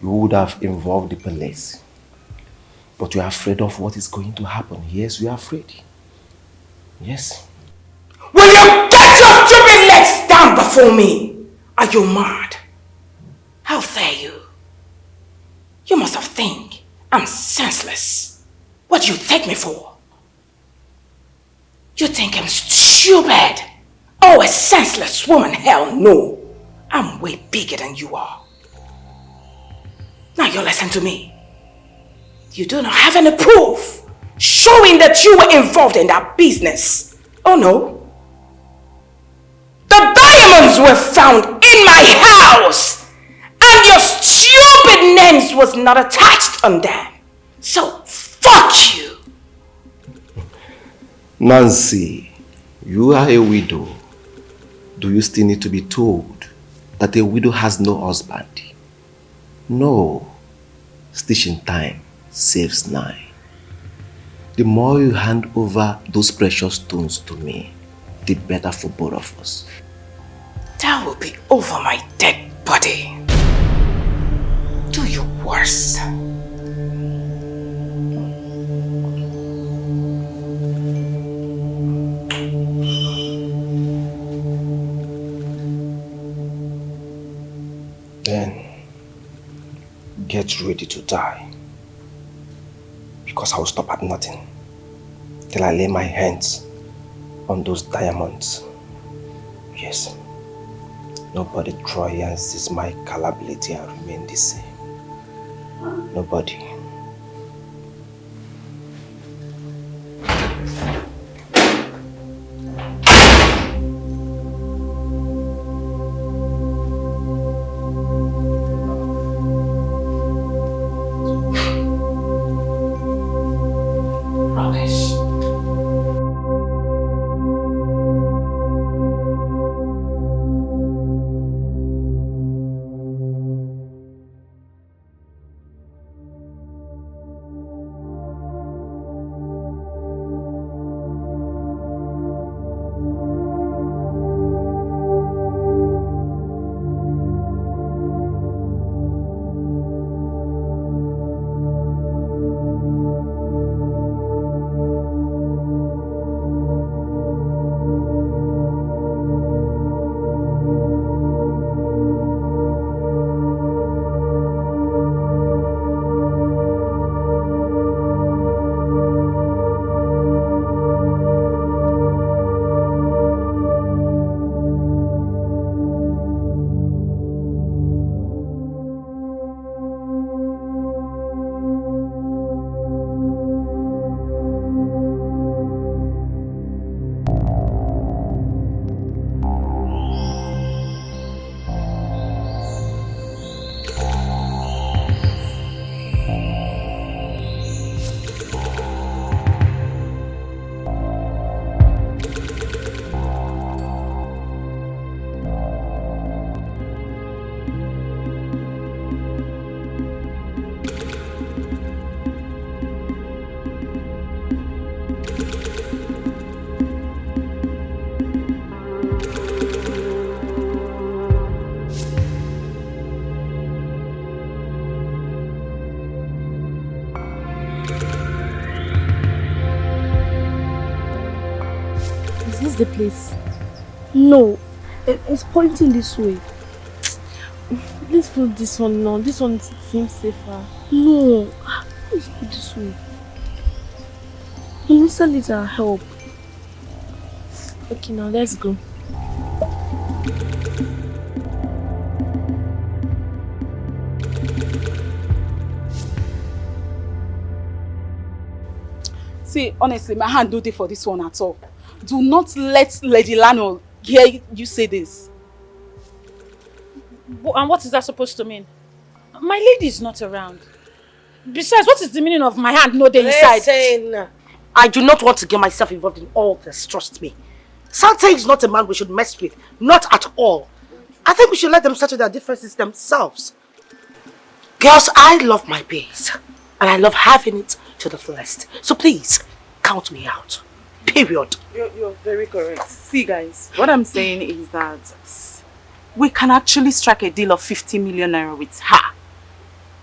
you would have involved the police. But you are afraid of what is going to happen. Yes, you are afraid. Yes. Will you get your stupid legs down before me? Are you mad? How dare you? You must have think I'm senseless. What do you take me for? You think I'm stupid? Oh, a senseless woman? Hell no. I'm way bigger than you are. Now you listen to me. You do not have any proof showing that you were involved in that business. Oh no. The diamonds were found in my house and your stupid names was not attached on them. So fuck you. Nancy, you are a widow. Do you still need to be told that a widow has no husband? No. Stitching time saves 9. The more you hand over those precious stones to me, the better for both of us. That will be over my dead body. Do you worse. Then get ready to die. Because I will stop at nothing till I lay my hands on those diamonds. Yes. Nobody tries this my capability and remain the same. Nobody. the place? No, it's pointing this way. Let's put this one now. This one seems safer. No, let's put this way. Melissa needs our help. Okay, now let's go. See, honestly, my hand don't take for this one at all. Do not let Lady Lano hear you say this. And what is that supposed to mean? My lady is not around. Besides, what is the meaning of my hand no day inside? Listen, I do not want to get myself involved in all this, trust me. Santa is not a man we should mess with. Not at all. I think we should let them settle their differences themselves. Girls, I love my base. And I love having it to the fullest. So please, count me out. Period. You're very correct. See guys, what I'm saying is that we can actually strike a deal of 50 million naira with her.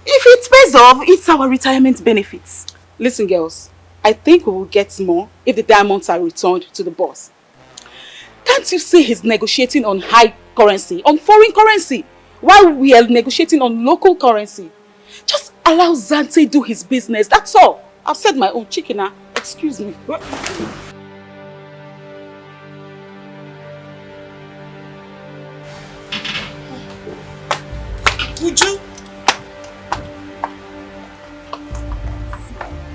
If it pays off, it's our retirement benefits. Listen girls, I think we will get more if the diamonds are returned to the boss. Can't you see he's negotiating on high currency, on foreign currency, while we are negotiating on local currency? Just allow Zante do his business, that's all. I've said my own, chicken now. Excuse me. Would you?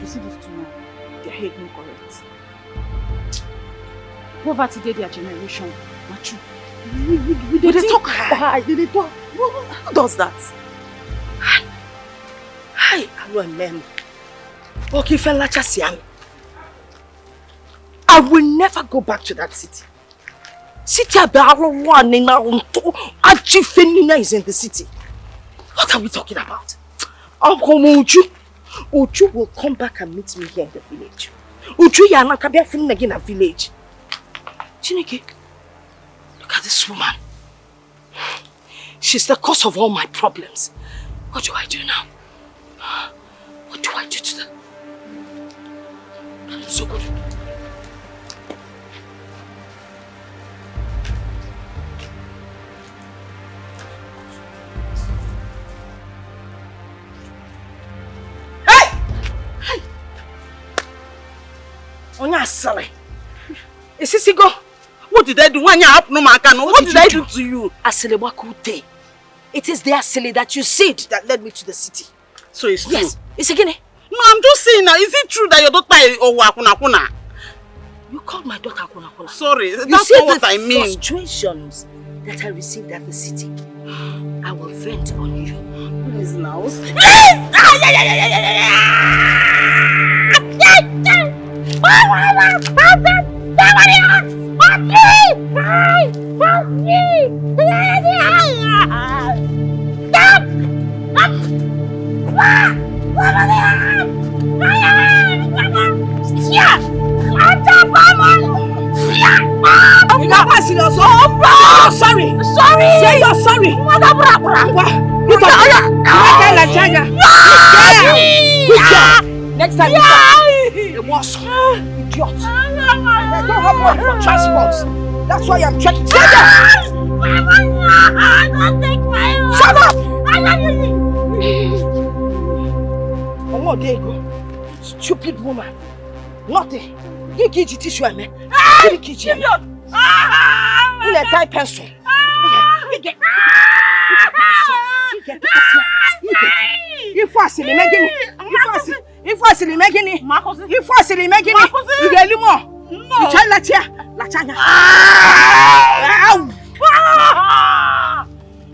You see these two now? Their head no correct. Poverty did their generation. Not true. We talk high. They talk. Who does that? Hi, hello, men. Okay, fella, I will never go back to that city. City is in the city. What are we talking about? Uncle Uju will come back and meet me here in the village. Uju yana kabia feeling again at village. Chineke, look at this woman. She's the cause of all my problems. What do I do now? What do I do to them? So good. Onya sorry. Is this go? What did I do? What did I do to you? Aselebakute. It is the Asele that you said that led me to the city. So it's true? Yes. Is it gonna? No, I'm just saying now. Is it true that your daughter is Wakuna? You called my daughter Kuna. Sorry, you that's not what I mean. The frustrations that I received at the city, I will vent on you. Please now. Sorry. Say you're sorry. Next time you it was idiot. I don't have money for transport. That's why I'm checking. Say that. Don't take my own. Shut up. Oh, there you go. Stupid woman. Nothing. Give me tissue, man. Give me kitchen. You let tie pencil. If I see making it, if I see making it, if I see making it, you get more. You try Lachanya.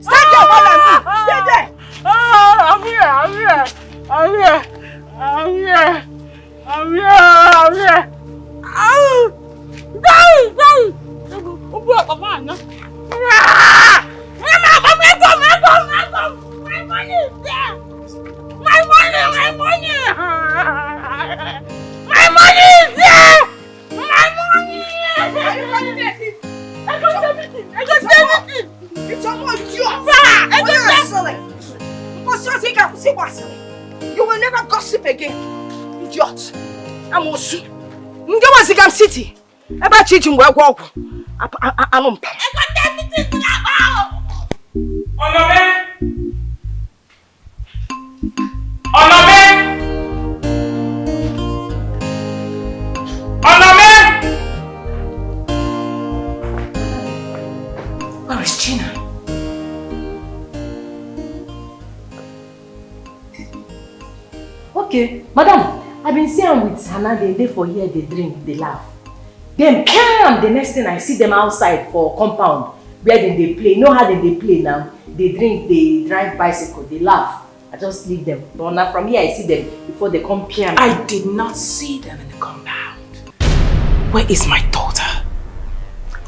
Stay there, stay there. I'm here. My money is there. My money is there. It's almost yours. You will never gossip again. Idiot. I'm also. City. Eba chichi mwe kwa oku. Anumpa. Where is Gina? Okay, madam, I've been seeing with Hannah, they for here, they drink, they laugh. Then the next thing I see them outside for compound, where they play. You know how they play now? They drink, they drive bicycle, they laugh. I just leave them. But now from here I see them before they come here. I did not see them in the compound. Where is my daughter?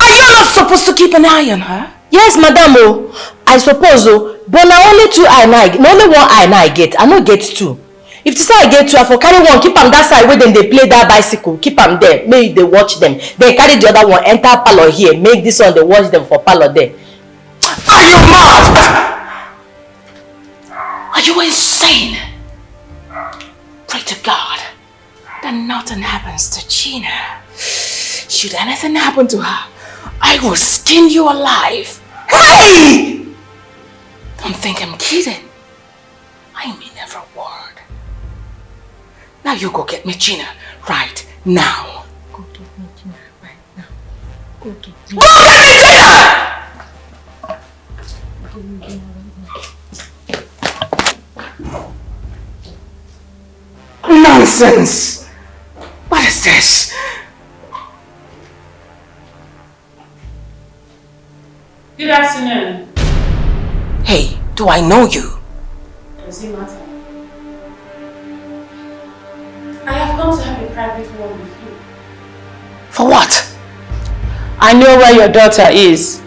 Are you not supposed to keep an eye on her? Yes, madam. Oh, I suppose. Oh, but now only two eye now. Only one eye now I get. I no get two. If to say I get two, I for carry one, keep them that side where then they play that bicycle. Keep them there. Make they watch them. Then carry the other one, enter parlor here. Make this one, they watch them for parlor there. Are you mad? Are you insane? Pray to God that nothing happens to Gina. Should anything happen to her, I will skin you alive. Hey! Don't think I'm kidding. I mean every word. Now you go get me Gina right now. Go get me Gina right now. Go get me Gina! Go get me Gina! Nonsense! What is this? Good afternoon. Hey, do I know you? Does it matter? I have come to have a private word with you. For what? I know where your daughter is.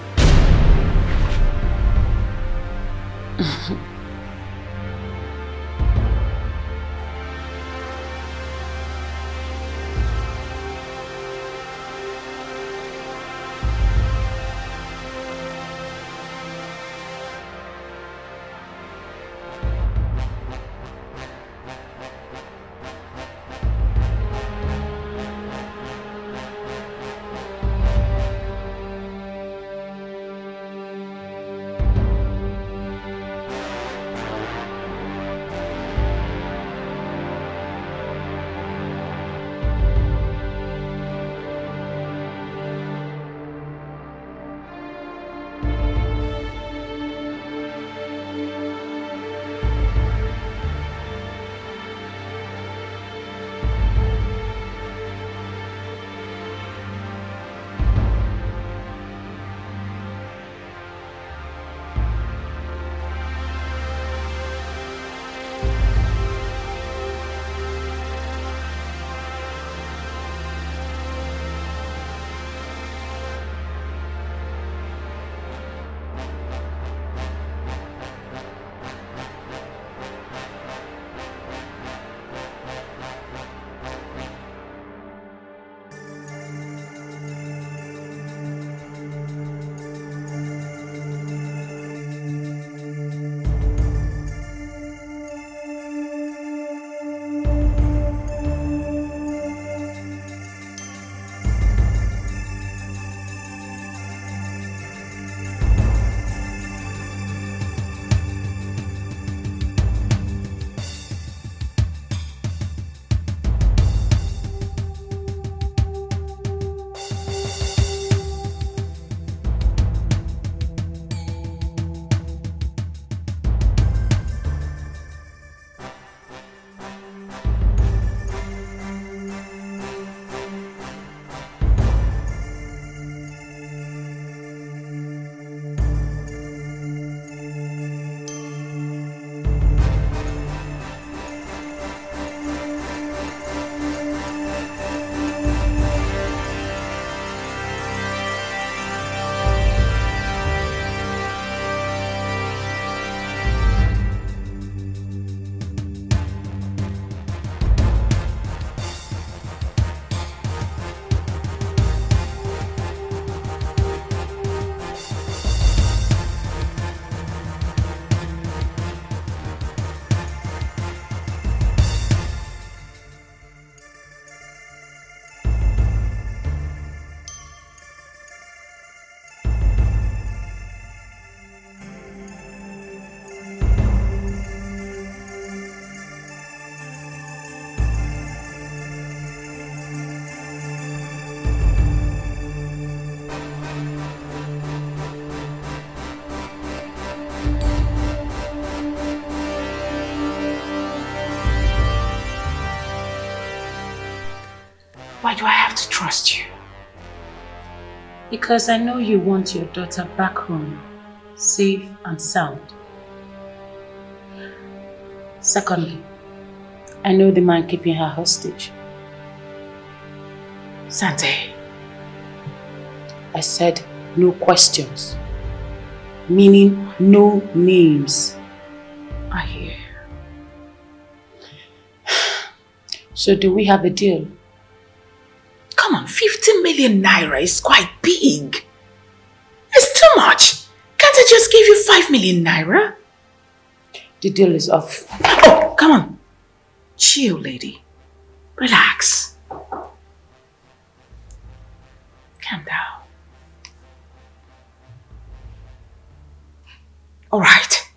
have to trust you. Because I know you want your daughter back home, safe and sound. Secondly, I know the man keeping her hostage. Sante. I said no questions, meaning no names. I hear. So do we have a deal? Come on, 50 million naira is quite big. It's too much. Can't I just give you 5 million naira? The deal is off. Oh, come on. Chill, lady. Relax. Calm down. Alright.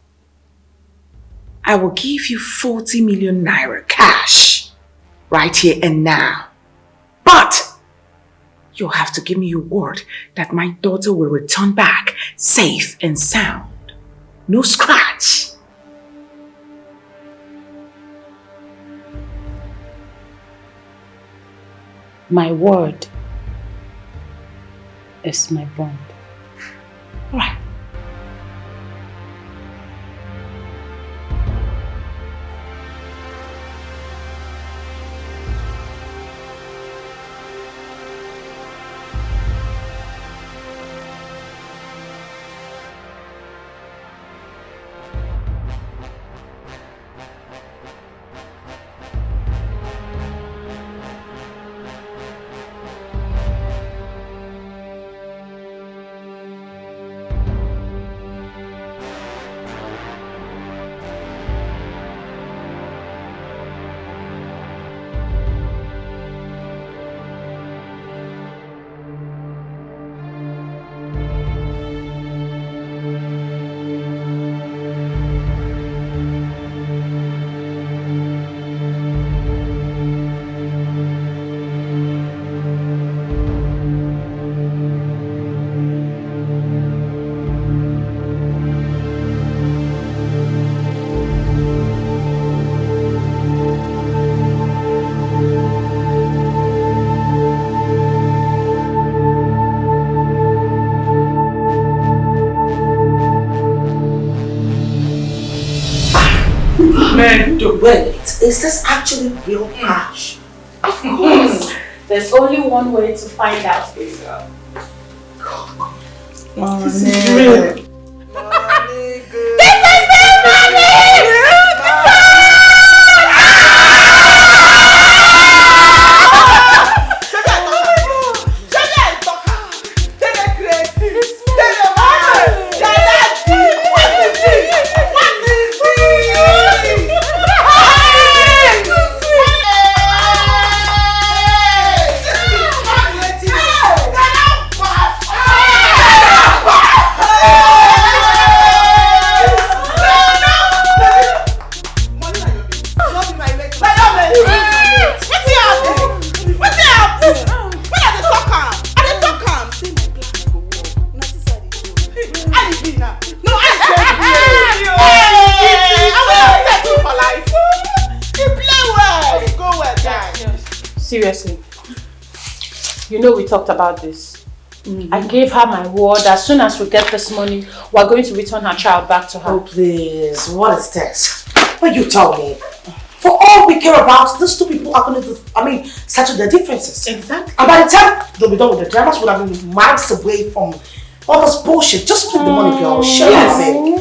I will give you 40 million naira cash. Right here and now. But you'll have to give me your word that my daughter will return back safe and sound. No scratch. My word is my bond. All right. Wait, is this actually real cash? Of course. There's only one way to find out. This is real. Seriously, you know we talked about this. I gave her my word. As soon as we get this money, we're going to return her child back to her. Oh please, what is this? What you tell me? For all we care about, these two people are going to, settle their differences. Exactly. And by the time they'll be done with the dramas, would have been miles away from all this bullshit. Just keep the money, girl. Shut up, babe.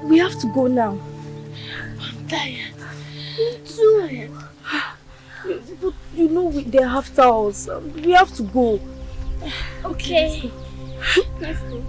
We have to go now. I'm tired. Me too. But you know they're after us. We have to go. Okay. Let's go.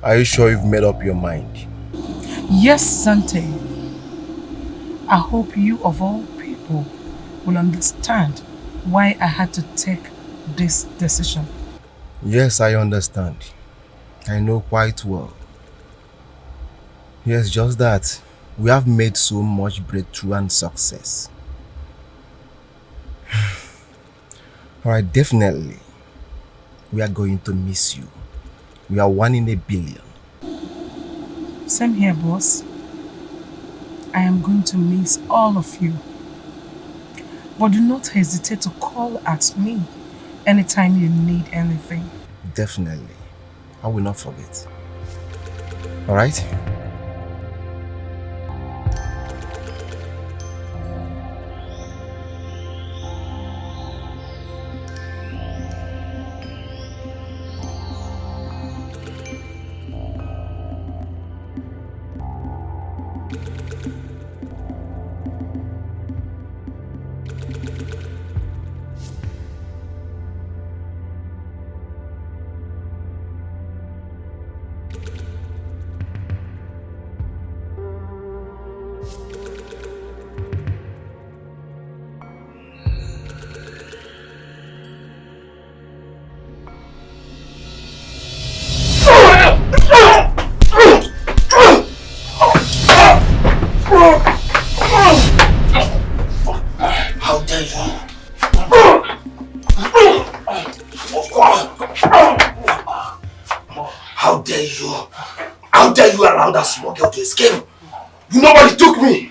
Are you sure you've made up your mind? Yes, Sante. I hope you, of all people, will understand why I had to take this decision. Yes, I understand. I know quite well. Yes, just that we have made so much breakthrough and success. Alright, definitely. We are going to miss you. We are 1 in a billion. Same here, boss. I am going to miss all of you. But do not hesitate to call at me anytime you need anything. Definitely. I will not forget. Alright? How dare you? How dare you allow that small girl to escape? You know what it took me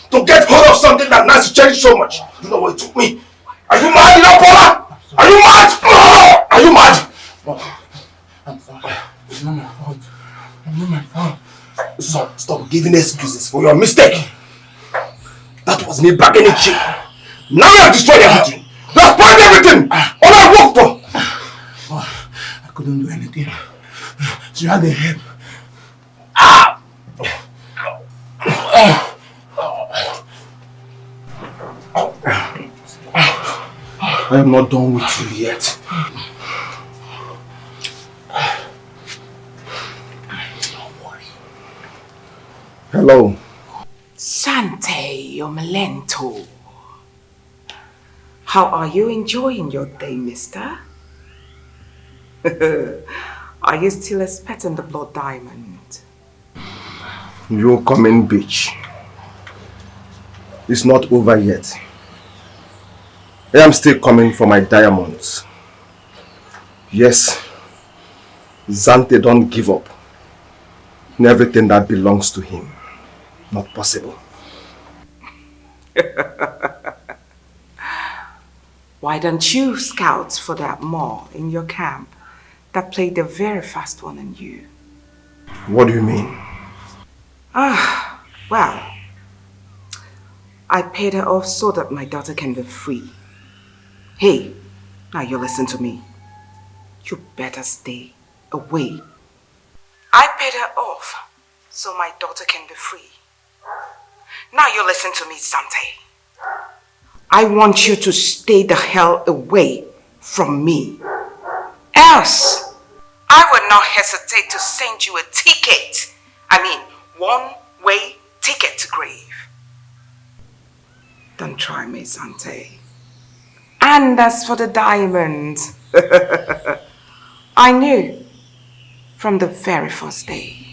to get hold of something that Nancy cherished so much. You know what it took me? Are you mad, you know, Paula? Are you mad? Are you mad? I'm sorry. It's not my fault. It's not my fault. Stop giving excuses for your mistake. That was me bargaining cheap. Now you have destroyed everything. You have spoiled everything. All I worked for. I couldn't do anything. She had a help. I am not done with you yet. Don't worry. Hello. Sante Yomelento. How are you enjoying your day, mister? Are you still expecting the blood diamond? You coming, bitch. It's not over yet. I am still coming for my diamonds. Yes, Zante don't give up in everything that belongs to him. Not possible. Why don't you scout for that mall in your camp that played the very fast one on you? What do you mean? Well, I paid her off so that my daughter can be free. Hey, now you listen to me. You better stay away. I paid her off so my daughter can be free. Now you listen to me, Sante. I want you to stay the hell away from me. Else, I will not hesitate to send you a ticket. I mean, one-way ticket to grave. Don't try me, Sante. And as for the diamond, I knew from the very first day.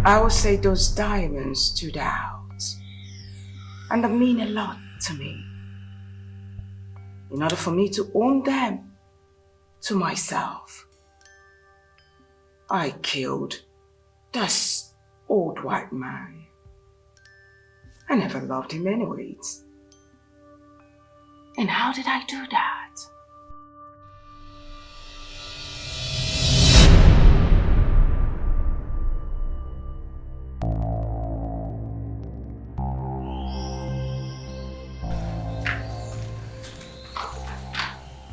I would say those diamonds stood out, and they mean a lot to me. In order for me to own them to myself, I killed this old white man. I never loved him anyways. And how did I do that?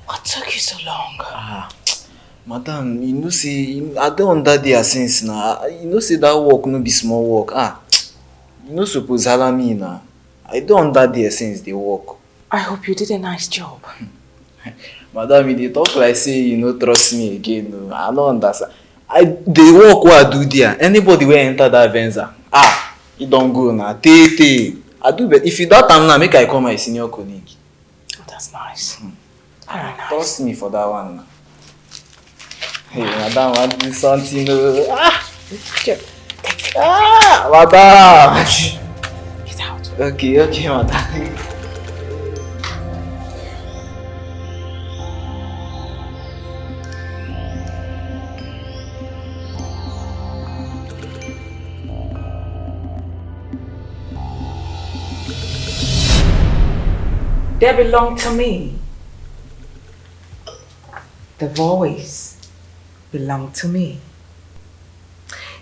What took you so long? Madam, you know say I don't under there since now. You know say that work no be small work. You no suppose holler me now. I don't under there since they work. I hope you did a nice job. Madam, you dey talk like say you no trust me again. No, I don't understand. The work what I do there. Anybody will enter that Venza. You don't go now. I do but if you don't time now, make I call my senior colleague. Oh, that's nice. Very nice. Trust me for that one now. Hey, madam, want to do something? Madam! Get out. Okay, madam. They belong to me. The voice belong to me.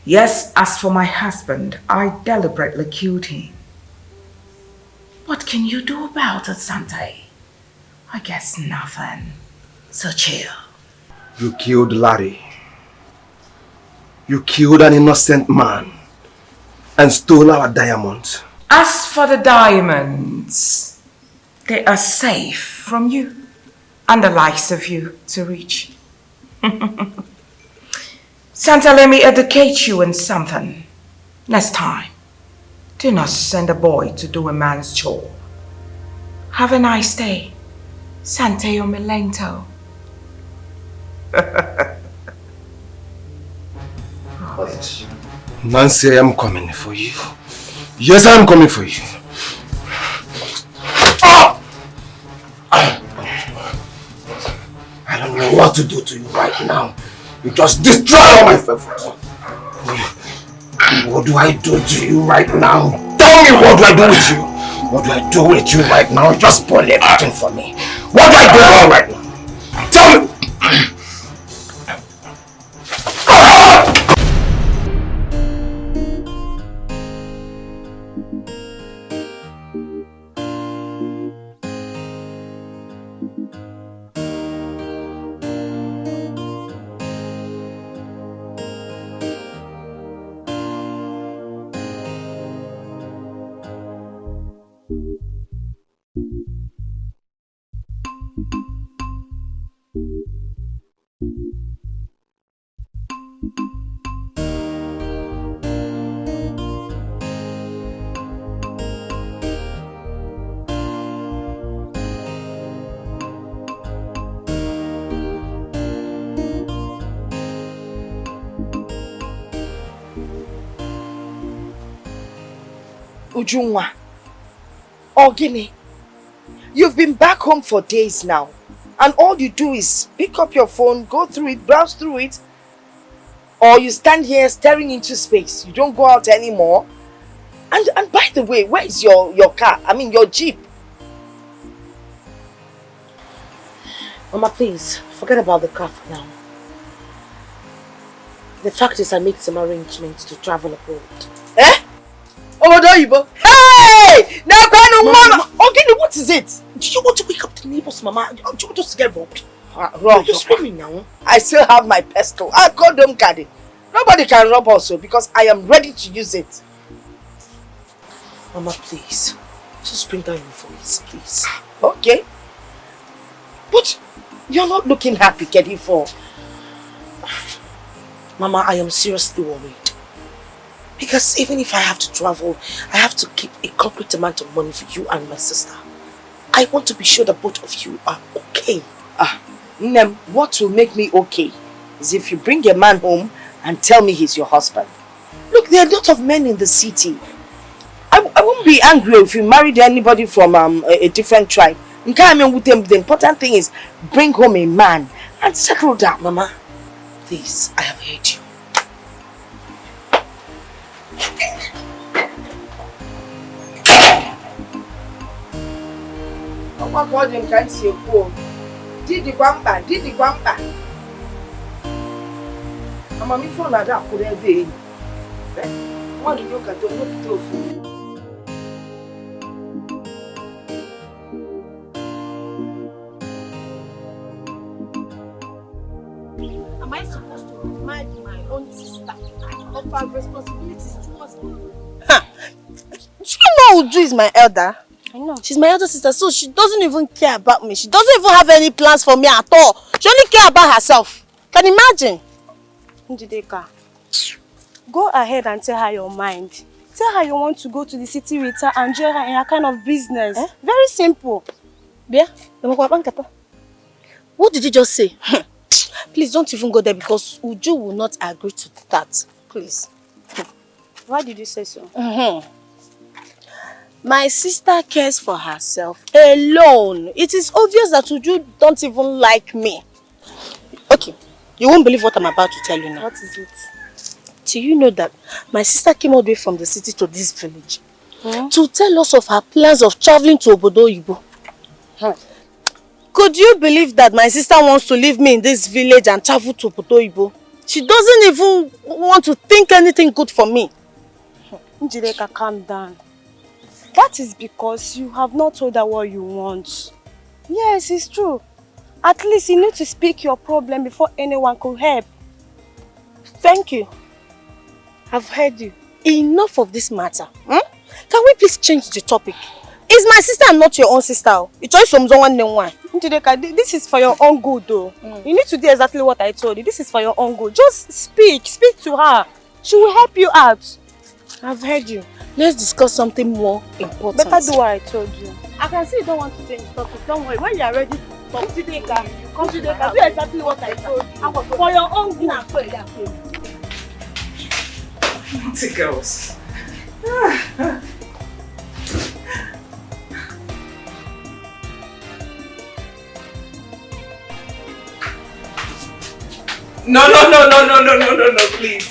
Yes, as for my husband, I deliberately killed him. What can you do about it, Sante? I guess nothing. So chill. You killed Larry. You killed an innocent man and stole our diamonds. As for the diamonds, they are safe from you and the likes of you to reach. Santa, let me educate you in something. Next time, do not send a boy to do a man's chore. Have a nice day. Sante o Milento. Nancy, I am coming for you. Yes, I am coming for you. Oh! I don't know what to do to you right now. You just destroy all my favors. What do I do to you right now? Tell me, what do I do with you? What do I do with you right now? You just spoil everything for me. What do I do wrong right now? Tell me! Ujunwa, Ogini, you've been back home for days now, and all you do is pick up your phone, go through it, browse through it, or you stand here staring into space. You don't go out anymore. And by the way, where is your car? I mean, your jeep. Mama, please, forget about the car for now. The fact is I made some arrangements to travel abroad. Eh? Omodoyibo. Hey! Now go on, Mama. Ogini, what is it? Do you want to wake up the neighbors, Mama? Do you want us to get robbed? Wrong. You're screaming now. I still have my pistol. I call them Gadi. Nobody can rob also because I am ready to use it. Mama, please. Just bring down your voice, please. Okay. But you're not looking happy, Kedifo. Mama, I am seriously worried. Because even if I have to travel, I have to keep a concrete amount of money for you and my sister. I want to be sure that both of you are okay. Nem, what will make me okay is if you bring a man home and tell me he's your husband. Look, there are a lot of men in the city. I won't be angry if you married anybody from a different tribe. The important thing is bring home a man and settle down. Mama, please, I have heard you. Oh my God, you can't see a poor. Didi Gwamba. I'm a phone at that for every day. What do you look at? Don't look to Am I supposed to remind my own sister of her responsibilities towards me? Do you know Uju is my elder? I know. She's my elder sister, so she doesn't even care about me. She doesn't even have any plans for me at all. She only cares about herself. Can you imagine? Njideka, go ahead and tell her your mind. Tell her you want to go to the city with her and join her in her kind of business. Very simple. What did you just say? Please don't even go there because Uju will not agree to that. Please. Why did you say so? My sister cares for herself alone. It is obvious that Uju don't even like me. Okay, you won't believe what I'm about to tell you now. What is it? Do you know that my sister came all the way from the city to this village to tell us of her plans of traveling to Obodo Oyibo? Could you believe that my sister wants to leave me in this village and travel to Putoibo? She doesn't even want to think anything good for me. Njideka, calm down. That is because you have not told her what you want. Yes, it's true. At least you need to speak your problem before anyone could help. Thank you. I've heard you. Enough of this matter. Can we please change the topic? Is my sister and not your own sister? It's just someone named one. Njideka, this is for your own good though. You need to do exactly what I told you. This is for your own good. Just speak to her. She will help you out. I've heard you. Let's discuss something more important. Better do what I told you. I can see you don't want to change the topic. Don't worry. When you are ready to talk, Njideka, you come to the house. Do exactly what I told you. For your own good. Naughty girls. No, please.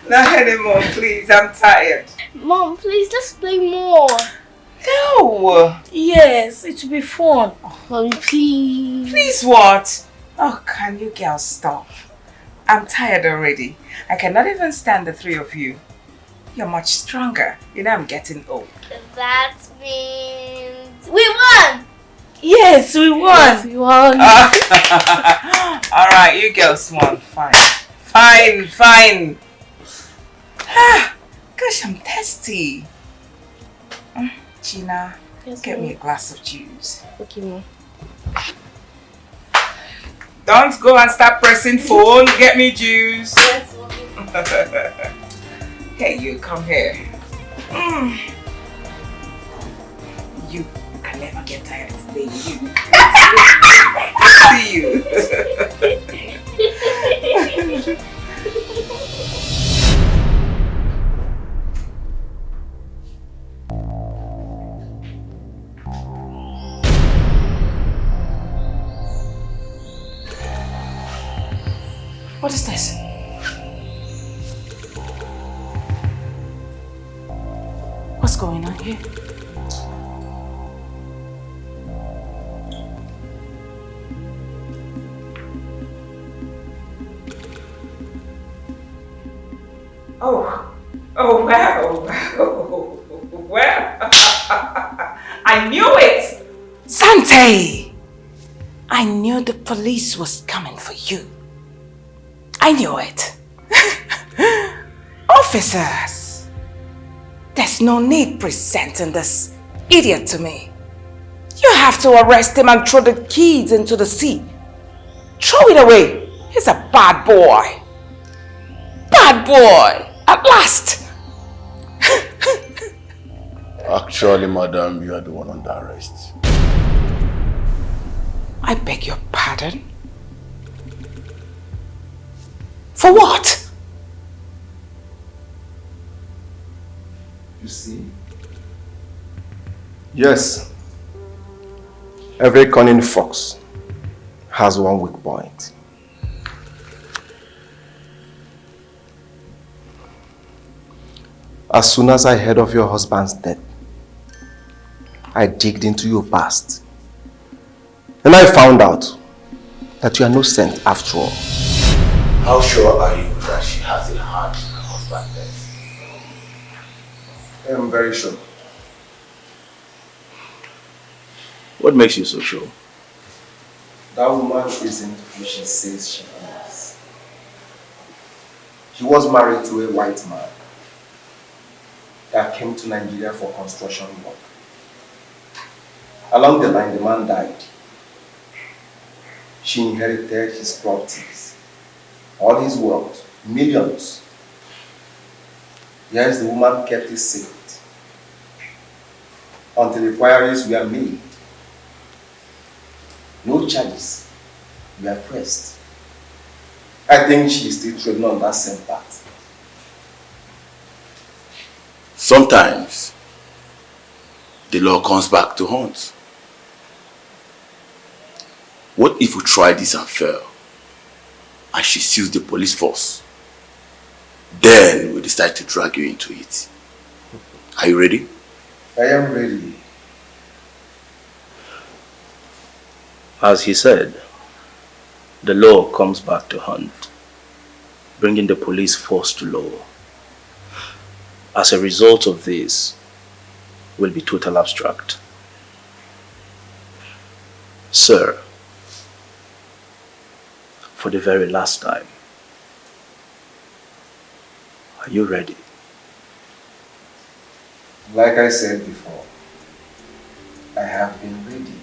Not anymore, please. I'm tired. Mom, please, let's play more. No. Yes, it will be fun. Mommy, please. Please what? Oh, can you girls stop? I'm tired already. I cannot even stand the three of you. You're much stronger. You know I'm getting old. That means we won! Yes, we won. Yes, we won. Alright, you girls won. Fine. Gosh, I'm thirsty. Gina, get me a glass of juice. Okay, Mom. Don't go and start pressing phone. Get me juice. Yes, Mommy. Hey, you come here. You can never get tired of playing you. See you. What is this? What's going on here? Oh, wow. Well, I knew it. Sante, I knew the police was coming for you. I knew it. Officers, there's no need presenting this idiot to me. You have to arrest him and throw the kids into the sea. Throw it away. He's a bad boy. Bad boy, at last. Actually, madam, you are the one under arrest. I beg your pardon? For what? You see? Yes. Every cunning fox has one weak point. As soon as I heard of your husband's death, I digged into your past. And I found out that you are no saint after all. How sure are you that she has a hand in her husband's death? I am very sure. What makes you so sure? That woman isn't who she says she is. She was married to a white man that came to Nigeria for construction work. Along the line, the man died. She inherited his properties, all his wealth, millions. Yes, the woman kept it secret until the inquiries were made. No charges were pressed. I think she is still treading on that same path. Sometimes, the law comes back to haunt. What if we try this and fail, and she sues the police force? Then we decide to drag you into it. Are you ready? I am ready. As he said, the law comes back to hunt, bringing the police force to law. As a result of this, will be total abstract. Sir, for the very last time, are you ready? Like I said before, I have been ready.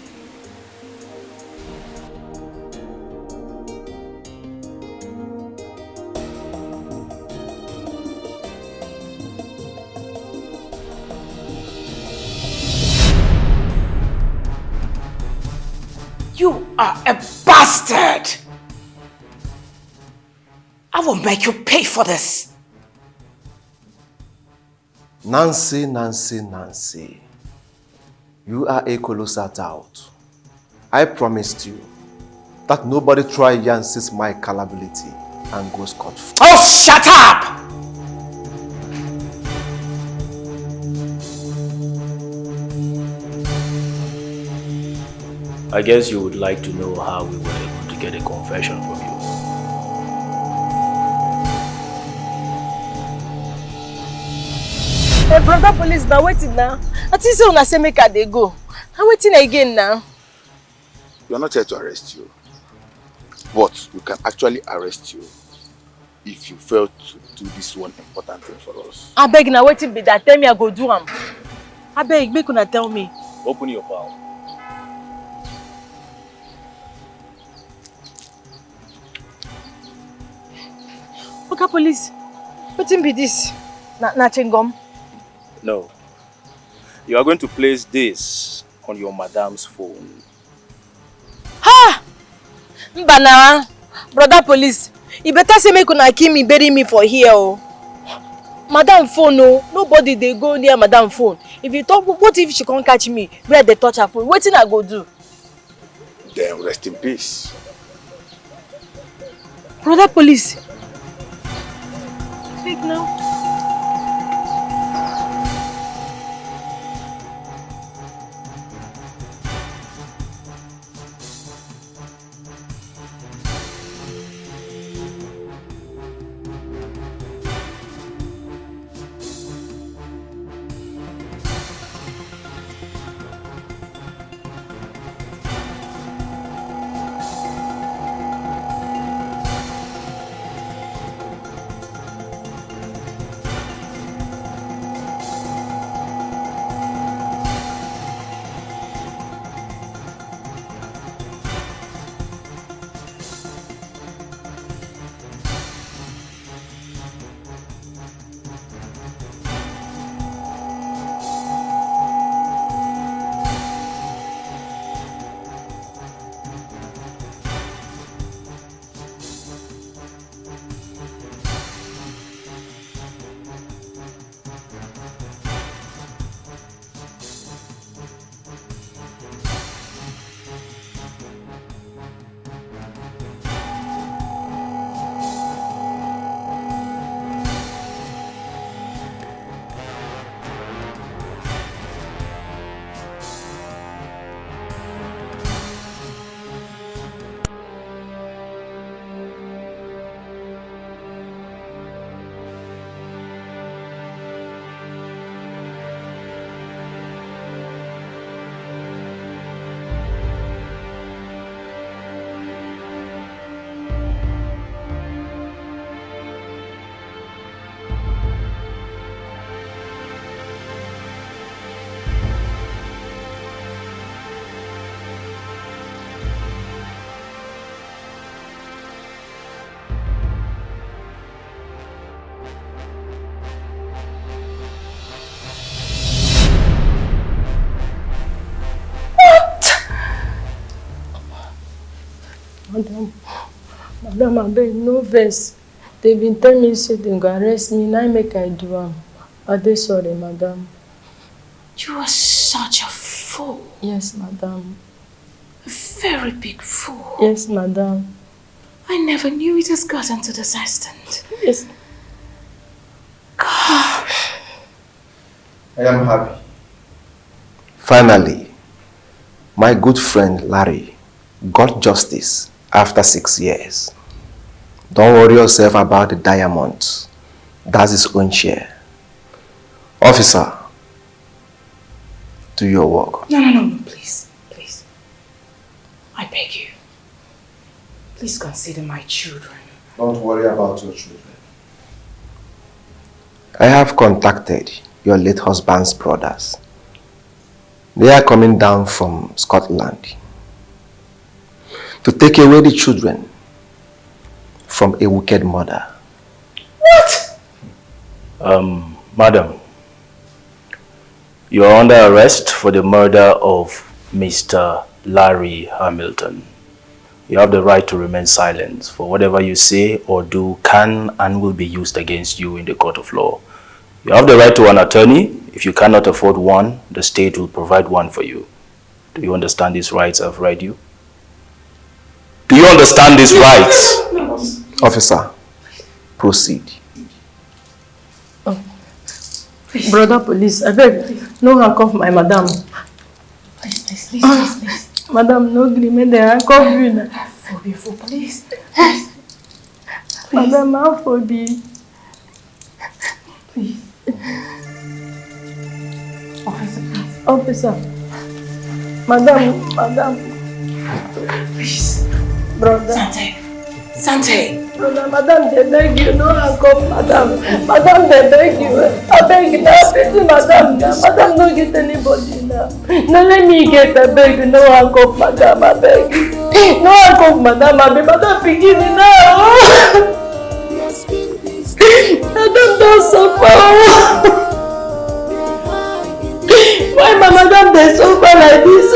You are a bastard! I will make you pay for this. Nancy, Nancy, Nancy. You are a colossal doubt. I promised you that nobody try Yancy's my culpability and go scot-free. Oh, shut up! I guess you would like to know how we were able to get a confession from you. Hey, brother police, now waiting now. I think so una say make I dey go. I'm waiting again now. We are not here to arrest you. But we can actually arrest you if you fail to do this one important thing for us. I beg now waiting be that. Tell me I go do am. I beg, make una tell me. Open your mouth. Okay, police. Wetin be this? Na chewing-gum? No. You are going to place this on your madam's phone. Ha! Mbana, brother police. You better say make una kill me, bury me for here, oh. Madam phone, no. Nobody they go near madam phone. If you talk, what if she can't catch me? Where they touch her phone? What thing I go do? Then rest in peace. Brother police. Speak now. Madam, I beg, no vex. They been telling me say they go arrest me, now make I do am. I dey sorry, madam. You are such a fool. Yes, madam. A very big fool. Yes, madam. I never knew it has gotten to this extent. Yes. Gosh. I am happy. Finally, my good friend Larry got justice after 6 years. Don't worry yourself about the diamonds. That's his own share. Officer, do your work. No, please. I beg you. Please consider my children. Don't worry about your children. I have contacted your late husband's brothers. They are coming down from Scotland to take away the children from a wicked mother. What? Madam, you are under arrest for the murder of Mr. Larry Hamilton. You have the right to remain silent, for whatever you say or do can and will be used against you in the court of law. You have the right to an attorney. If you cannot afford one, the state will provide one for you. Do you understand these rights I've read you? Do you understand these rights? Officer, proceed. Brother police, I beg, no handcuff my madam. Please. Madam, no agreement, they handcuff you now. For please. Madam, I'm phobia. Please. Officer. Madam. Please. Brother. Sante. Brother, madam, they beg you, no handcuff, madam. Madam, they beg you. I beg you, now, pity madam now. Madam, no get anybody now. No, let me get, I beg you, no handcuff, madam, I beg you. No handcuff, madam, I beg, madam, forgive me now. Madam, don't suffer. Why my madam, they suffer like this?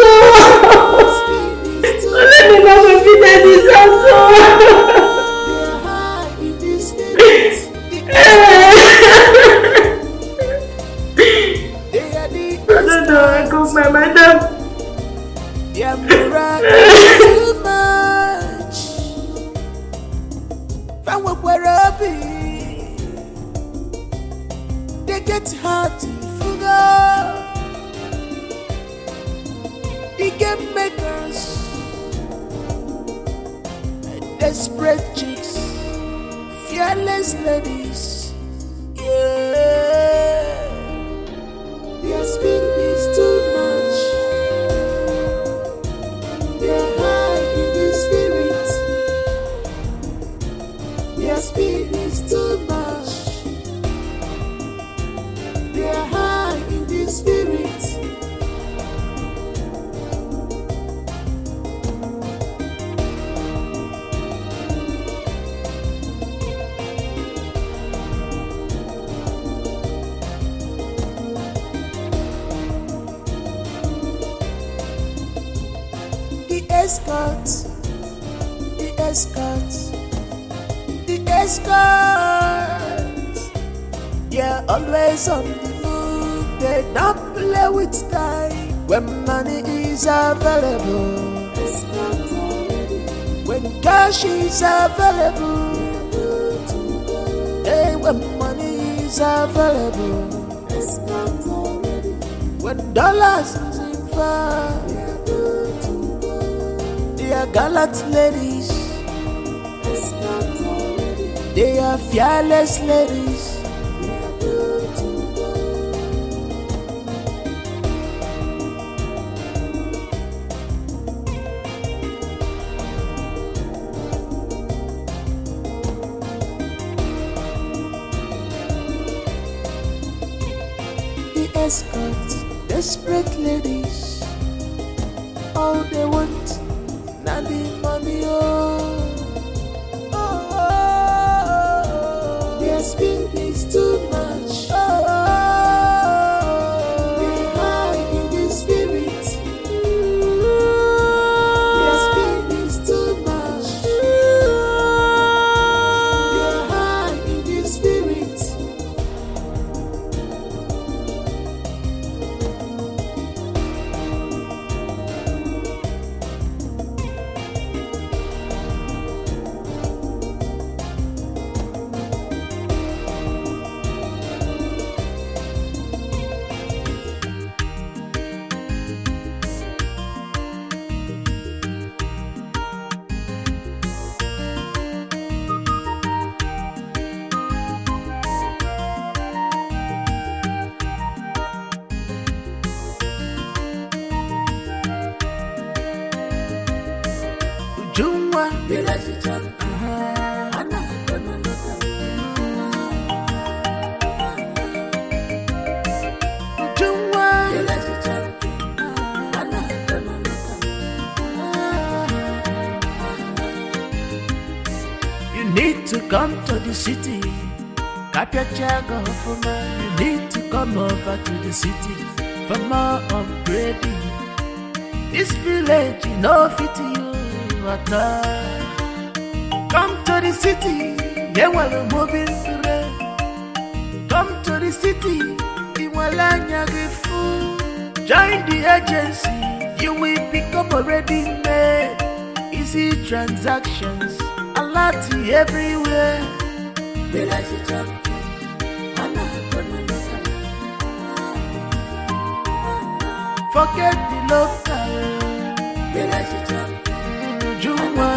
Let me know if you did this also. I don't know, I go my madam. Too much. From where I be, they get hard to figure. The game makers, desperate chicks, fearless ladies. Yeah, their speed is too much. They're high in the spirit. Their speed is too much. They're high in the spirit. The escort. Yeah, always on the move. They don't play with time. When money is available, when cash is available, hey, when money is available, when dollars is involved. They are gallant ladies. They are fearless ladies. The escort, desperate ladies. All they want. Now the money, their speed is too much. They're high in the spirit. Their speed is too much. They're high in the spirit. need to come to the city. Got your check off for me. You need to come over to the city for more upgrading. This village, you know, fit you at all. Come to the city, yeah, we're moving today. Come to the city, Iwalanya Gifu. Join the agency, you will become already made. Easy transactions, a lot everywhere. Village champion, forget the local. Village champion, Juma.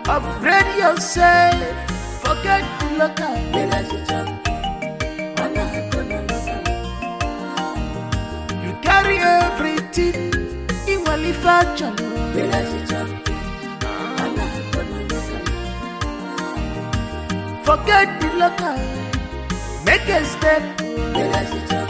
Upgrade yourself, forget the local. Village champion, you carry everything in manufacture. Village champion, forget the local, make a step. Village champion.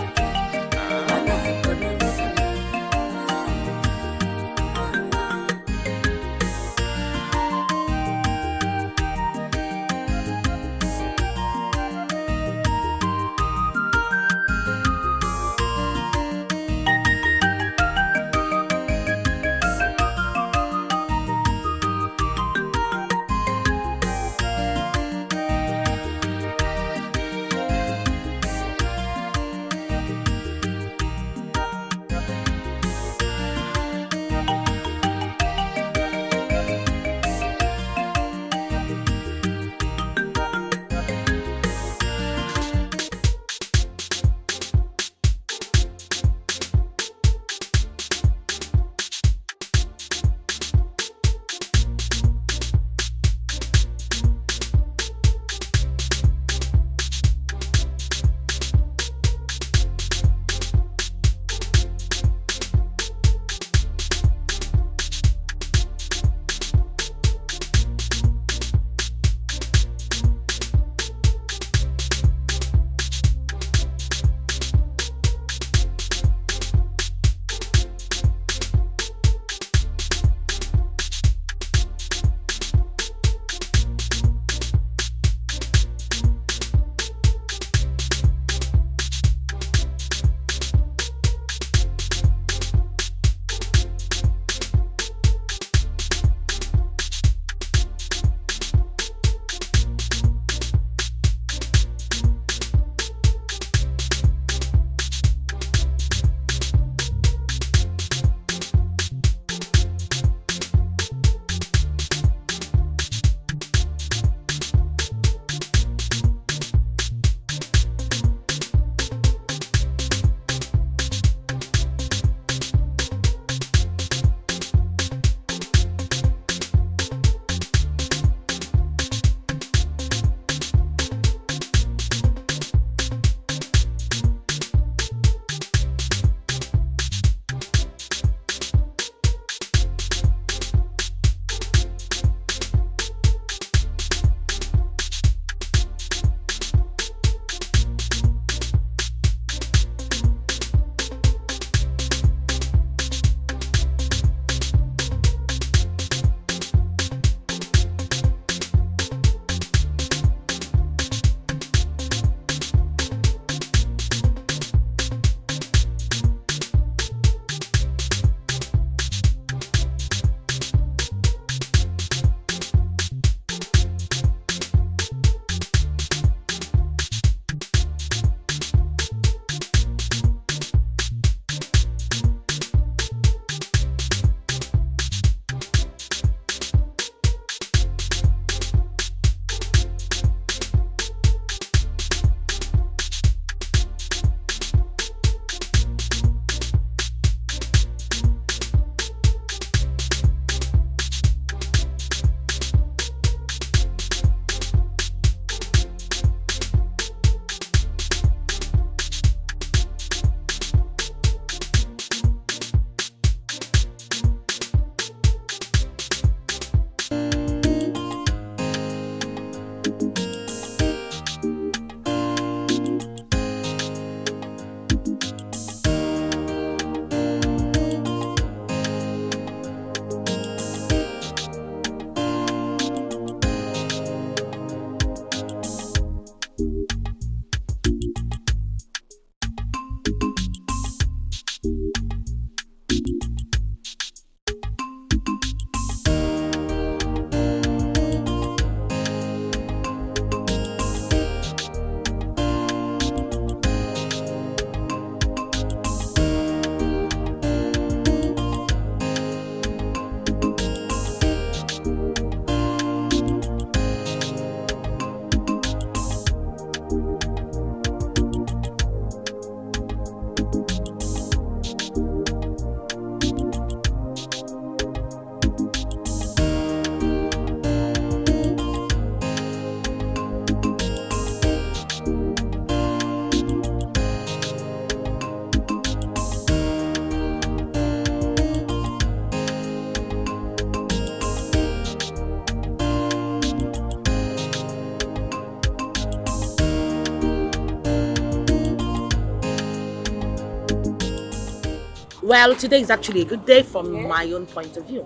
Well, today is actually a good day from my own point of view.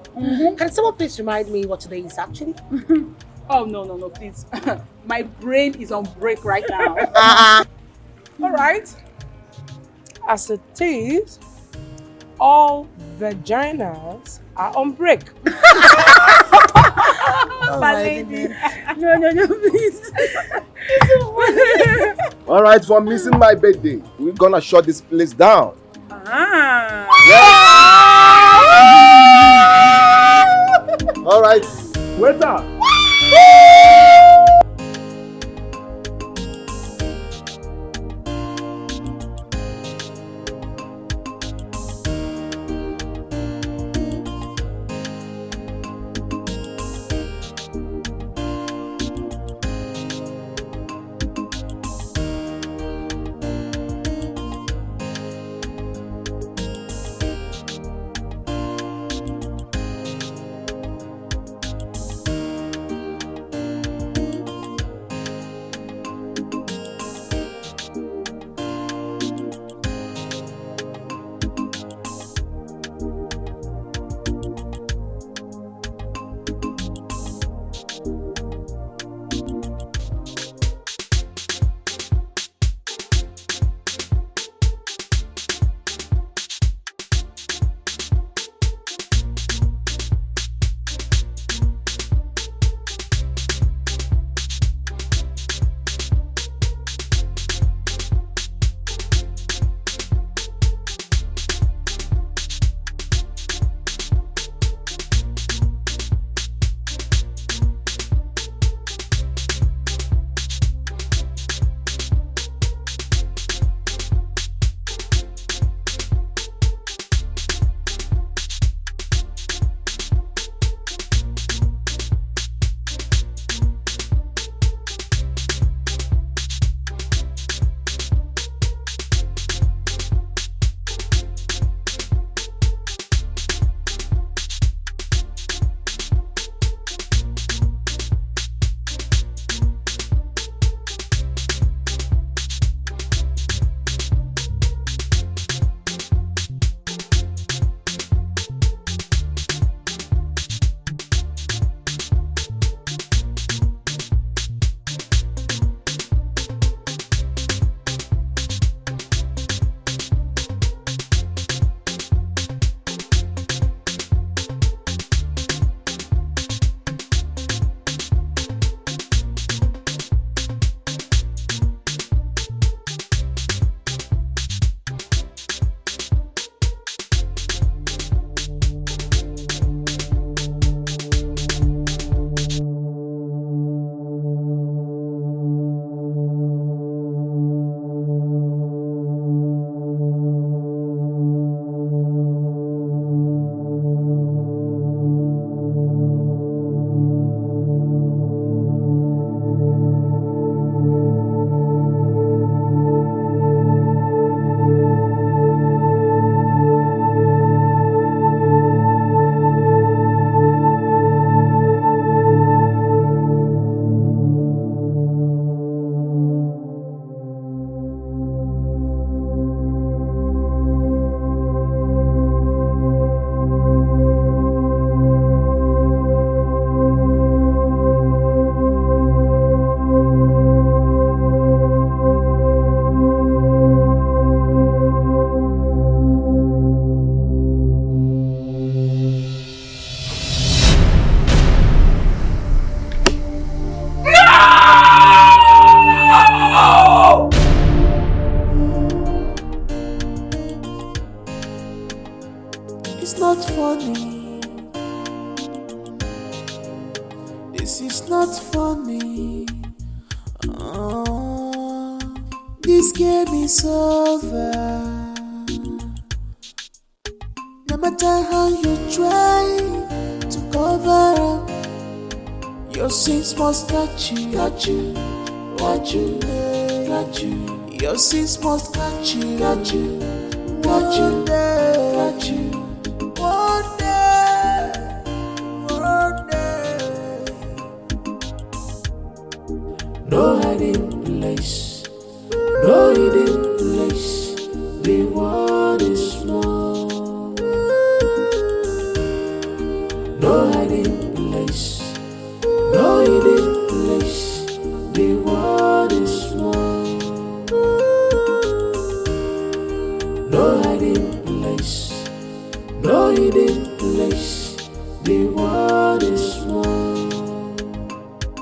Can someone please remind me what today is actually? Oh, no, please. My brain is on break right now. All right. As it is, all vaginas are on break. Oh my lady. No, please. All right, for missing my birthday, we're gonna shut this place down. All right, waiter. It's not funny. This is not funny. This game is over. No matter how you try to cover up, your sins must catch you, catch you, catch you, catch you. Your sins must catch you, catch you, catch you, catch you. One day, one day. No hiding place, no hidden place. The world is small. world is small. No hiding place, no hidden